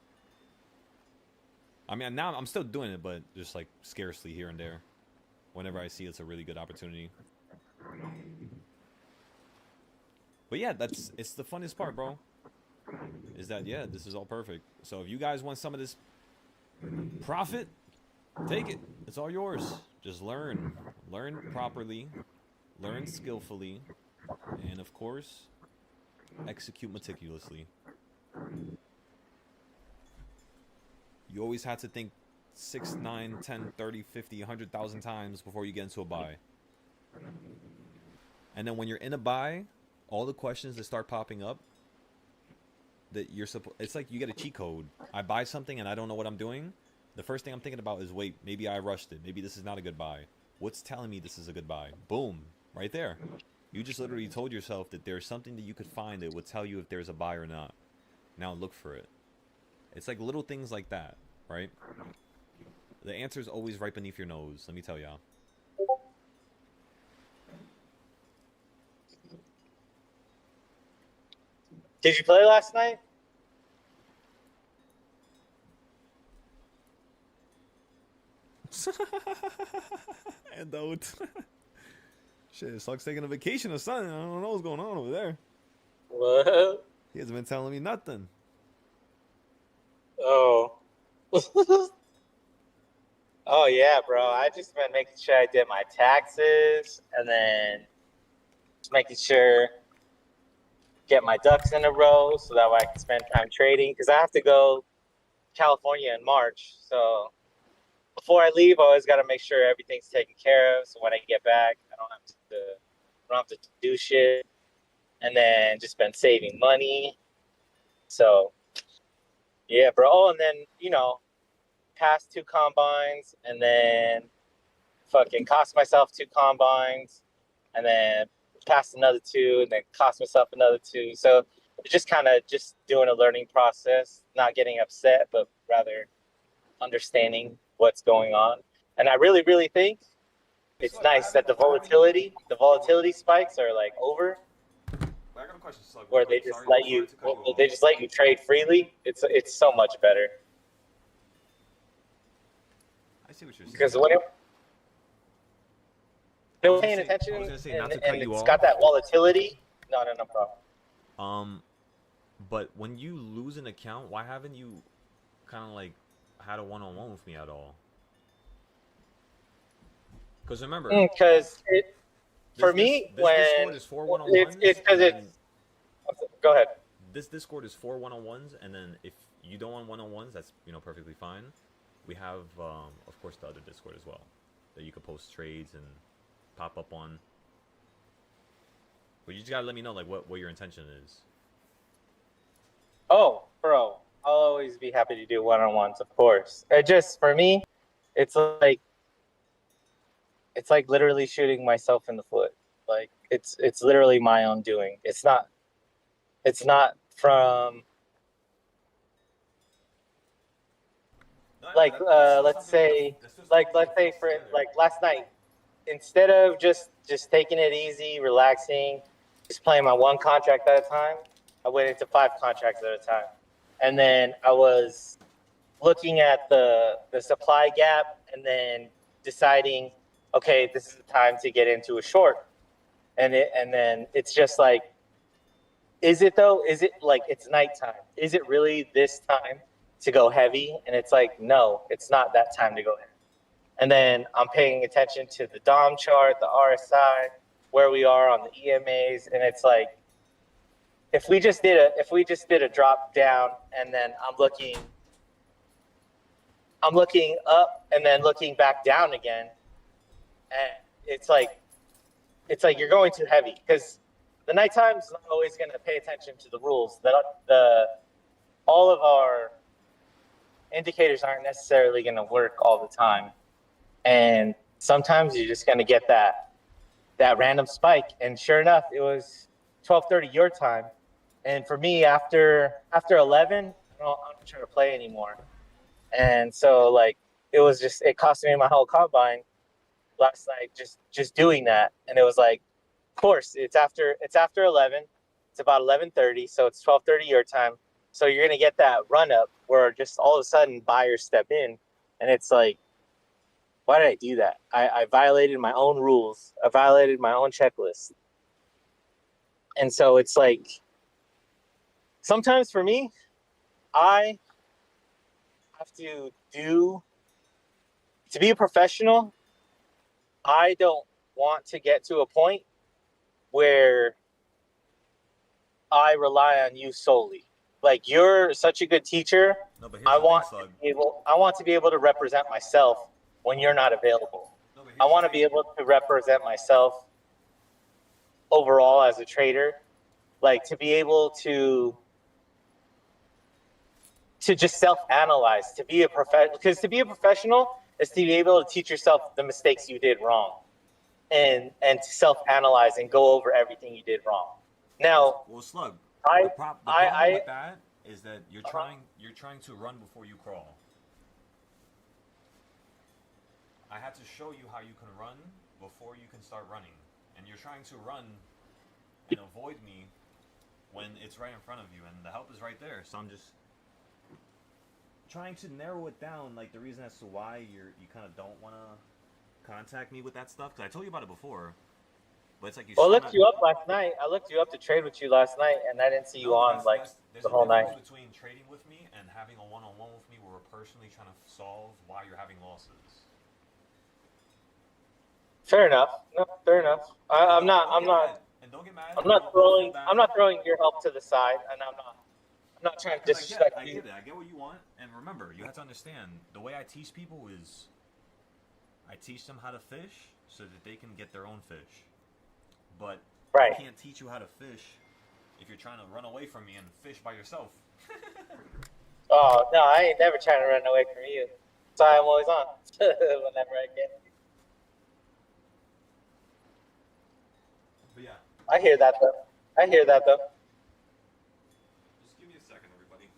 A: I mean, now I'm still doing it, but just like scarcely here and there, whenever I see it's a really good opportunity. But yeah, it's the funnest part, bro. Is that, yeah, this is all perfect. So if you guys want some of this profit, take it. It's all yours. Just learn properly, learn skillfully, and of course, execute meticulously. You always have to think 6, 9, 10, 30, 50, 100,000 times before you get into a buy. And then when you're in a buy, all the questions that start popping up, that you're it's like you get a cheat code. I buy something and I don't know what I'm doing. The first thing I'm thinking about is, wait, maybe I rushed it. Maybe this is not a good buy. What's telling me this is a good buy? Boom, right there. You just literally told yourself that there's something that you could find that would tell you if there's a buy or not. Now look for it. It's like little things like that, right? The answer is always right beneath your nose, let me tell y'all.
C: Did you play last night?
A: And out. Shit, Suck's taking a vacation or something. I don't know what's going on over there.
C: What?
A: He hasn't been telling me nothing.
C: Oh. Oh yeah, bro. I just been making sure I did my taxes and then just making sure get my ducks in a row so that way I can spend time trading, because I have to go to California in March. So before I leave, I always got to make sure everything's taken care of. So when I get back, I don't have to do shit. And then just been saving money. So yeah, bro. Oh, and then passed 2 combines, and then fucking cost myself 2 combines, and then passed another 2, and then cost myself another 2. So just kind of just doing a learning process, not getting upset, but rather understanding what's going on. And I really, really think it's nice that the volatility spikes are like over,
A: I got a question, Slug.
C: where they just let you trade freely. It's so much better.
A: I see what you're saying.
C: Because when you're paying attention, and it's got that volatility. No problem.
A: But when you lose an account, why haven't you kind of like had a one-on-one with me at all? Because remember,
C: for me, when
A: Discord is 4 one-on-ones,
C: it's because it's. Go ahead.
A: This Discord is 4 one-on-ones, and then if you don't want one-on-ones, that's perfectly fine. We have, of course, the other Discord as well that you could post trades and pop up on. But you just gotta let me know like what your intention is.
C: Oh, bro, I'll always be happy to do one-on-ones, of course. It just, for me, it's like literally shooting myself in the foot. Like it's literally my own doing. It's not from let's say for last night, instead of just taking it easy, relaxing, just playing my 1 contract at a time, I went into 5 contracts at a time. And then I was looking at the supply gap and then deciding, okay, this is the time to get into a short. And then it's just like, is it though? Is it like it's nighttime? Is it really this time to go heavy? And it's like, no, it's not that time to go heavy. And then I'm paying attention to the DOM chart, the RSI, where we are on the EMAs, and it's like, if we just did a drop down, and then I'm looking up and then looking back down again, and it's like you're going too heavy, because the nighttime's not always going to pay attention to the rules. All of our indicators aren't necessarily going to work all the time, and sometimes you're just going to get that that random spike, and sure enough, it was 12:30 your time. And for me, after 11, I'm not trying to play anymore. And so like it cost me my whole combine last night just doing that. And it was like, of course, it's after 11. It's about 11:30, so it's 12:30 your time. So you're gonna get that run up where just all of a sudden buyers step in, and it's like, why did I do that? I violated my own rules. I violated my own checklist. And so it's like, sometimes for me, I have to be a professional. I don't want to get to a point where I rely on you solely. Like, you're such a good teacher.
A: No, but
C: I want to be able to represent myself when you're not available. I want to be able to represent myself overall as a trader, like to be able to just self-analyze, to be a professional, because to be a professional is to be able to teach yourself the mistakes you did wrong, and to self-analyze and go over everything you did wrong. Now,
A: well, Slug,
C: the
A: problem with that is that you're trying to run before you crawl. I had to show you how you can run before you can start running, and you're trying to run and avoid me when it's right in front of you, and the help is right there. So I'm just trying to narrow it down, like the reason as to why you kind of don't want to contact me with that stuff, because I told you about it before. But it's like you.
C: Well, I looked you up last night. I looked you up to trade with you last night, and I didn't see you on the whole night.
A: There's a difference between trading with me and having a one-on-one with me, where we're personally trying to solve why you're having losses.
C: Fair enough. No, fair enough. I'm not throwing your help to the side, and I'm not trying to disrespect
A: I
C: you.
A: get it. I get what you want, and remember, you have to understand the way I teach people is I teach them how to fish so that they can get their own fish. But I can't teach you how to fish if you're trying to run away from me and fish by yourself.
C: Oh no, I ain't never trying to run away from you. That's why I'm always on whenever I can.
A: But yeah.
C: I hear that though.
A: Just give me a second, everybody.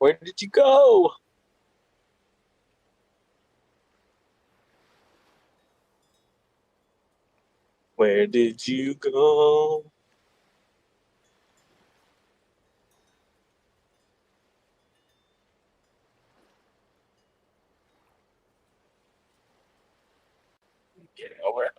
C: Where did you go? Where did you go? Get over it.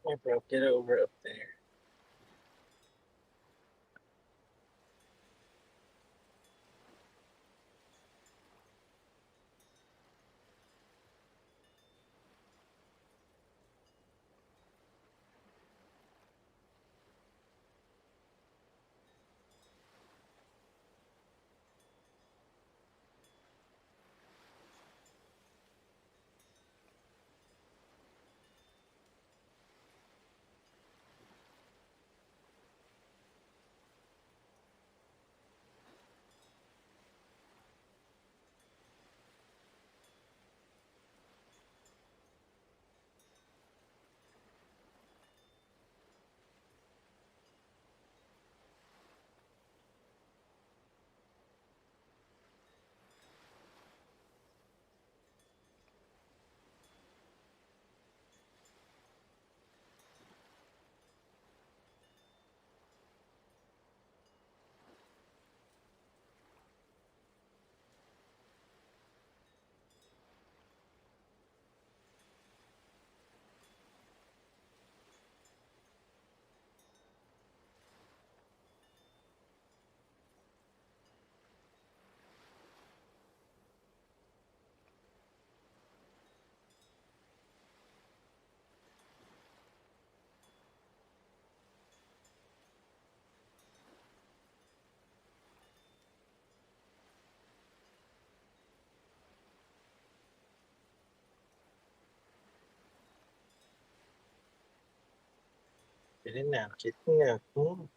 C: Hey, bro, get over up there. Get in now. Get in now. Come on.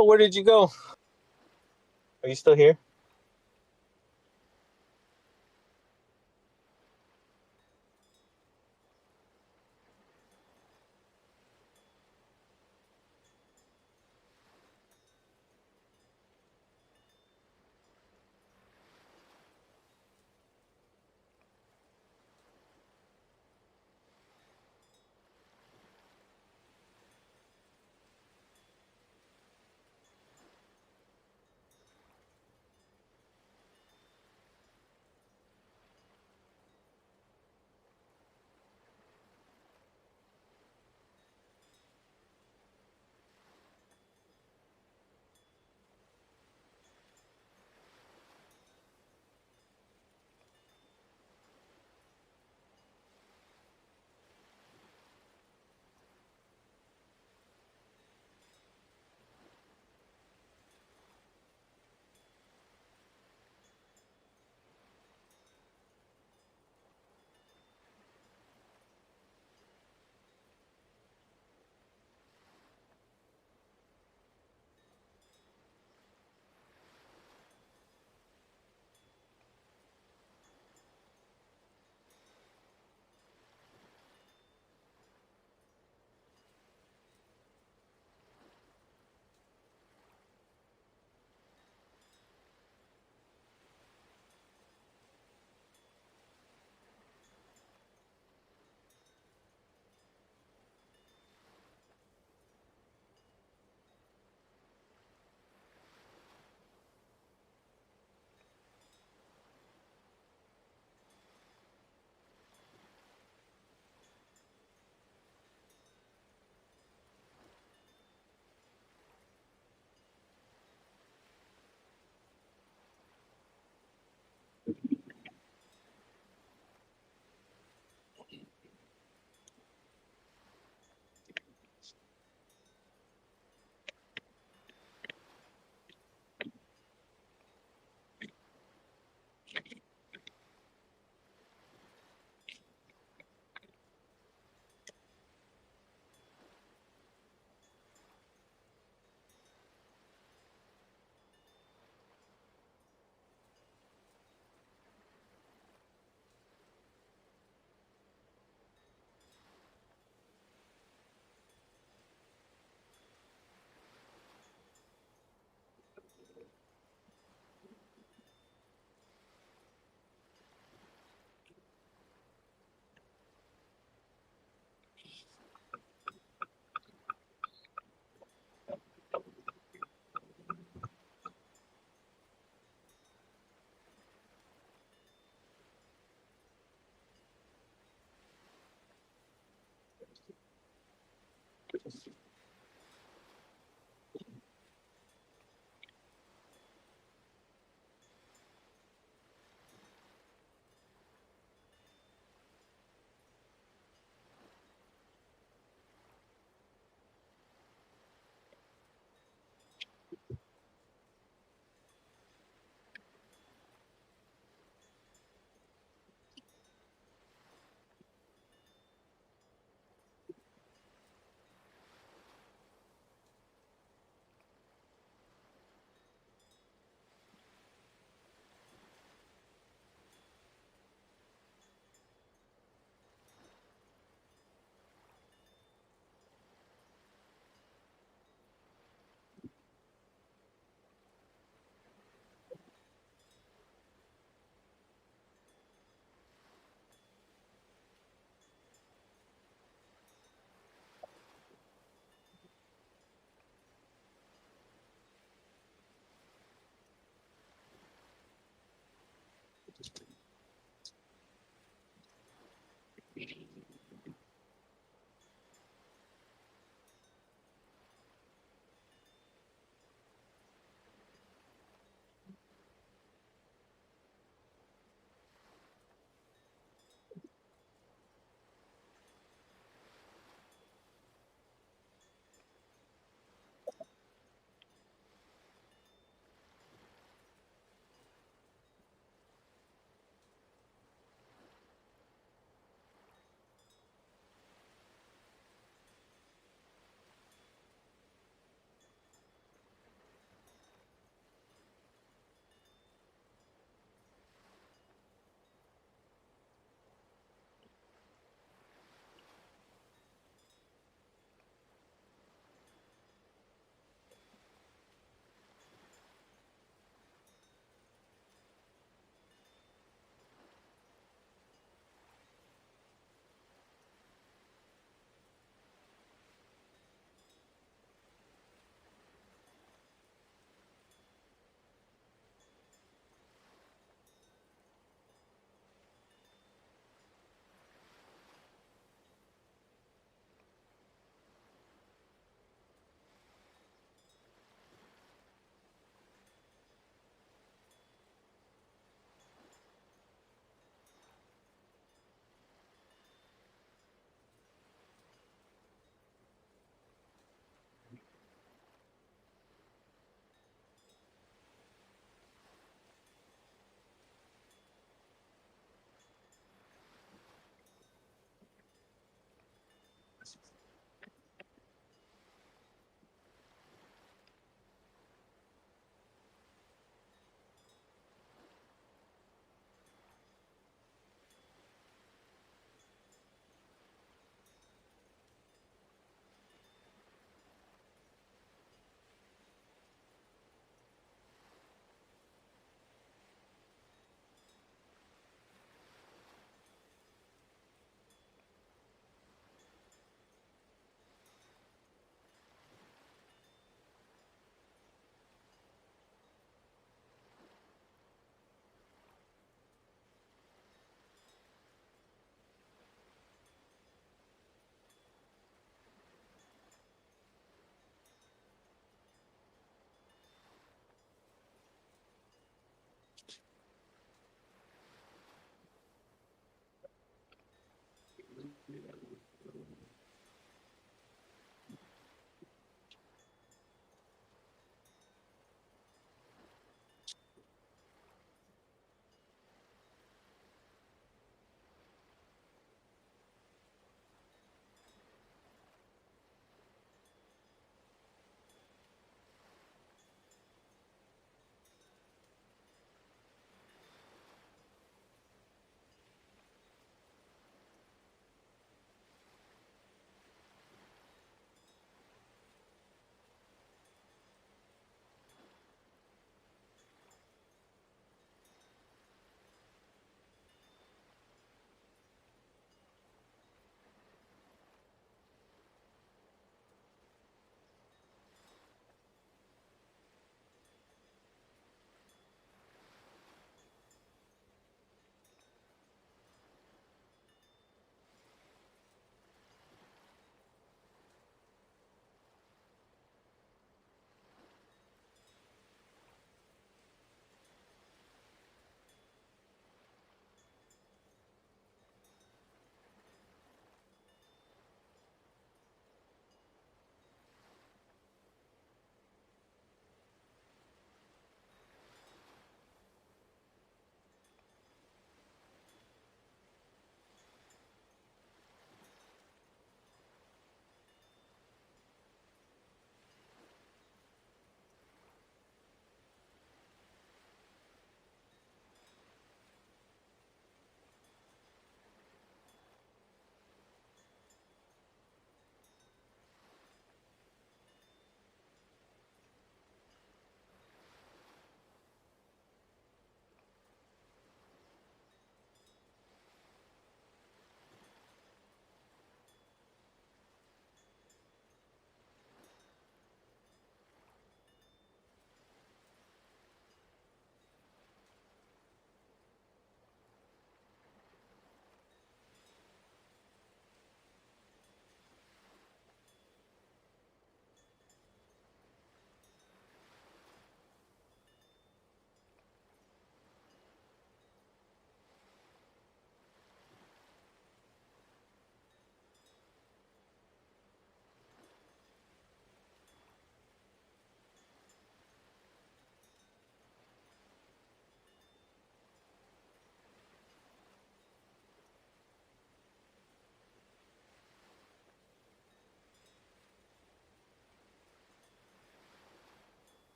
C: Oh, where did you go? Are you still here?